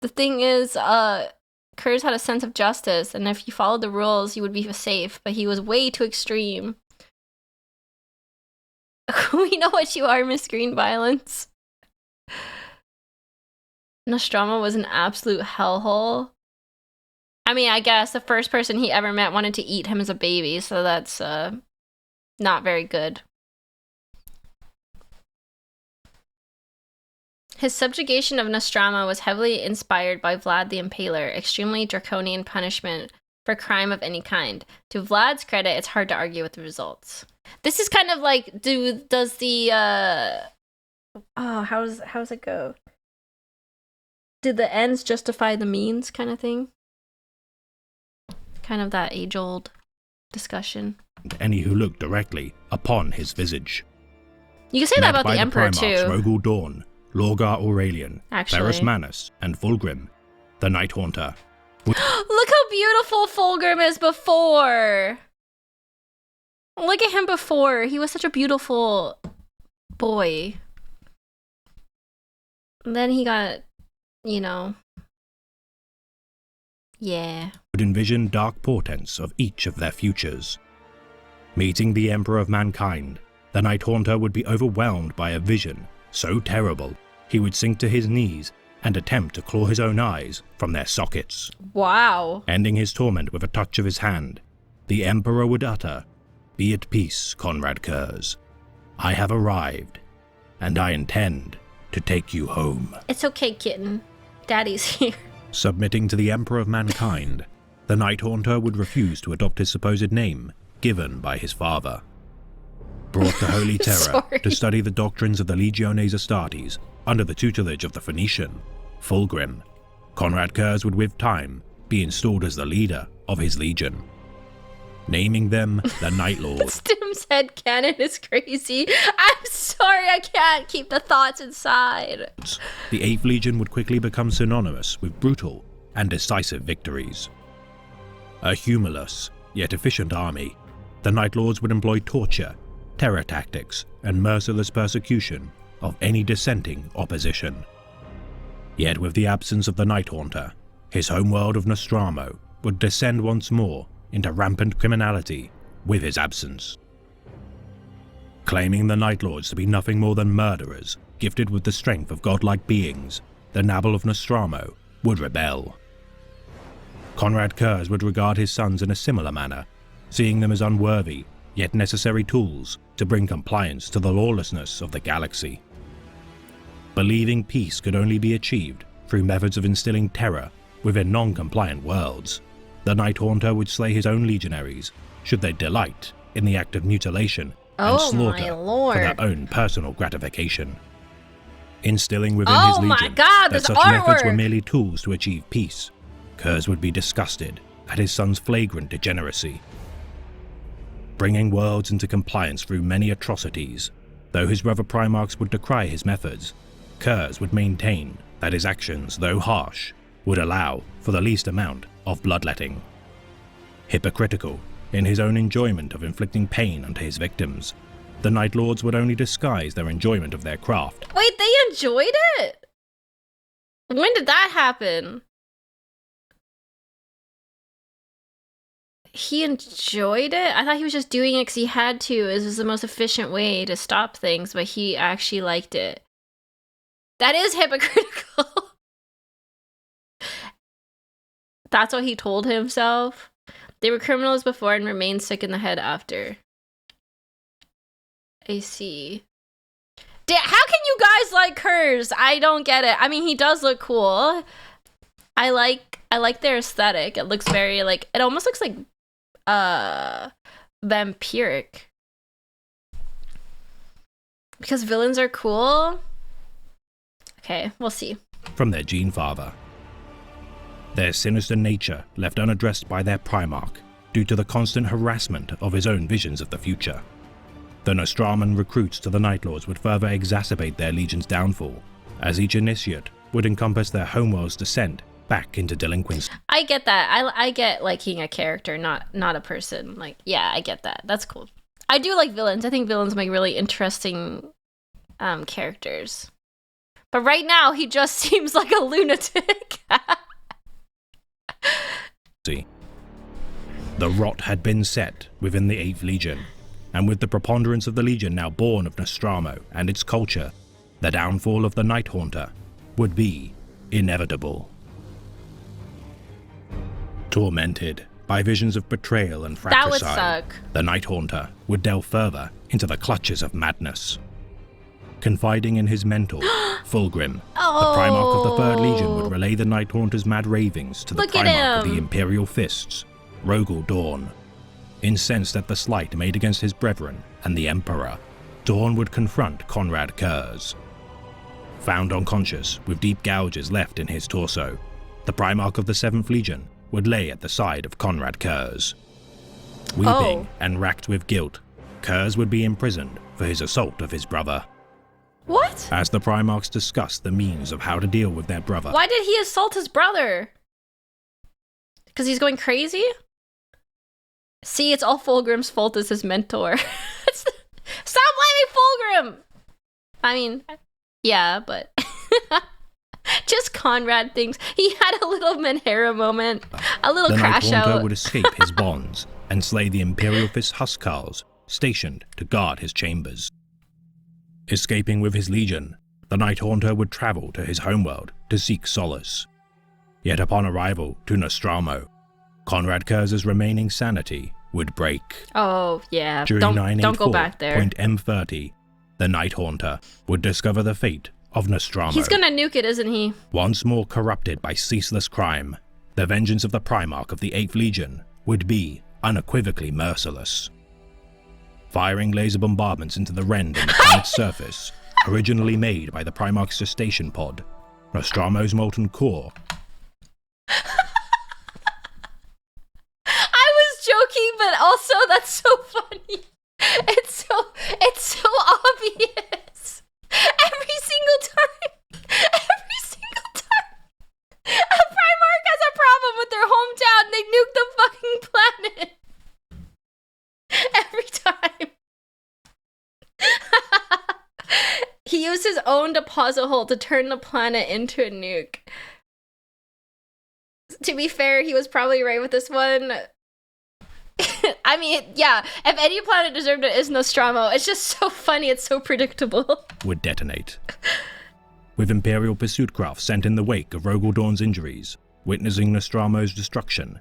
The thing is, Curse had a sense of justice, and if you followed the rules, you would be safe, but he was way too extreme. We know what you are, Miss Green Violence. Nostromo was an absolute hellhole. I mean, I guess the first person he ever met wanted to eat him as a baby, so that's not very good. His subjugation of Nostromo was heavily inspired by Vlad the Impaler, extremely draconian punishment for crime of any kind. To Vlad's credit, it's hard to argue with the results. This is kind of like, does the, how does it go? Did the ends justify the means kind of thing? Kind of that age-old discussion. Any who looked directly upon his visage. You can say that about the Emperor, too. Rogul Dawn, Lorgar Aurelian, Ferrus Manus, and Fulgrim, the Night Haunter. Look how beautiful Fulgrim is before! Look at him before. He was such a beautiful boy. And then he got, you know... Yeah. Would envision dark portents of each of their futures. Meeting the Emperor of Mankind, the Night Haunter would be overwhelmed by a vision so terrible he would sink to his knees and attempt to claw his own eyes from their sockets. Wow. Ending his torment with a touch of his hand, the Emperor would utter, "Be at peace, Konrad Curze. I have arrived, and I intend to take you home." It's okay, kitten. Daddy's here. Submitting to the Emperor of Mankind, the Night Haunter would refuse to adopt his supposed name, given by his father. Brought to Holy Terror to study the doctrines of the Legiones Astartes under the tutelage of the Phoenician, Fulgrim, Konrad Curze would with time be installed as the leader of his legion. Naming them the Night Lord. Stim's headcanon is crazy. I'm sorry, I can't keep the thoughts inside. The 8th Legion would quickly become synonymous with brutal and decisive victories. A humorless, yet efficient army, the Night Lords would employ torture, terror tactics, and merciless persecution of any dissenting opposition. Yet with the absence of the Night Haunter, his homeworld of Nostramo would descend once more into rampant criminality with his absence. Claiming the Night Lords to be nothing more than murderers, gifted with the strength of godlike beings, the Nabal of Nostramo would rebel. Konrad Curze would regard his sons in a similar manner, seeing them as unworthy, yet necessary tools to bring compliance to the lawlessness of the galaxy. Believing peace could only be achieved through methods of instilling terror within non-compliant worlds, the Night Haunter would slay his own legionaries should they delight in the act of mutilation and slaughter for their own personal gratification. Instilling within his legion that such methods were merely tools to achieve peace, Curze would be disgusted at his son's flagrant degeneracy. Bringing worlds into compliance through many atrocities, though his brother Primarchs would decry his methods, Curze would maintain that his actions, though harsh, would allow for the least amount of bloodletting. Hypocritical in his own enjoyment of inflicting pain onto his victims, the Night Lords would only disguise their enjoyment of their craft. Wait, they enjoyed it? When did that happen? He enjoyed it? I thought he was just doing it because he had to. It was the most efficient way to stop things, but he actually liked it. That is hypocritical. That's what he told himself. They were criminals before and remained sick in the head after. I see. How can you guys like Curze? I don't get it. I mean, he does look cool. I like their aesthetic. It looks very like, it almost looks like vampiric. Because villains are cool. Okay, we'll see. From their gene father. Their sinister nature left unaddressed by their Primarch due to the constant harassment of his own visions of the future. The Nostraman recruits to the Night Lords would further exacerbate their legion's downfall, as each initiate would encompass their homeworld's descent back into delinquency. I get that. I get liking a character, not a person. Like, yeah, I get that. That's cool. I do like villains. I think villains make really interesting characters. But right now, he just seems like a lunatic. The rot had been set within the 8th Legion, and with the preponderance of the Legion now born of Nostramo and its culture, the downfall of the Night Haunter would be inevitable. Tormented by visions of betrayal and fratricide, that would suck. The Night Haunter would delve further into the clutches of madness. Confiding in his mentor, Fulgrim, the Primarch of the 3rd Legion would relay the Night Haunter's mad ravings to the Primarch of the Imperial Fists, Rogel Dorn. Incensed at the slight made against his brethren and the Emperor, Dorn would confront Konrad Curze. Found unconscious with deep gouges left in his torso, the Primarch of the 7th Legion would lay at the side of Konrad Curze. Weeping and racked with guilt, Curze would be imprisoned for his assault of his brother. What? As the Primarchs discussed the means of how to deal with their brother. Why did he assault his brother? Because he's going crazy? See, it's all Fulgrim's fault as his mentor. Stop blaming Fulgrim! I mean, yeah, but... Just Konrad thinks he had a little Menhera moment, a little crash out. The Night Haunter would escape his bonds and slay the Imperial Fist Huskarls stationed to guard his chambers. Escaping with his legion, the Night Haunter would travel to his homeworld to seek solace. Yet upon arrival to Nostramo, Konrad Curze's remaining sanity would break. Oh, yeah. During Don't go back there. .M30, the Night Haunter would discover the fate of Nostromo. He's gonna nuke it, isn't he? Once more corrupted by ceaseless crime, the vengeance of the Primarch of the 8th Legion would be unequivocally merciless. Firing laser bombardments into the rend in the planet's surface, originally made by the Primarch's gestation pod, Nostromo's molten core. I was joking, but also that's so funny. It's so obvious. Every single time a Primarch has a problem with their hometown, they nuke the fucking planet. Every time. He used his own deposit hole to turn the planet into a nuke. To be fair, he was probably right with this one. I mean, yeah, if any planet deserved it, it's Nostromo. It's just so funny, it's so predictable. Would detonate. With Imperial pursuit craft sent in the wake of Rogel Dawn's injuries, witnessing Nostromo's destruction,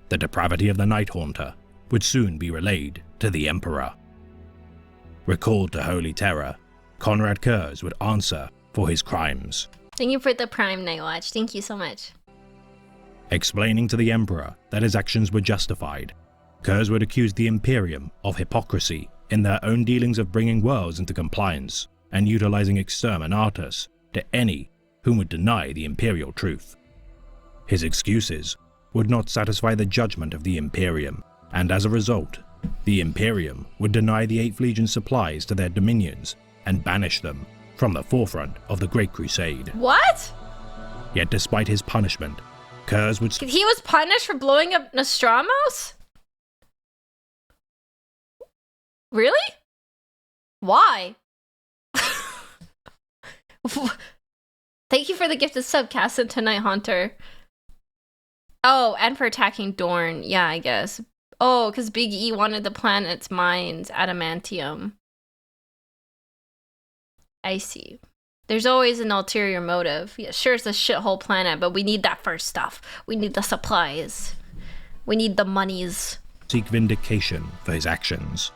the depravity of the Night Haunter would soon be relayed to the Emperor. Recalled to Holy Terror, Konrad Curze would answer for his crimes. Thank you for the Prime Night Watch. Thank you so much. Explaining to the Emperor that his actions were justified, Curze would accuse the Imperium of hypocrisy in their own dealings of bringing worlds into compliance and utilizing exterminatus to any whom would deny the Imperial truth. His excuses would not satisfy the judgment of the Imperium, and as a result, the Imperium would deny the 8th Legion supplies to their dominions and banish them from the forefront of the Great Crusade. What? Yet despite his punishment, Curze would... He was punished for blowing up Nostromos? Really? Why? Thank you for the gifted sub, Cassin Tonight Haunter. Oh, and for attacking Dorn. Yeah, I guess. Oh, because Big E wanted the planet's mines, adamantium. I see. There's always an ulterior motive. Yeah, sure, it's a shithole planet, but we need that first stuff. We need the supplies. We need the monies. Seek vindication for his actions.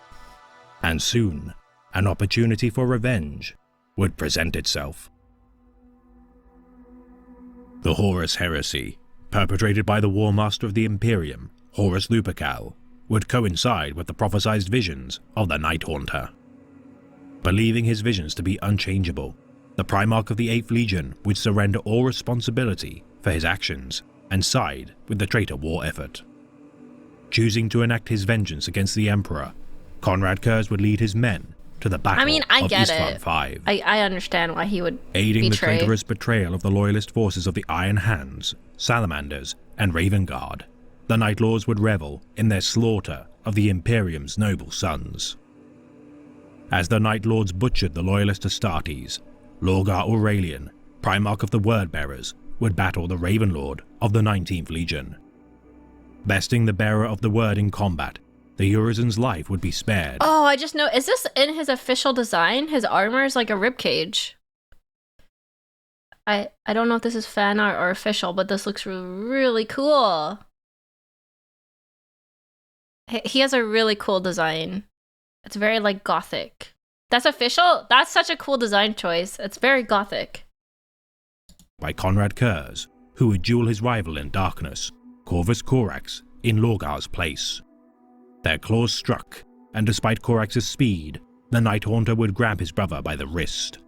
And soon, an opportunity for revenge would present itself. The Horus Heresy, perpetrated by the War Master of the Imperium, Horus Lupercal, would coincide with the prophesied visions of the Night Haunter. Believing his visions to be unchangeable, the Primarch of the 8th Legion would surrender all responsibility for his actions and side with the traitor war effort. Choosing to enact his vengeance against the Emperor, Konrad Curze would lead his men to the battle I of get Isstvan it. 5. I understand why he would aiding betray. The traitorous betrayal of the loyalist forces of the Iron Hands, Salamanders, and Raven Guard. The Night Lords would revel in their slaughter of the Imperium's noble sons. As the Night Lords butchered the loyalist Astartes, Lorgar Aurelian, Primarch of the Wordbearers, would battle the Raven Lord of the 19th Legion. Besting the bearer of the word in combat, the Urizen's life would be spared. Oh, I just know. Is this in his official design? His armor is like a ribcage. I don't know if this is fan art or official, but this looks really cool. He has a really cool design. It's very like gothic. That's official? That's such a cool design choice. It's very gothic. By Konrad Curze, who would duel his rival in darkness, Corvus Corax, in Lorgar's place. Their claws struck, and despite Corax's speed, the Night Haunter would grab his brother by the wrist.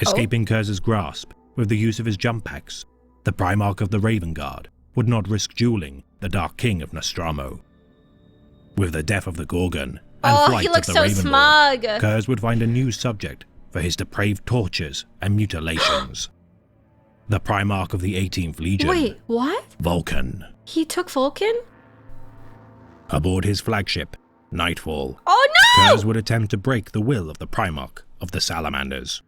Escaping Curze's grasp with the use of his jump axe, the Primarch of the Raven Guard would not risk dueling the Dark King of Nostromo. With the death of the Gorgon and flight he looks of the so Raven smug. Lord, Curze would find a new subject for his depraved tortures and mutilations. The Primarch of the 18th Legion. Wait, what? Vulcan. He took Vulcan? Aboard his flagship, Nightfall, Oh no! Curze would attempt to break the will of the Primarch of the Salamanders.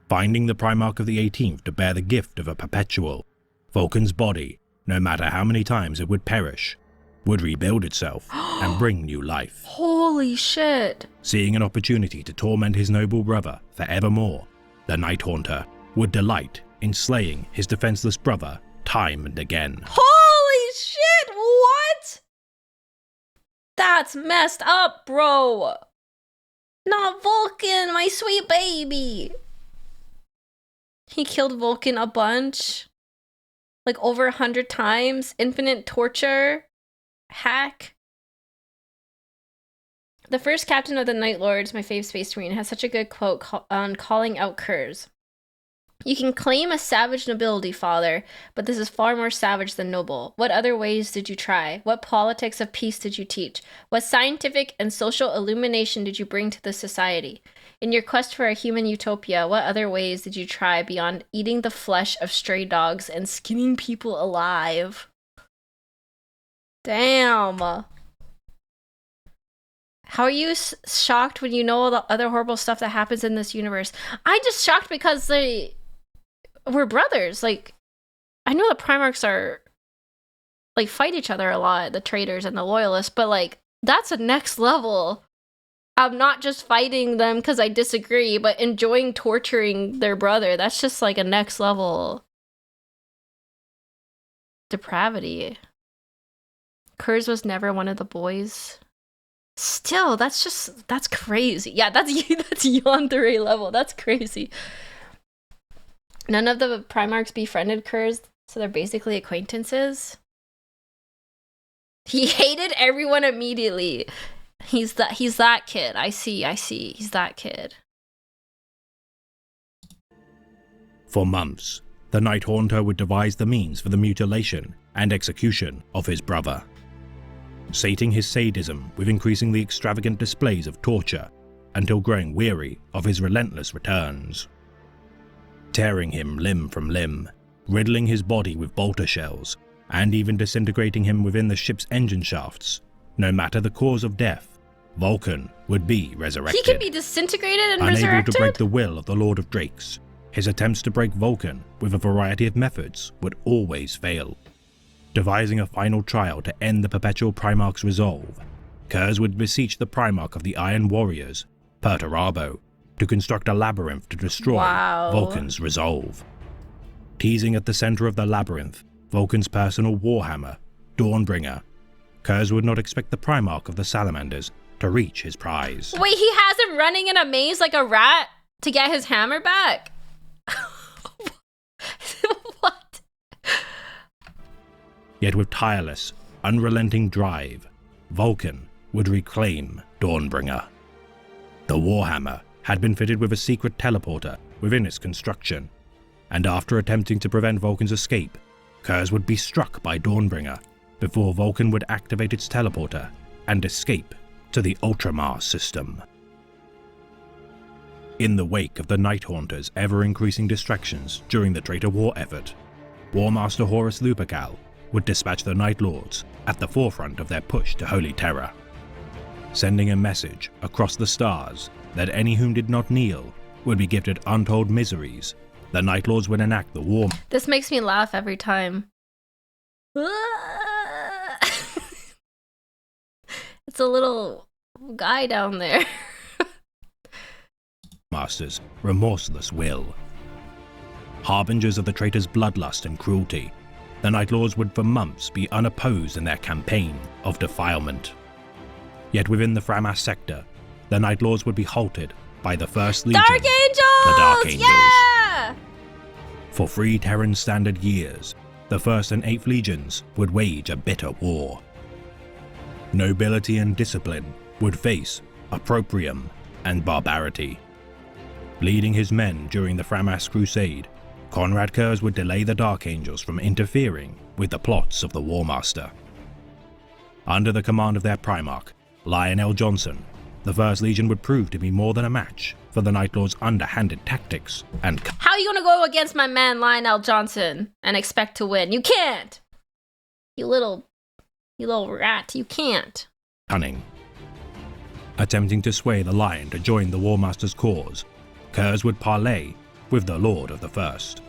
Finding the Primarch of the 18th to bear the gift of a perpetual, Vulcan's body, no matter how many times it would perish, would rebuild itself and bring new life. Holy shit. Seeing an opportunity to torment his noble brother forevermore, the Night Haunter would delight in slaying his defenseless brother time and again. Holy shit, what? That's messed up, bro. Not Vulcan, my sweet baby. He killed Vulcan a bunch. Like over 100 times. Infinite torture. Hack. The first captain of the Night Lords, my fave space marine, has such a good quote on calling out curs. You can claim a savage nobility, father, but this is far more savage than noble. What other ways did you try? What politics of peace did you teach? What scientific and social illumination did you bring to the society? In your quest for a human utopia, what other ways did you try beyond eating the flesh of stray dogs and skinning people alive? Damn. How are you shocked when you know all the other horrible stuff that happens in this universe? I'm just shocked because we're brothers. Like, I know the Primarchs are, like, fight each other a lot, the traitors and the loyalists, but, like, that's a next level. I'm not just fighting them because I disagree, but enjoying torturing their brother. That's just, like, a next level depravity. Kurz was never one of the boys. Still, that's crazy. Yeah, that's Yandere level. That's crazy. None of the Primarchs befriended Kurz, so they're basically acquaintances. He hated everyone immediately. He's that kid. I see. He's that kid. For months, the Night Haunter would devise the means for the mutilation and execution of his brother, sating his sadism with increasingly extravagant displays of torture until growing weary of his relentless returns. Tearing him limb from limb, riddling his body with bolter shells, and even disintegrating him within the ship's engine shafts. No matter the cause of death, Vulcan would be resurrected. He can be disintegrated and Unable resurrected? to break the will of the Lord of Drakes, his attempts to break Vulcan with a variety of methods would always fail. Devising a final trial to end the perpetual Primarch's resolve, Kurz would beseech the Primarch of the Iron Warriors, Perturabo, to construct a labyrinth to destroy Vulcan's resolve. Teasing at the center of the labyrinth, Vulcan's personal warhammer, Dawnbringer, Kurz would not expect the Primarch of the Salamanders to reach his prize. Wait, he has him running in a maze like a rat to get his hammer back? What? Yet with tireless, unrelenting drive, Vulcan would reclaim Dawnbringer. The warhammer had been fitted with a secret teleporter within its construction, and after attempting to prevent Vulcan's escape, Kurz would be struck by Dawnbringer before Vulcan would activate its teleporter and escape to the Ultramar system. In the wake of the Night Haunter's ever-increasing distractions during the Traitor War effort, Warmaster Horus Lupercal would dispatch the Night Lords at the forefront of their push to Holy Terror, sending a message across the stars that any whom did not kneel would be gifted untold miseries. The Night Lords would enact the war. This makes me laugh every time. It's a little guy down there. Master's remorseless will. Harbingers of the traitor's bloodlust and cruelty, the Night Lords would for months be unopposed in their campaign of defilement. Yet within the Framas sector, the Night Lords would be halted by the First Legion, Dark Angels! the Dark Angels. Yeah! For 3 Terran Standard years, the First and Eighth Legions would wage a bitter war. Nobility and discipline would face opprobrium and barbarity. Leading his men during the Framas Crusade, Konrad Curze would delay the Dark Angels from interfering with the plots of the Warmaster. Under the command of their Primarch, Lionel Johnson, the First Legion would prove to be more than a match for the Night Lord's underhanded tactics and How are you gonna go against my man Lionel Johnson and expect to win? You can't! You little rat, you can't. cunning. Attempting to sway the Lion to join the Warmaster's cause, Kurz would parley with the Lord of the First.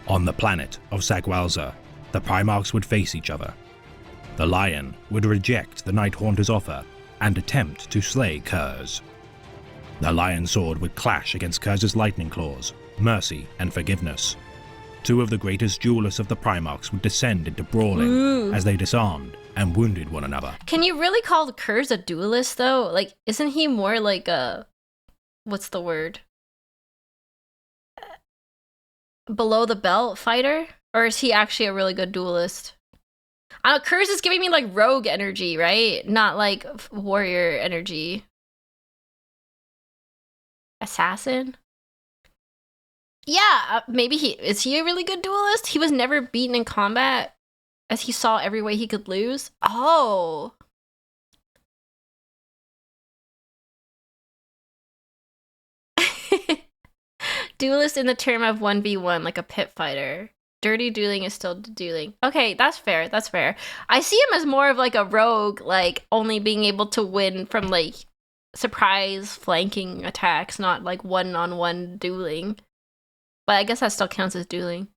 On the planet of Sagwalza, the Primarchs would face each other. The Lion would reject the Night Haunter's offer and attempt to slay Kurz. The Lion Sword would clash against Kurz's Lightning Claws, Mercy and Forgiveness. 2 of the greatest duelists of the Primarchs would descend into brawling as they disarmed and wounded one another. Can you really call Kurz a duelist though? Like, isn't he more like a, what's the word? Below the belt fighter? Or is he actually a really good duelist? I don't know, Kurz is giving me like rogue energy, right? Not like warrior energy. Assassin? Yeah, maybe is he a really good duelist? He was never beaten in combat as he saw every way he could lose. Oh. Duelist in the term of 1v1, like a pit fighter. Dirty dueling is still dueling. Okay, that's fair. That's fair. I see him as more of like a rogue, like only being able to win from like surprise flanking attacks, not like one-on-one dueling. But I guess that still counts as dueling.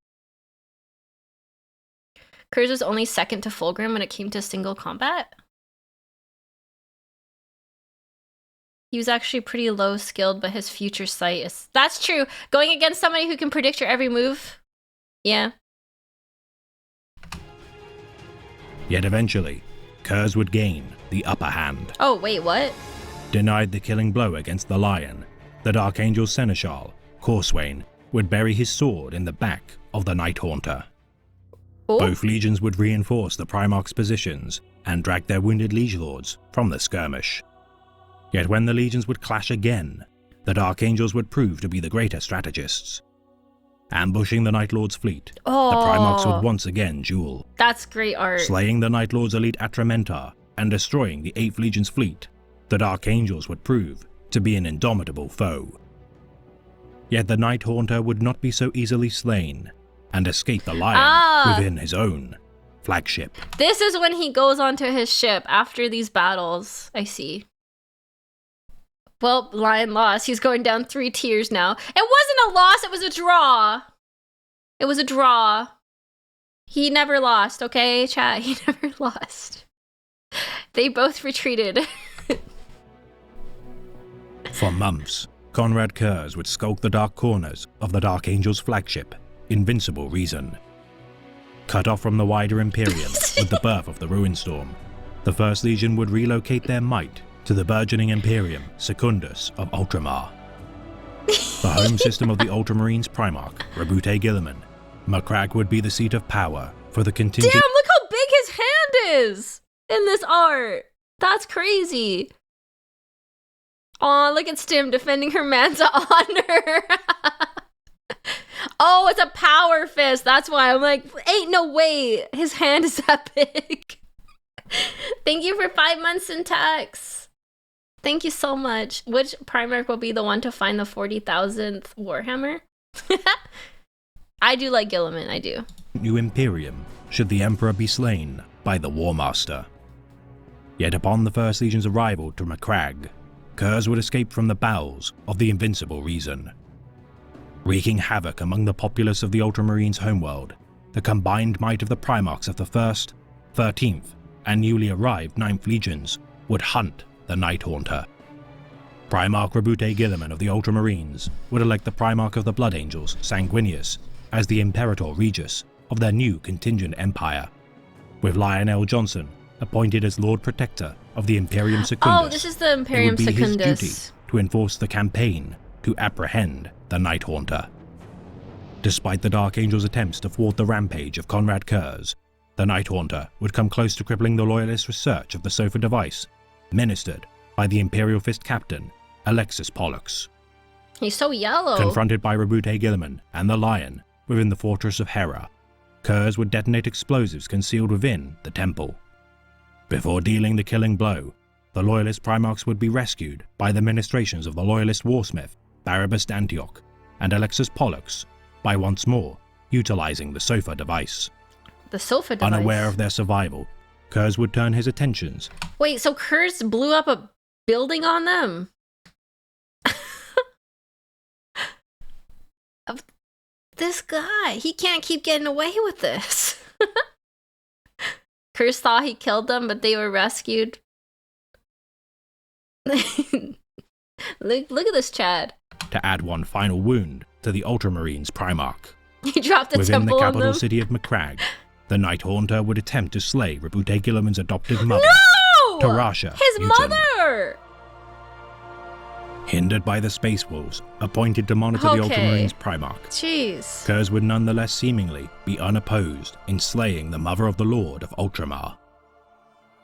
Kurz was only second to Fulgrim when it came to single combat. He was actually pretty low skilled, but his future sight is... That's true. Going against somebody who can predict your every move. Yeah. Yet eventually, Kurz would gain the upper hand. Oh, wait, what? Denied the killing blow against the Lion, the Dark Angel's Seneschal, Corswain, would bury his sword in the back of the Night Haunter. Ooh. Both legions would reinforce the Primarch's positions and drag their wounded liege lords from the skirmish. Yet when the legions would clash again, the Dark Angels would prove to be the greater strategists. Ambushing the Night Lord's fleet, the Primarchs would once again duel. That's great art. Slaying the Night Lord's elite Atramentar and destroying the 8th Legion's fleet, the Dark Angels would prove to be an indomitable foe. Yet the Night Haunter would not be so easily slain and escape the Lion within his own flagship. This is when he goes onto his ship after these battles. I see. Well, Lion lost. He's going down 3 tiers now. It wasn't a loss, it was a draw. It was a draw. He never lost, okay, chat? He never lost. They both retreated. For months, Konrad Curze would skulk the dark corners of the Dark Angel's flagship, Invincible Reason. Cut off from the wider Imperium with the birth of the Ruinstorm, the First Legion would relocate their might to the burgeoning Imperium Secundus of Ultramar. The home system of the Ultramarines Primarch, Rabute Guilliman, Macragge would be the seat of power for the contingent— Damn, look how big his hand is in this art! That's crazy. Aw, look at Stim defending her Manza honor. Oh, it's a power fist. That's why I'm like, ain't no way his hand is that big. Thank you for 5 months in tax. Thank you so much. Which Primarch will be the one to find the 40,000th Warhammer? I do like Guilliman, I do. New Imperium, should the Emperor be slain by the War Master. Yet upon the First Legion's arrival to Macragge, Curze would escape from the bowels of the Invincible Reason. Wreaking havoc among the populace of the Ultramarines' homeworld, the combined might of the Primarchs of the 1st, 13th, and newly arrived 9th Legions would hunt the Night Haunter. Primarch Rabute Guilliman of the Ultramarines would elect the Primarch of the Blood Angels, Sanguinius, as the Imperator Regus of their new contingent empire, with Lionel Johnson appointed as Lord Protector of the Imperium Secundus. Oh, this is the Imperium Secundus. It would be his duty to enforce the campaign to apprehend the Night Haunter. Despite the Dark Angel's attempts to thwart the rampage of Konrad Curze, the Night Haunter would come close to crippling the Loyalist research of the Sofa device, ministered by the Imperial Fist Captain, Alexis Pollux. He's so yellow. Confronted by Rabute Guilliman and the Lion within the Fortress of Hera, Curze would detonate explosives concealed within the temple. Before dealing the killing blow, the Loyalist Primarchs would be rescued by the ministrations of the Loyalist Warsmith, Barabas Antioch, and Alexis Pollux, by once more utilizing the Sofa device. The Sofa device? Unaware of their survival, Curze would turn his attentions. Wait, so Curze blew up a building on them? This guy, he can't keep getting away with this. Curze thought he killed them, but they were rescued. Look at this Chad. To add one final wound to the Ultramarines Primarch. He dropped the within temple the on capital them. city of Macragge, the Night Haunter would attempt to slay Roboute Guilliman's adoptive mother, No! Tarasha His Newton. mother! Hindered by the Space Wolves, appointed to monitor the Ultramarines Primarch, Jeez. Curze would nonetheless seemingly be unopposed in slaying the mother of the Lord of Ultramar.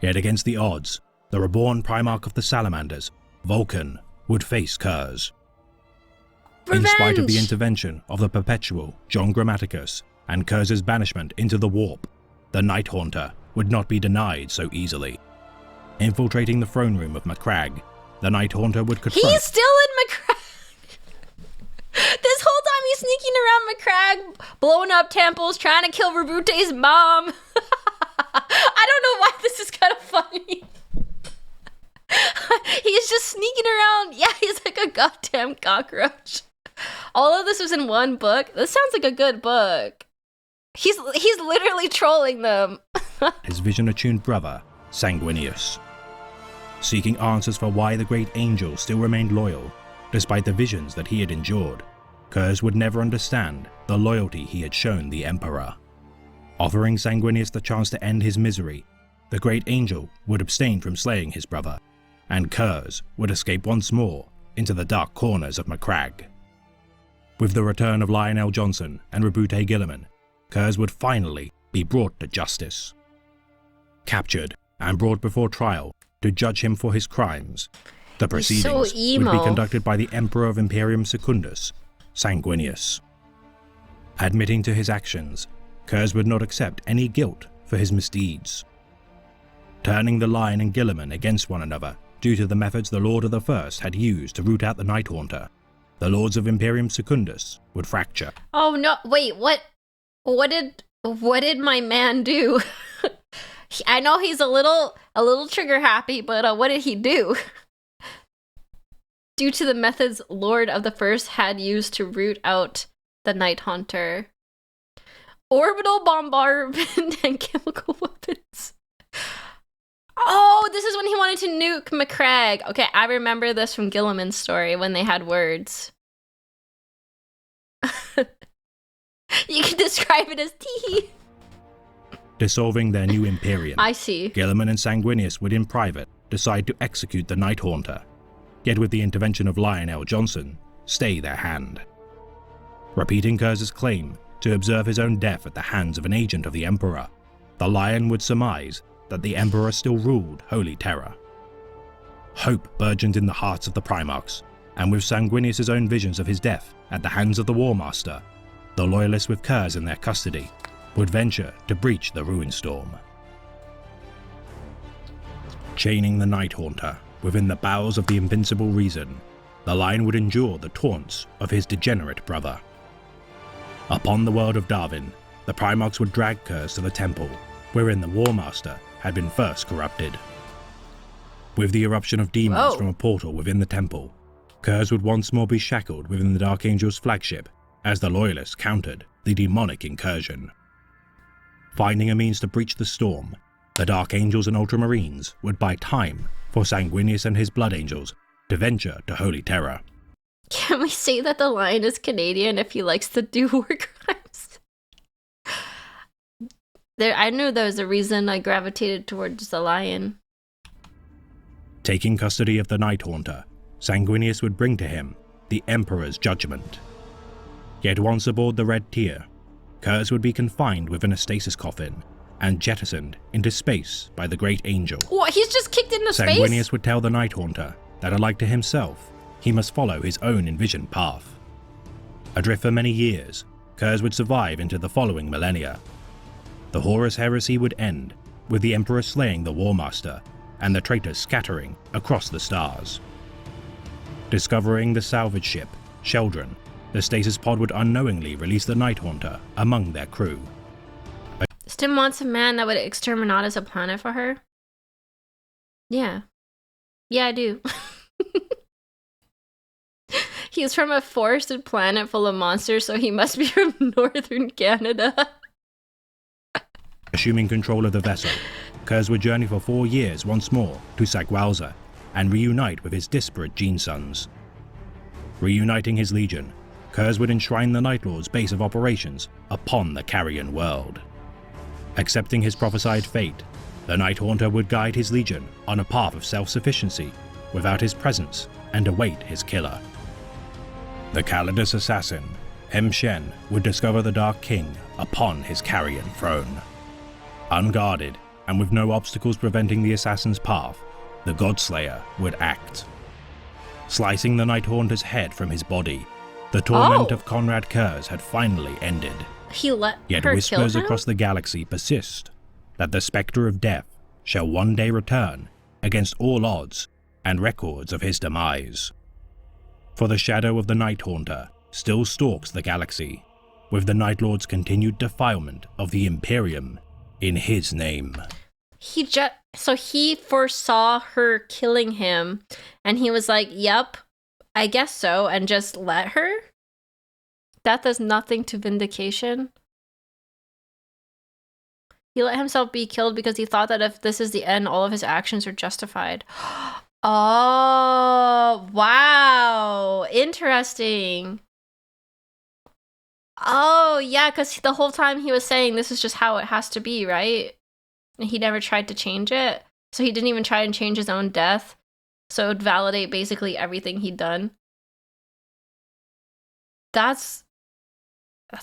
Yet against the odds, the reborn Primarch of the Salamanders, Vulcan, would face Curze. In spite of the intervention of the perpetual John Grammaticus and Curze's banishment into the Warp, the Night Haunter would not be denied so easily. Infiltrating the throne room of Macragge, the Night Haunter would confront... He's still in Macragge! This whole time he's sneaking around Macragge, blowing up temples, trying to kill Roboute's mom. I don't know why this is kind of funny. He's just sneaking around. Yeah, he's like a goddamn cockroach. All of this was in one book. This sounds like a good book. He's literally trolling them. his vision-attuned brother, Sanguinius. Seeking answers for why the great angel still remained loyal, despite the visions that he had endured, Curze would never understand the loyalty he had shown the Emperor. Offering Sanguinius the chance to end his misery, the great angel would abstain from slaying his brother, and Curze would escape once more into the dark corners of Macragge. With the return of Lionel Johnson and Roboute Guilliman, Curze would finally be brought to justice. Captured and brought before trial to judge him for his crimes, the proceedings would be conducted by the Emperor of Imperium Secundus, Sanguinius. Admitting to his actions, Curze would not accept any guilt for his misdeeds. Turning the Lion and Guilliman against one another due to the methods the Lord of the First had used to root out the Night Haunter, the Lords of Imperium Secundus would fracture. Oh no, wait, what did my man do? I know he's a little trigger happy, but what did he do? Due to the methods Lord of the First had used to root out the Night Haunter. Orbital bombardment and chemical weapons. Oh, this is when he wanted to nuke Macragge. Okay, I remember this from Guilliman's story when they had words. You can describe it as tee. Dissolving their new Imperium, I see. Guilliman and Sanguinius would in private decide to execute the Night Haunter, yet with the intervention of Lionel Johnson, stay their hand. Repeating Curze's claim to observe his own death at the hands of an agent of the Emperor, the Lion would surmise that the Emperor still ruled Holy Terror. Hope burgeoned in the hearts of the Primarchs, and with Sanguinius' own visions of his death at the hands of the War Master, the Loyalists with Curze in their custody would venture to breach the Ruinstorm. Chaining the Night Haunter within the bowels of the Invincible Reason, the Lion would endure the taunts of his degenerate brother. Upon the world of Darwin, the Primarchs would drag Curze to the temple, wherein the War Master had been first corrupted. With the eruption of demons from a portal within the temple, Curze would once more be shackled within the Dark Angel's flagship as the Loyalists countered the demonic incursion. Finding a means to breach the storm, the Dark Angels and Ultramarines would buy time for Sanguinius and his Blood Angels to venture to Holy Terror. Can we say that the Lion is Canadian if he likes to do war crimes? I knew there was a reason I gravitated towards the Lion. Taking custody of the Night Haunter, Sanguinius would bring to him the Emperor's judgment. Yet once aboard the Red Tier, Curze would be confined within a stasis coffin and jettisoned into space by the Great Angel. What? He's just kicked into space? Sanguinius would tell the Night Haunter that, alike to himself, he must follow his own envisioned path. Adrift for many years, Curze would survive into the following millennia. The Horus Heresy would end, with the Emperor slaying the War Master and the traitors scattering across the stars. Discovering the salvage ship, Sheldron, the stasis pod would unknowingly release the Night Haunter among their crew. Stim wants a man that would exterminate as a planet for her? Yeah. Yeah, I do. He's from a forested planet full of monsters, so he must be from northern Canada. Assuming control of the vessel, Curze would journey for 4 years once more to Sagwalza and reunite with his disparate gene sons. Reuniting his legion, Curze would enshrine the Night Lord's base of operations upon the Carrion world. Accepting his prophesied fate, the Night Haunter would guide his legion on a path of self-sufficiency without his presence and await his killer. The Calidus assassin, Hem Shen, would discover the Dark King upon his carrion throne. Unguarded and with no obstacles preventing the assassin's path, the Godslayer would act. Slicing the Night Haunter's head from his body, the torment of Conrad Kurz had finally ended. He let Yet her whispers kill him? across the galaxy persist that the spectre of death shall one day return against all odds and records of his demise. For the shadow of the Night Haunter still stalks the galaxy, with the Night Lord's continued defilement of the Imperium in his name. So he foresaw her killing him, and he was like, yep, I guess so, and just let her? That does nothing to vindication. He let himself be killed because he thought that if this is the end, all of his actions are justified. Oh, wow. Interesting. Oh, yeah, because the whole time he was saying this is just how it has to be, right? And he never tried to change it. So he didn't even try and change his own death. So it would validate basically everything he'd done. That's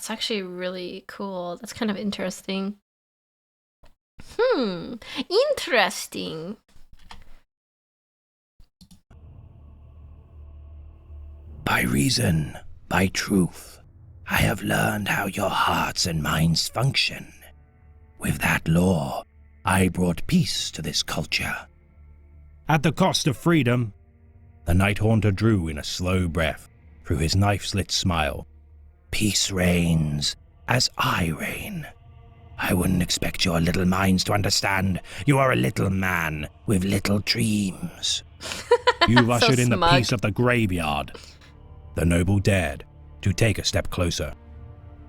actually really cool. That's kind of interesting. Interesting. By reason, by truth, I have learned how your hearts and minds function. With that law, I brought peace to this culture. At the cost of freedom, the Night Haunter drew in a slow breath through his knife-slit smile. Peace reigns as I reign. I wouldn't expect your little minds to understand. You are a little man with little dreams. You've ushered in the peace of the graveyard. The noble dared to take a step closer.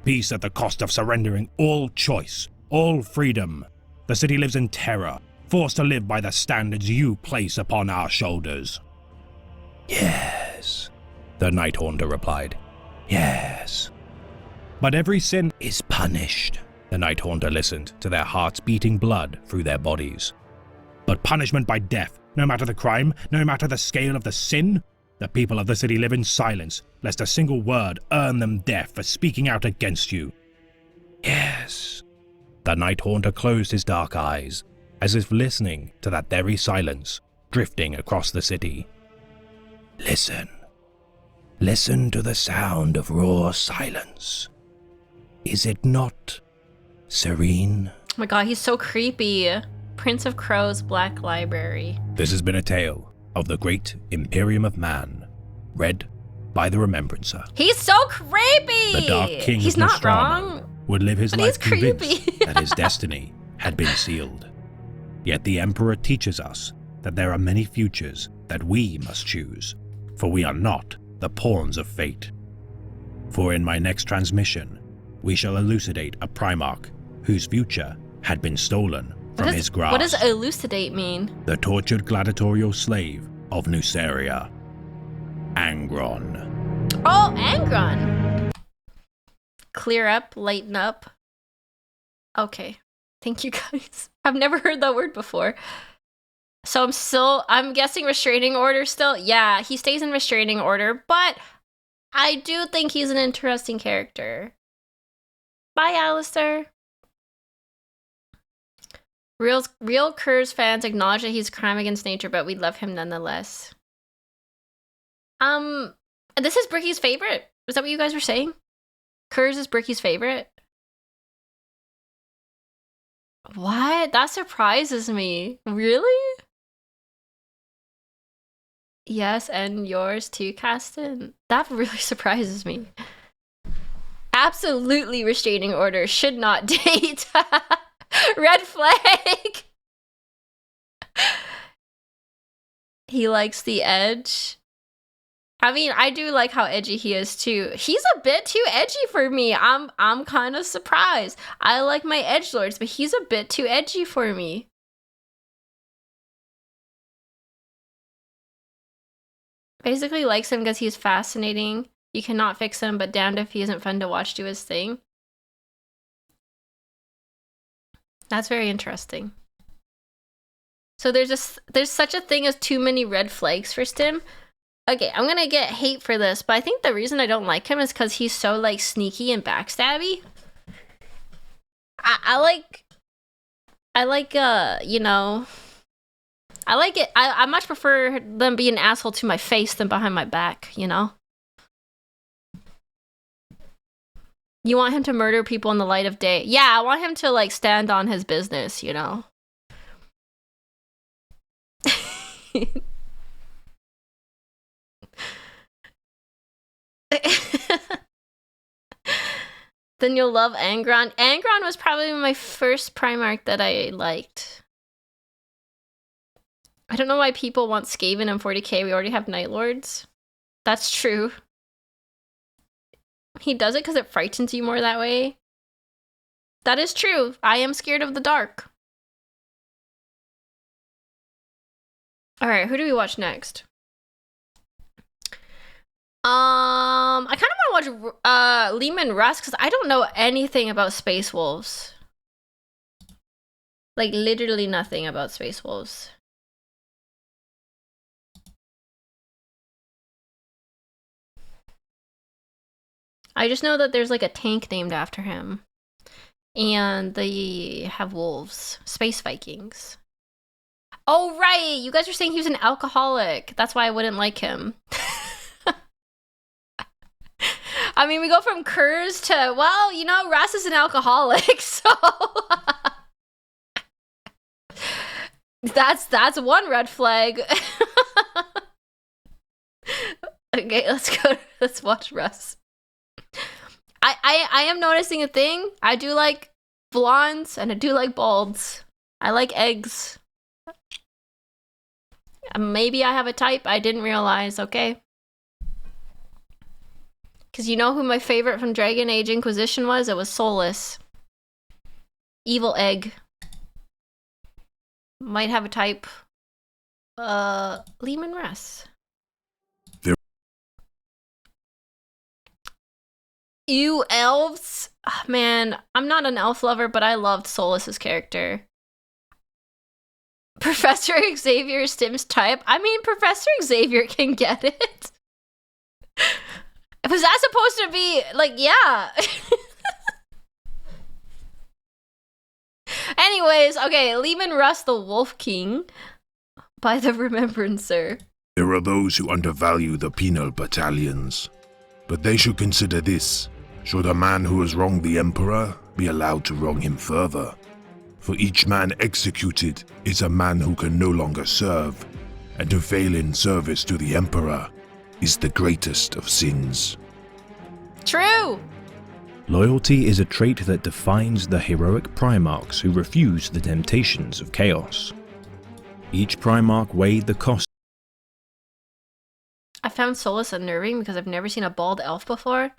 Peace at the cost of surrendering all choice, all freedom. The city lives in terror, forced to live by the standards you place upon our shoulders. Yes, the Night Haunter replied. Yes. But every sin is punished. The Night Haunter listened to their hearts beating blood through their bodies. But punishment by death, no matter the crime, no matter the scale of the sin, the people of the city live in silence, lest a single word earn them death for speaking out against you. Yes. The Night Haunter closed his dark eyes, as if listening to that very silence drifting across the city. Listen. Listen to the sound of raw silence. Is it not serene? Oh my god, he's so creepy. Prince of Crows Black Library. This has been a tale of the great Imperium of Man, read by the Remembrancer. He's so creepy! The Dark King he's of not Nostromo wrong, would live his but life he's convinced creepy. that his destiny had been sealed. Yet the Emperor teaches us that there are many futures that we must choose, for we are not the pawns of fate. For in my next transmission, we shall elucidate a Primarch whose future had been stolen from his grasp. What does elucidate mean? The tortured gladiatorial slave of Nuceria, Angron. Oh, Angron! Clear up, lighten up. Okay. Thank you guys. I've never heard that word before. So I'm guessing restraining order still? Yeah, he stays in restraining order, but I do think he's an interesting character. Bye, Alistair. Real Kurz fans acknowledge that he's a crime against nature, but we love him nonetheless. This is Bricky's favorite. Is that what you guys were saying? Kurz is Bricky's favorite? What? That surprises me. Really? Yes, and yours too, Caston. That really surprises me. Absolutely restraining order. Should not date. Red flag. He likes the edge. I mean, I do like how edgy he is too. He's a bit too edgy for me. I'm kind of surprised. I like my edgelords, but he's a bit too edgy for me. Basically likes him because he's fascinating. You cannot fix him, but damned if he isn't fun to watch do his thing. That's very interesting. So there's such a thing as too many red flags for Stim. Okay, I'm gonna get hate for this, but I think the reason I don't like him is because he's so like sneaky and backstabby. I like you know, I like it. I much prefer them being an asshole to my face than behind my back, you know? You want him to murder people in the light of day. Yeah, I want him to like stand on his business, you know? Then you'll love Angron. Angron was probably my first Primarch that I liked. I don't know why people want Skaven and 40k. We already have Night Lords. That's true. He does it because it frightens you more that way. That is true. I am scared of the dark. Alright, who do we watch next? I kind of want to watch Leman Russ because I don't know anything about Space Wolves. Like, literally nothing about Space Wolves. I just know that there's like a tank named after him. And they have wolves. Space Vikings. Oh, right! You guys were saying he was an alcoholic. That's why I wouldn't like him. I mean, we go from Kurz to, well, you know, Russ is an alcoholic, so... That's one red flag. Okay, let's watch Russ. I am noticing a thing. I do like blondes and I do like balds. I like eggs. Maybe I have a type I didn't realize, okay? Because you know who my favorite from Dragon Age Inquisition was? It was Solus. Evil egg. Might have a type. Leman Russ. You elves? Oh, man, I'm not an elf lover, but I loved Solus's character. Professor Xavier Stim's type? I mean, Professor Xavier can get it. Was that supposed to be, like, yeah. Anyways, okay, Leman Russ the Wolf King by the Remembrancer. There are those who undervalue the penal battalions, but they should consider this. Should a man who has wronged the Emperor be allowed to wrong him further? For each man executed is a man who can no longer serve, and to fail in service to the Emperor is the greatest of sins. True! Loyalty is a trait that defines the heroic Primarchs who refuse the temptations of chaos. Each Primarch weighed the cost. I found Solus unnerving because I've never seen a bald elf before.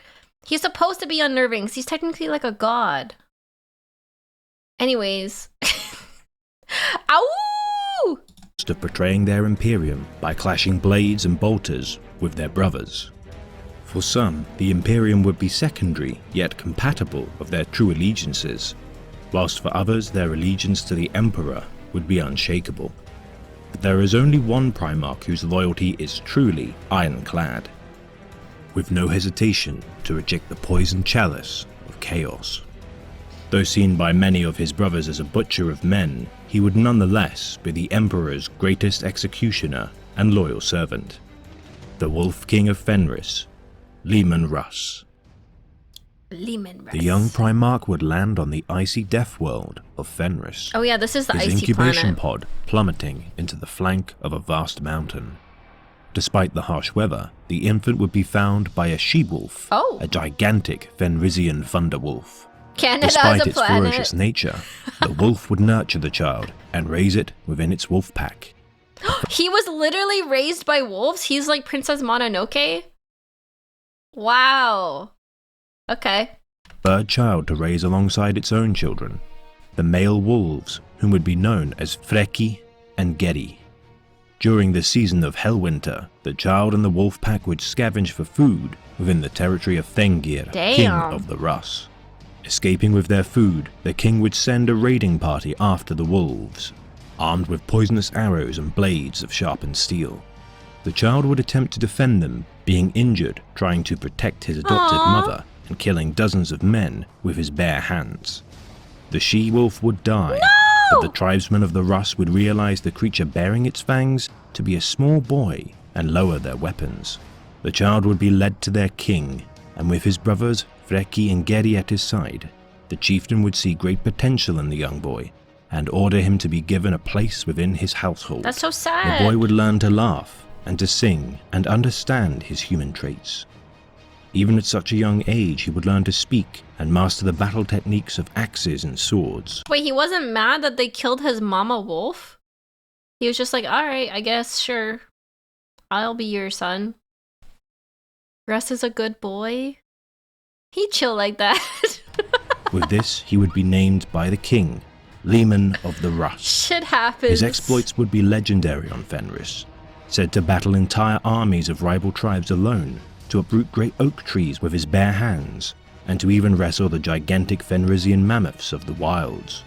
He's supposed to be unnerving because he's technically like a god. Anyways. Ow! Of portraying their Imperium by clashing blades and bolters with their brothers. For some, the Imperium would be secondary, yet compatible of their true allegiances, whilst for others their allegiance to the Emperor would be unshakable. But there is only one Primarch whose loyalty is truly ironclad, with no hesitation to reject the poisoned chalice of chaos. Though seen by many of his brothers as a butcher of men, he would nonetheless be the Emperor's greatest executioner and loyal servant. The Wolf King of Fenris, Leman Russ. Leman Russ. The young Primarch would land on the icy death world of Fenris. Oh yeah, this is the his icy incubation planet. pod plummeting into the flank of a vast mountain. Despite the harsh weather, the infant would be found by a she-wolf, a gigantic Fenrisian thunderwolf. Canada Despite as a its planet. ferocious nature, the wolf would nurture the child and raise it within its wolf pack. He was literally raised by wolves? He's like Princess Mononoke? Wow. Okay. Third child to raise alongside its own children, the male wolves, whom would be known as Freki and Geri. During the season of Hellwinter, the child and the wolf pack would scavenge for food within the territory of Thengir, king Damn. of the Russ. Escaping with their food, the king would send a raiding party after the wolves, armed with poisonous arrows and blades of sharpened steel. The child would attempt to defend them, being injured trying to protect his adopted mother and killing dozens of men with his bare hands. The she-wolf would die, but the tribesmen of the Rus would realize the creature bearing its fangs to be a small boy and lower their weapons. The child would be led to their king, and with his brothers Freki and Geri at his side, the chieftain would see great potential in the young boy and order him to be given a place within his household. That's so sad. The boy would learn to laugh and to sing and understand his human traits. Even at such a young age, he would learn to speak and master the battle techniques of axes and swords. Wait, he wasn't mad that they killed his mama wolf? He was just like, alright, I guess, sure. I'll be your son. Russ is a good boy. He'd chill like that. With this, he would be named by the king, Leman of the Rus. Shit happens. His exploits would be legendary on Fenris, said to battle entire armies of rival tribes alone, to uproot great oak trees with his bare hands, and to even wrestle the gigantic Fenrisian mammoths of the wilds.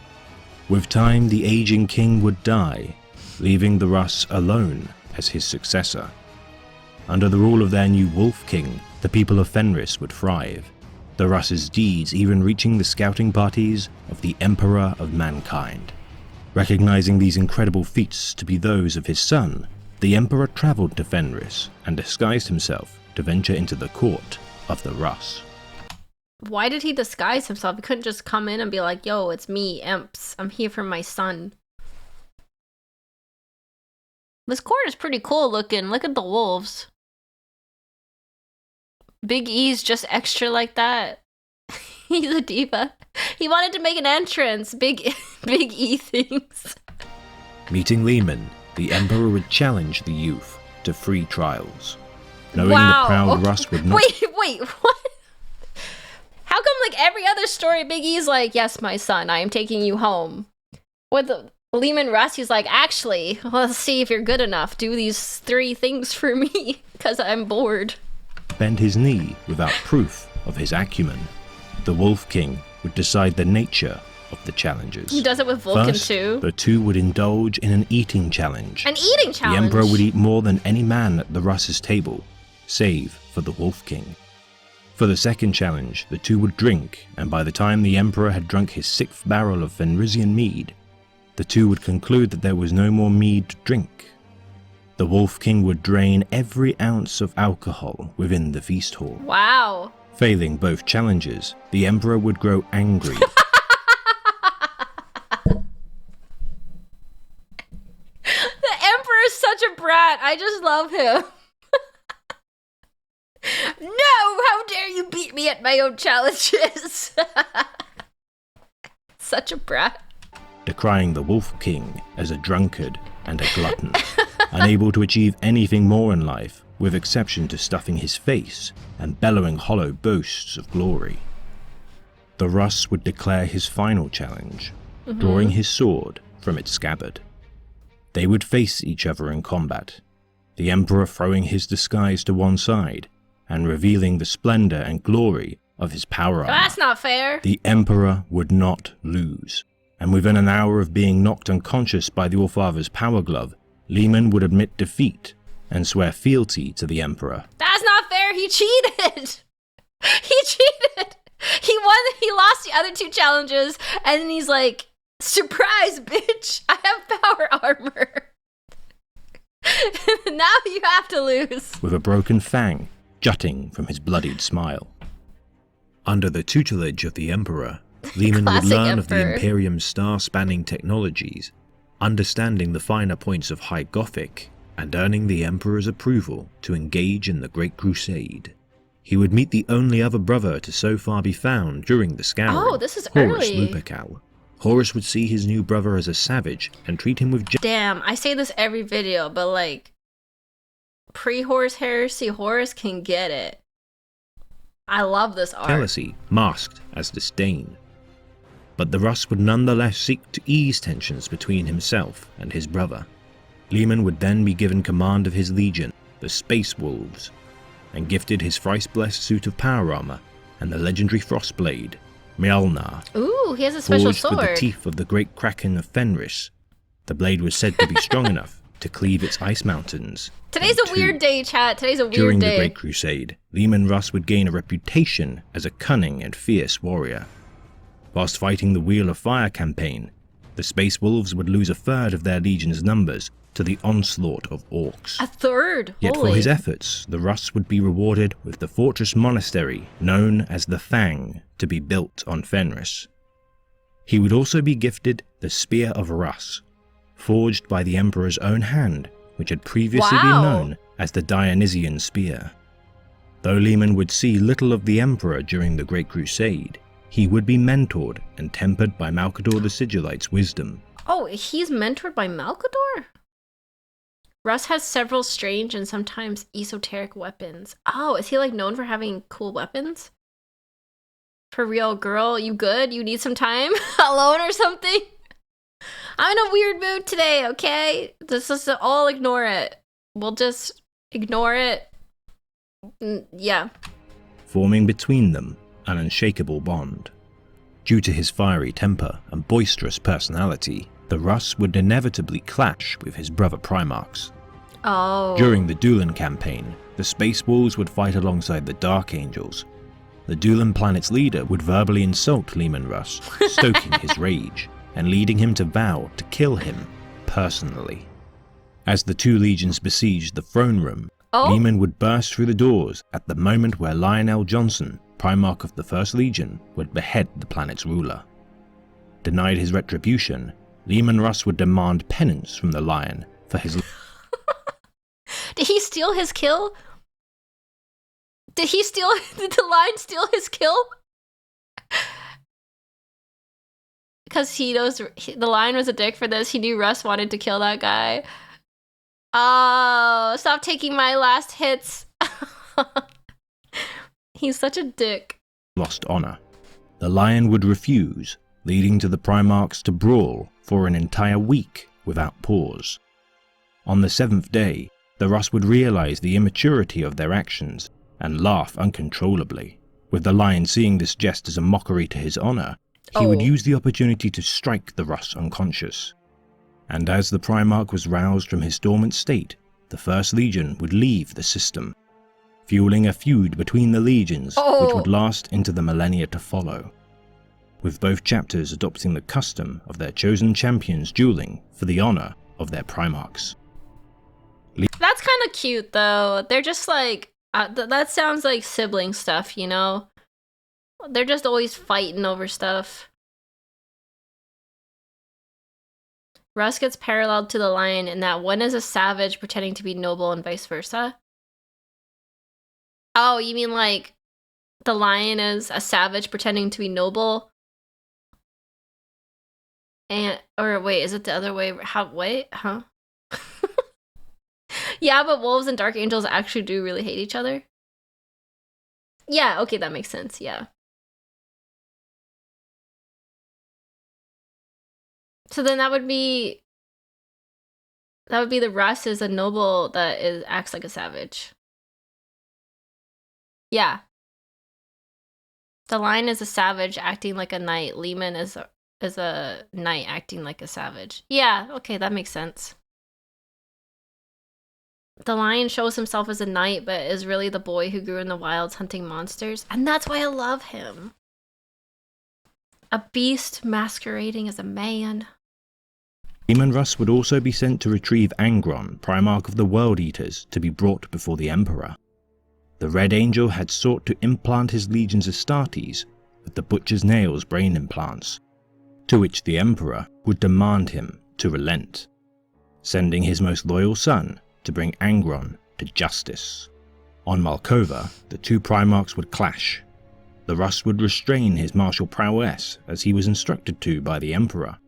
With time, the aging king would die, leaving the Rus alone as his successor. Under the rule of their new Wolf King, the people of Fenris would thrive, the Rus's deeds even reaching the scouting parties of the Emperor of Mankind. Recognizing these incredible feats to be those of his son, the Emperor traveled to Fenris and disguised himself to venture into the court of the Rus. Why did he disguise himself? He couldn't just come in and be like, yo, it's me, Emps. I'm here for my son. This court is pretty cool looking. Look at the wolves. Big E's just extra like that. He's a diva. He wanted to make an entrance. Big E things. Meeting Leman, the Emperor would challenge the youth to free trials. Knowing wow. the proud Rus would not... Wait, what? How come like every other story, Big E's like, yes, my son, I am taking you home. With Leman Russ, he's like, actually, let's see if you're good enough. Do these 3 things for me, because I'm bored. Bend his knee without proof of his acumen. The Wolf King would decide the nature of the challenges. He does it with Vulcan First, too. The two would indulge in an eating challenge. An eating challenge? The Emperor would eat more than any man at the Russ's table, save for the Wolf King. For the second challenge, the two would drink, and by the time the Emperor had drunk his 6th barrel of Fenrisian mead, the two would conclude that there was no more mead to drink. The Wolf King would drain every ounce of alcohol within the feast hall. Wow. Failing both challenges, the Emperor would grow angry. The Emperor is such a brat. I just love him. No, how dare you beat me at my own challenges. Such a brat. Decrying the Wolf King as a drunkard and a glutton, unable to achieve anything more in life, with exception to stuffing his face and bellowing hollow boasts of glory. The Rus would declare his final challenge, drawing his sword from its scabbard. They would face each other in combat, the Emperor throwing his disguise to one side and revealing the splendor and glory of his power armor. That's not fair. The Emperor would not lose, and within an hour of being knocked unconscious by the Allfather's power glove, Leman would admit defeat and swear fealty to the Emperor. That's not fair. He cheated. He cheated. He won. He lost the other 2 challenges, and then he's like, "Surprise, bitch! I have power armor." Now you have to lose. With a broken fang jutting from his bloodied smile. Under the tutelage of the Emperor, Leman would learn of the Imperium's star-spanning technologies, understanding the finer points of High Gothic, and earning the Emperor's approval to engage in the Great Crusade. He would meet the only other brother to so far be found during the scouring. Oh, this is Horus early. Lupercal. Horus would see his new brother as a savage and treat him with Damn, I say this every video, but like, pre-Horus Heresy, Horus can get it. I love this art. jealousy masked as disdain. But the Rus would nonetheless seek to ease tensions between himself and his brother. Leman would then be given command of his legion, the Space Wolves, and gifted his thrice-blessed suit of power armor and the legendary Frostblade, Mjolnir. Ooh, he has a special Forged sword. with the teeth of the great kraken of Fenris, the blade was said to be strong enough to cleave its ice mountains. Today's a weird day, chat. Today's a weird During day. the Great Crusade, Leman Russ would gain a reputation as a cunning and fierce warrior. Whilst fighting the Wheel of Fire campaign, the Space Wolves would lose a third of their legion's numbers to the onslaught of orcs. A third? Yet Holy. for his efforts, the Russ would be rewarded with the fortress monastery known as the Fang to be built on Fenris. He would also be gifted the Spear of Russ, forged by the Emperor's own hand, which had previously been known as the Dionysian Spear. Though Leman would see little of the Emperor during the Great Crusade, he would be mentored and tempered by Malcador the Sigillite's wisdom. Oh, he's mentored by Malcador? Russ has several strange and sometimes esoteric weapons. Oh, is he like known for having cool weapons? For real, girl, you good? You need some time alone or something? I'm in a weird mood today, okay? This is all ignore it. We'll just ignore it. Yeah. Forming between them an unshakable bond. Due to his fiery temper and boisterous personality, the Russ would inevitably clash with his brother Primarchs. Oh. During the Doolan campaign, the Space Wolves would fight alongside the Dark Angels. The Doolan planet's leader would verbally insult Leman Russ, stoking his rage, and leading him to vow to kill him personally. As the two legions besieged the throne room, Leman would burst through the doors at the moment where Lionel Johnson, Primarch of the First Legion, would behead the planet's ruler. Denied his retribution, Leman Russ would demand penance from the Lion for his... Did he steal his kill? Did the Lion steal his kill? Because he knows the Lion was a dick for this. He knew Russ wanted to kill that guy. Oh, stop taking my last hits. He's such a dick. Lost honor. The Lion would refuse, leading to the Primarchs to brawl for an entire week without pause. On the seventh day, the Russ would realize the immaturity of their actions and laugh uncontrollably. With the Lion seeing this jest as a mockery to his honor, he would use the opportunity to strike the Russ unconscious. And as the Primarch was roused from his dormant state, the First Legion would leave the system, fueling a feud between the legions which would last into the millennia to follow, with both chapters adopting the custom of their chosen champions dueling for the honor of their Primarchs. That's kind of cute, though. They're just like, that sounds like sibling stuff, you know? They're just always fighting over stuff. Russ gets paralleled to the Lion in that one is a savage pretending to be noble and vice versa. Oh, you mean like the Lion is a savage pretending to be noble? And, or wait, is it the other way? Wait, huh? Yeah, but wolves and dark angels actually do really hate each other. Yeah, okay, that makes sense, yeah. So then that would be the Russ is a noble that acts like a savage. Yeah. The Lion is a savage acting like a knight. Leman is a knight acting like a savage. Yeah, okay, that makes sense. The Lion shows himself as a knight, but is really the boy who grew in the wilds hunting monsters. And that's why I love him. A beast masquerading as a man. Leman Russ would also be sent to retrieve Angron, Primarch of the World Eaters, to be brought before the Emperor. The Red Angel had sought to implant his legions Astartes with the Butcher's Nails brain implants, to which the Emperor would demand him to relent, sending his most loyal son to bring Angron to justice. On Malkova, the two Primarchs would clash. The Russ would restrain his martial prowess as he was instructed to by the Emperor.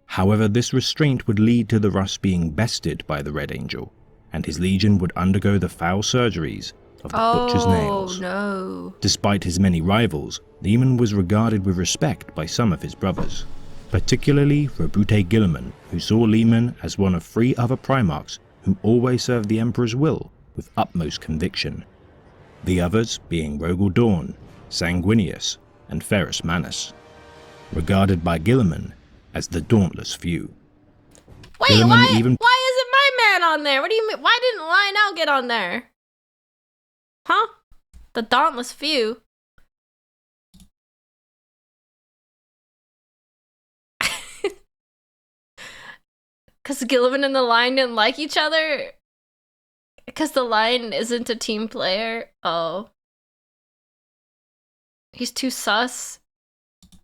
However, this restraint would lead to the Russ being bested by the Red Angel, and his legion would undergo the foul surgeries of the Butcher's Nails. Oh no. Despite his many rivals, Leman was regarded with respect by some of his brothers, particularly Roboute Guilliman, who saw Leman as one of 3 other Primarchs who always served the Emperor's will with utmost conviction. The others being Rogel Dorn, Sanguinius, and Ferrus Manus, regarded by Guilliman as the Dauntless Few. Wait, Guilliman why even isn't my man on there? What do you mean? Why didn't Lionel get on there? Huh? The Dauntless Few? Because Guilliman and the Lion didn't like each other? Because the Lion isn't a team player? Oh. He's too sus.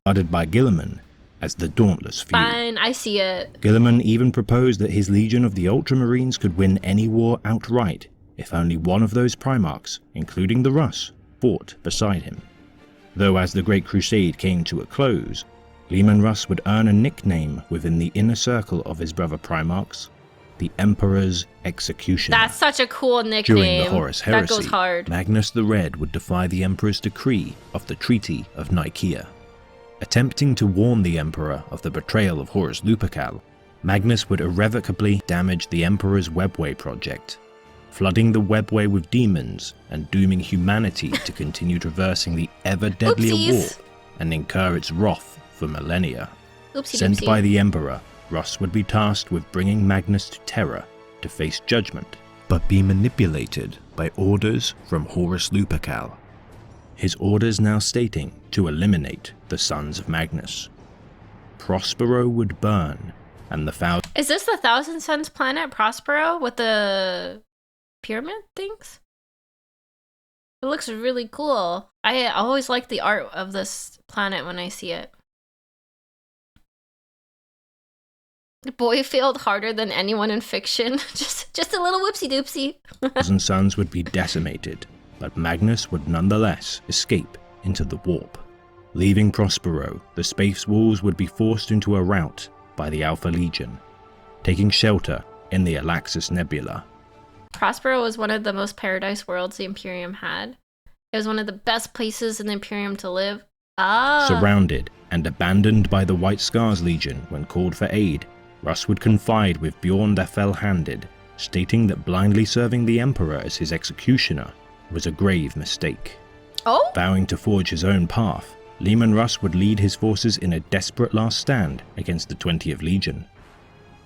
Regarded by Guilliman as the Dauntless Few. Fine, I see it. Guilliman even proposed that his legion of the Ultramarines could win any war outright if only one of those Primarchs, including the Russ, fought beside him. Though as the Great Crusade came to a close, Leman Russ would earn a nickname within the inner circle of his brother Primarchs, the Emperor's Executioner. That's such a cool nickname. During the Horus Heresy, that goes hard. Magnus the Red would defy the Emperor's decree of the Treaty of Nicaea. Attempting to warn the Emperor of the betrayal of Horus Lupercal, Magnus would irrevocably damage the Emperor's Webway project, flooding the Webway with demons and dooming humanity to continue traversing the ever-deadlier warp and incur its wrath for millennia. Sent by the Emperor, Russ would be tasked with bringing Magnus to Terra to face judgment, but be manipulated by orders from Horus Lupercal. His orders now stating to eliminate the Sons of Magnus. Prospero would burn, and the foul... Is this the Thousand Suns planet, Prospero, with the pyramid things? It looks really cool. I always like the art of this planet when I see it. The boy failed harder than anyone in fiction. just a little whoopsie doopsie. Thousand Suns would be decimated, but Magnus would nonetheless escape into the warp. Leaving Prospero, the Space Wolves would be forced into a rout by the Alpha Legion, taking shelter in the Alaxis Nebula. Prospero was one of the most paradise worlds the Imperium had. It was one of the best places in the Imperium to live. Surrounded and abandoned by the White Scars Legion when called for aid, Russ would confide with Bjorn the Fell-Handed, stating that blindly serving the Emperor as his executioner was a grave mistake. Oh? Vowing to forge his own path, Leman Russ would lead his forces in a desperate last stand against the 20th Legion.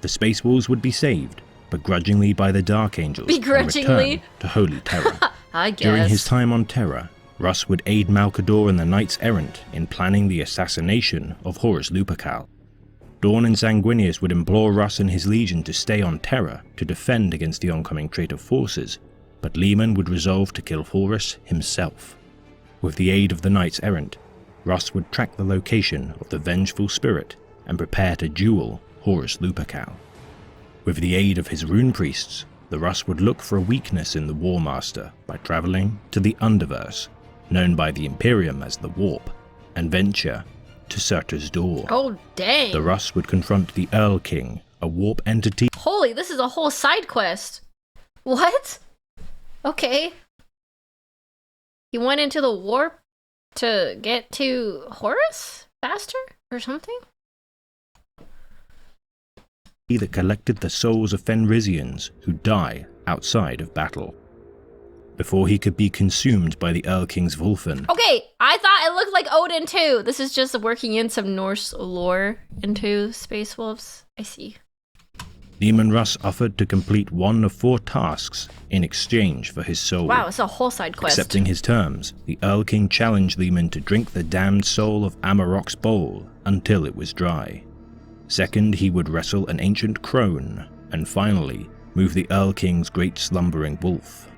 The Space Wolves would be saved, begrudgingly by the Dark Angels, begrudgingly? and return to Holy Terra. I guess. During his time on Terra, Russ would aid Malcador and the Knights Errant in planning the assassination of Horus Lupercal. Dawn and Sanguinius would implore Russ and his legion to stay on Terra to defend against the oncoming traitor forces, but Leman would resolve to kill Horus himself. With the aid of the Knights Errant, Russ would track the location of the Vengeful Spirit and prepare to duel Horus Lupercal. With the aid of his rune priests, the Russ would look for a weakness in the War Master by traveling to the Underverse, known by the Imperium as the Warp, and venture to Surtur's Door. Oh, dang. The Russ would confront the Earl King, a warp entity. Holy, this is a whole side quest. What? Okay. He went into the warp to get to Horus faster or something? That collected the souls of Fenrisians who die outside of battle. Before he could be consumed by the Earl King's Vulfin. Okay, I thought it looked like Odin too. This is just working in some Norse lore into Space Wolves. I see. Leman Russ offered to complete one of 4 tasks in exchange for his soul. Wow, it's a whole side quest. Accepting his terms, the Earl King challenged Leman to drink the damned soul of Amarok's bowl until it was dry. Second, he would wrestle an ancient crone, and finally, move the Earl King's great slumbering wolf.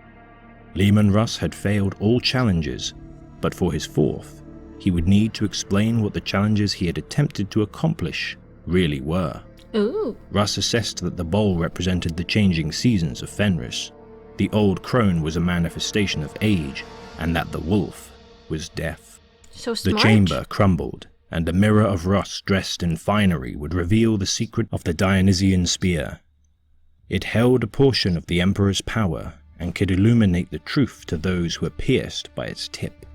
Leman Russ had failed all challenges, but for his 4th, he would need to explain what the challenges he had attempted to accomplish really were. Ooh. Russ assessed that the bowl represented the changing seasons of Fenris, the old crone was a manifestation of age, and that the wolf was death. So smart. The chamber crumbled, and a mirror of Russ dressed in finery would reveal the secret of the Dionysian spear. It held a portion of the Emperor's power, and could illuminate the truth to those who were pierced by its tip.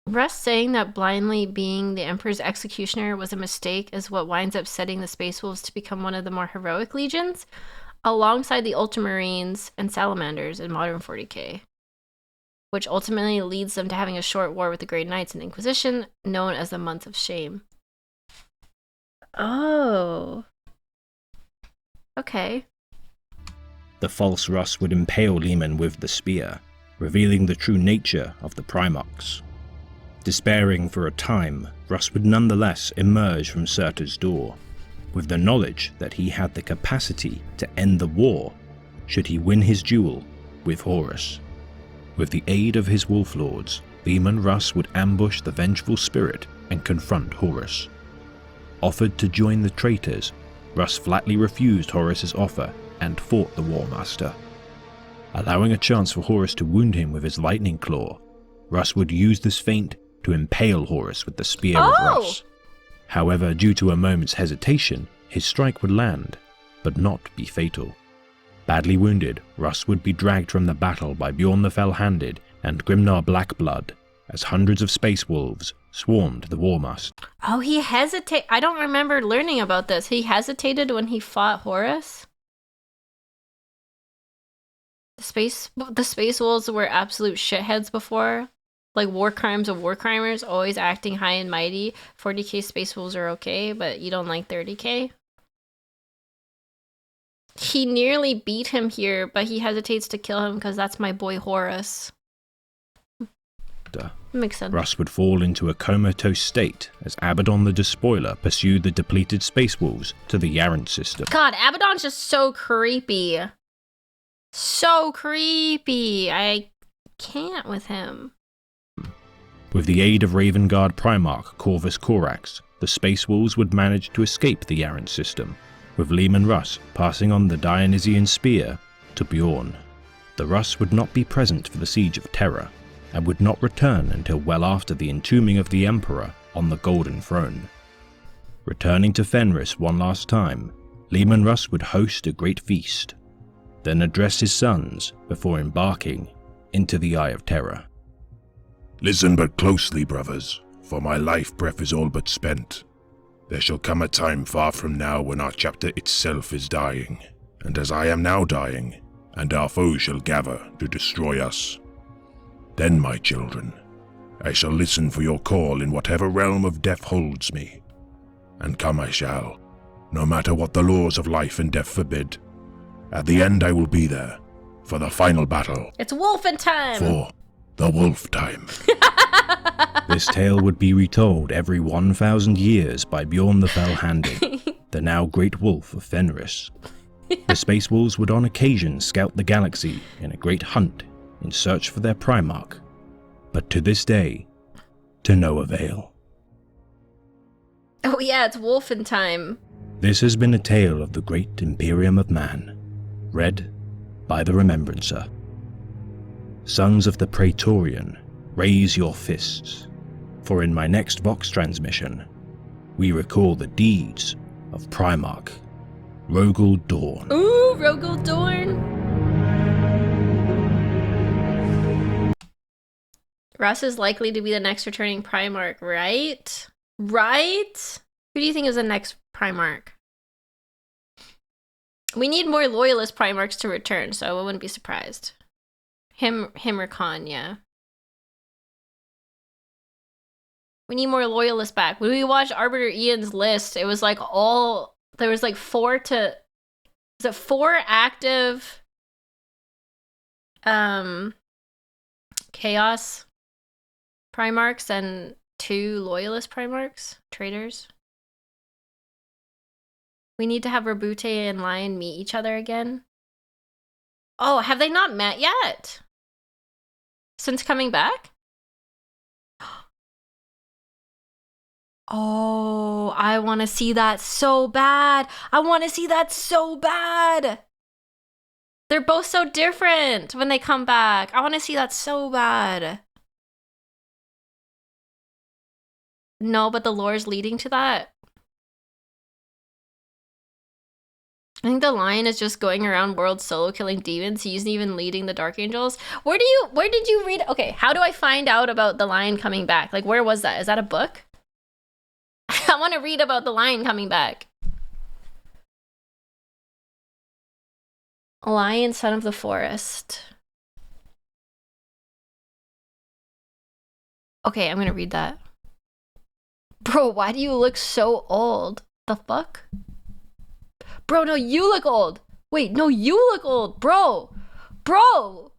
Russ saying that blindly being the Emperor's executioner was a mistake is what winds up setting the Space Wolves to become one of the more heroic legions, alongside the Ultramarines and Salamanders in modern 40k. which ultimately leads them to having a short war with the Grey Knights and Inquisition, known as the Month of Shame. Oh. Okay. The false Russ would impale Leman with the spear, revealing the true nature of the Primarchs. Despairing for a time, Russ would nonetheless emerge from Surtur's door, with the knowledge that he had the capacity to end the war should he win his duel with Horus. With the aid of his Wolf Lords, Leman Russ would ambush the vengeful spirit and confront Horus. Offered to join the traitors, Russ flatly refused Horus's offer and fought the War Master. Allowing a chance for Horus to wound him with his lightning claw, Russ would use this feint to impale Horus with the spear of Russ. However, due to a moment's hesitation, his strike would land, but not be fatal. Badly wounded, Russ would be dragged from the battle by Bjorn the Fell-Handed and Grimnar Blackblood, as hundreds of space wolves swarmed the War Master. Oh, he hesitated. I don't remember learning about this. He hesitated when he fought Horus? The space wolves were absolute shitheads before. Like war crimes of war crimers, always acting high and mighty. 40k space wolves are okay, but you don't like 30k? He nearly beat him here, but he hesitates to kill him because that's my boy Horus. Makes sense. Russ would fall into a comatose state as Abaddon the Despoiler pursued the depleted space wolves to the Yarant system. God, Abaddon's just so creepy. So creepy. I can't with him. With the aid of Ravengard Primarch Corvus Corax, the Space Wolves would manage to escape the Yarant system, with Leman Russ passing on the Dionysian Spear to Bjorn. The Russ would not be present for the Siege of Terra, and would not return until well after the entombing of the Emperor on the Golden Throne. Returning to Fenris one last time, Leman Russ would host a great feast, then address his sons before embarking into the Eye of Terror. Listen but closely, brothers, for my life breath is all but spent. There shall come a time far from now when our chapter itself is dying, and as I am now dying, and our foes shall gather to destroy us. Then, my children, I shall listen for your call in whatever realm of death holds me. And come I shall, no matter what the laws of life and death forbid. At the end I will be there, for the final battle. It's wolfing time! For the wolf time. This tale would be retold every 1,000 years by Bjorn the Fell-Handed, the now great wolf of Fenris. The Space Wolves would on occasion scout the galaxy in a great hunt in search for their Primarch, but to this day, to no avail. Oh yeah, it's wolfing time. This has been a tale of the great Imperium of Man, read by the Remembrancer. Sons of the Praetorian, raise your fists, for in my next Vox transmission, we recall the deeds of Primarch Rogal Dorn. Ooh, Rogal Dorn! Russ is likely to be the next returning Primarch, right? Right? Who do you think is the next Primarch? We need more loyalist Primarchs to return, so I wouldn't be surprised. Him or Khan, yeah. We need more loyalists back. When we watched Arbiter Ian's list, it was like there was like 4 active Chaos Primarchs and 2 loyalist Primarchs, traitors. We need to have Rabute and Lion meet each other again. Oh, have they not met yet? Since coming back? Oh, I want to see that so bad. I want to see that so bad. They're both so different when they come back. I want to see that so bad. No, but the lore is leading to that. I think the Lion is just going around world solo killing demons. He isn't even leading the Dark Angels. Where did you read? Okay, how do I find out about the Lion coming back? Like, where was that? Is that a book? I want to read about the Lion coming back. Lion, son of the forest. Okay, I'm gonna read that. Bro, why do you look so old? The fuck? Bro, no, you look old. Wait, no, you look old. Bro. Bro.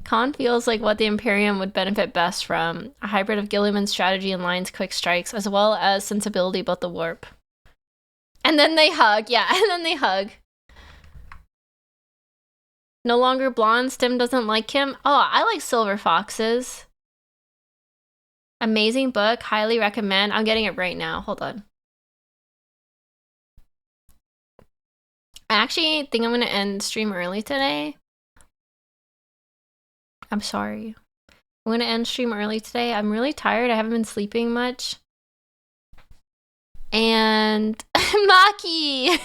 Khan feels like what the Imperium would benefit best from. A hybrid of Gilliman's strategy and Lion's quick strikes, as well as sensibility about the warp. And then they hug. Yeah, and then they hug. No longer blonde. Stim doesn't like him. Oh, I like Silver Foxes. Amazing book. Highly recommend. I'm getting it right now. Hold on. I actually think I'm going to end stream early today. I'm sorry. I'm going to end stream early today. I'm really tired. I haven't been sleeping much. And Maki!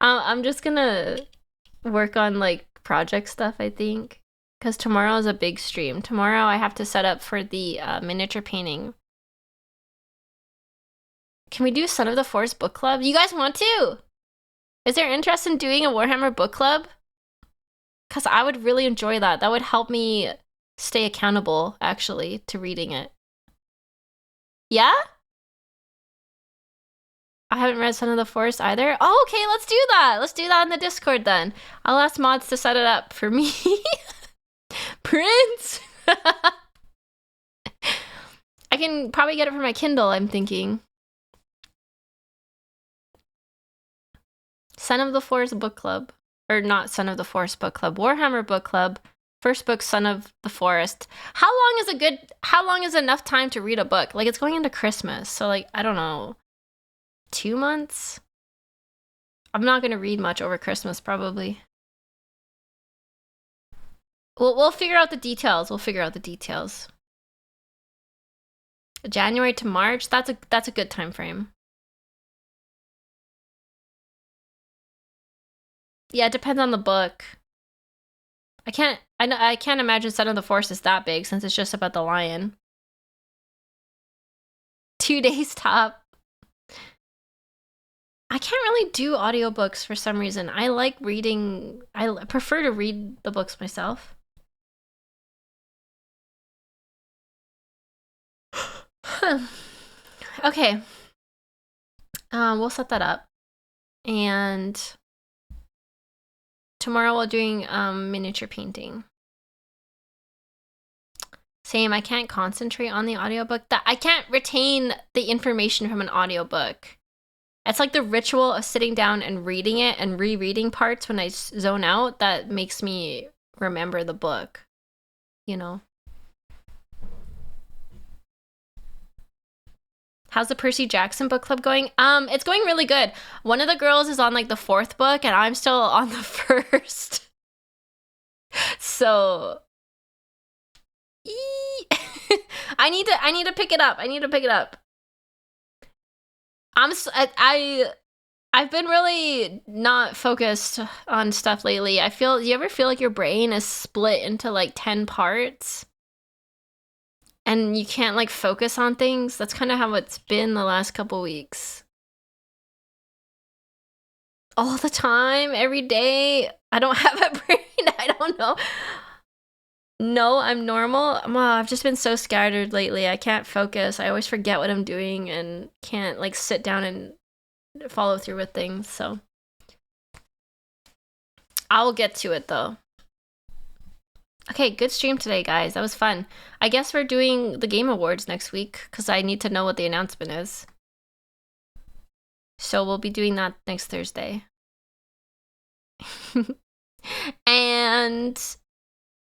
I'm just going to work on like project stuff, I think. Because tomorrow is a big stream. Tomorrow I have to set up for the miniature painting. Can we do Son of the Forest book club? You guys want to? Is there interest in doing a Warhammer book club? Because I would really enjoy that. That would help me stay accountable, actually, to reading it. Yeah? I haven't read Son of the Forest either. Oh, okay, let's do that. Let's do that in the Discord then. I'll ask mods to set it up for me. Prince! I can probably get it for my Kindle, I'm thinking. Son of the Forest book club. Or not Son of the Forest book club. Warhammer book club. First book, Son of the Forest. How long is enough time to read a book? Like, it's going into Christmas. So, like, I don't know. 2 months? I'm not going to read much over Christmas, probably. We'll figure out the details. We'll figure out the details. January to March? That's a good time frame. Yeah, it depends on the book. I can't imagine Son of the Forest is that big since it's just about the lion. 2 days top. I can't really do audiobooks for some reason. I like reading. I prefer to read the books myself. Okay. We'll set that up. And tomorrow we're doing miniature painting. Same, I can't concentrate on the audiobook. I can't retain the information from an audiobook. It's like the ritual of sitting down and reading it and rereading parts when I zone out that makes me remember the book, you know? How's the Percy Jackson book club going? It's going really good. One of the girls is on like the 4th book and I'm still on the 1st. So I need to pick it up. I need to pick it up. I've been really not focused on stuff lately. You ever feel like your brain is split into like 10 parts? And you can't like focus on things? That's kind of how it's been the last couple weeks. All the time, every day. I don't have a brain. I don't know. No, I'm normal. I've just been so scattered lately. I can't focus. I always forget what I'm doing and can't like sit down and follow through with things. So I will get to it though. Okay, good stream today, guys. That was fun. I guess we're doing the Game Awards next week because I need to know what the announcement is. So we'll be doing that next Thursday. And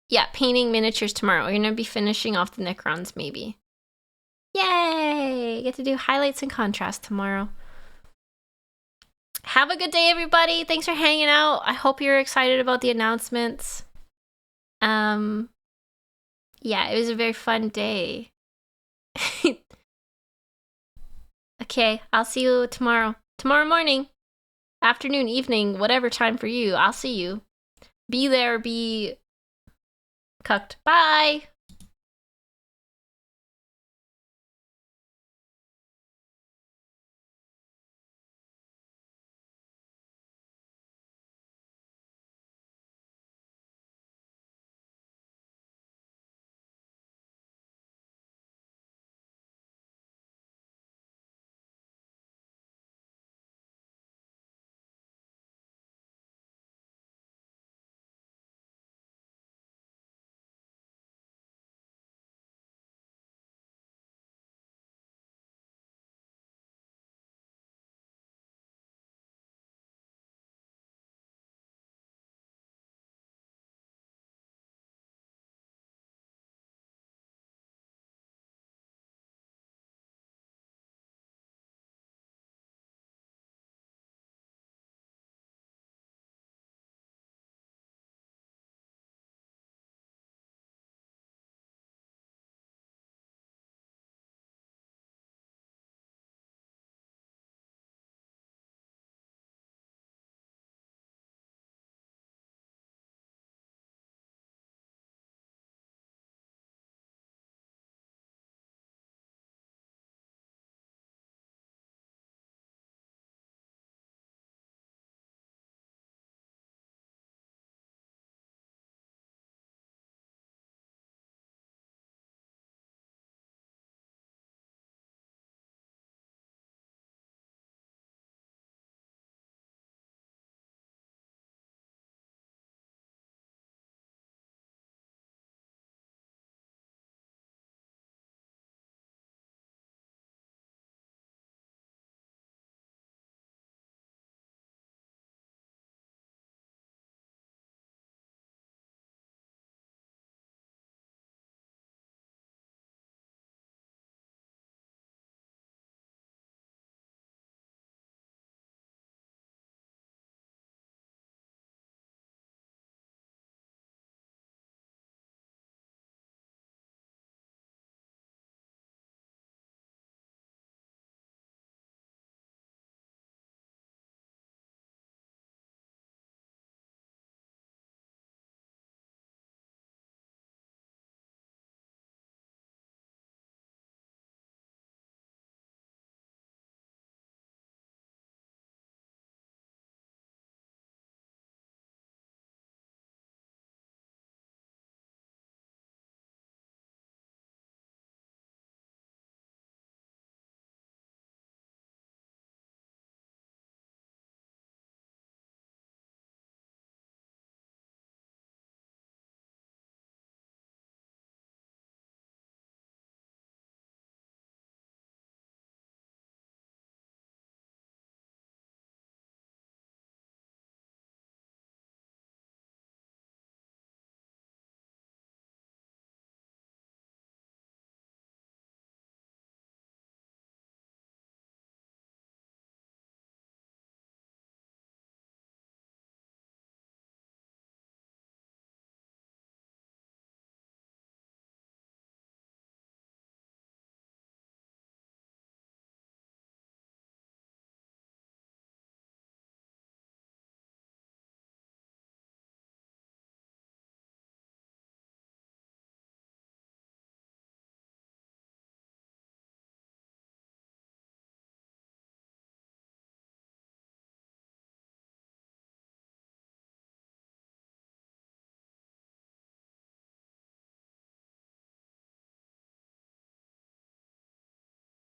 yeah, painting miniatures tomorrow. We're going to be finishing off the Necrons, maybe. Yay! Get to do highlights and contrast tomorrow. Have a good day, everybody. Thanks for hanging out. I hope you're excited about the announcements. Yeah, it was a very fun day. Okay, I'll see you tomorrow. Tomorrow morning. Afternoon, evening, whatever time for you. I'll see you. Be there, be cucked. Bye!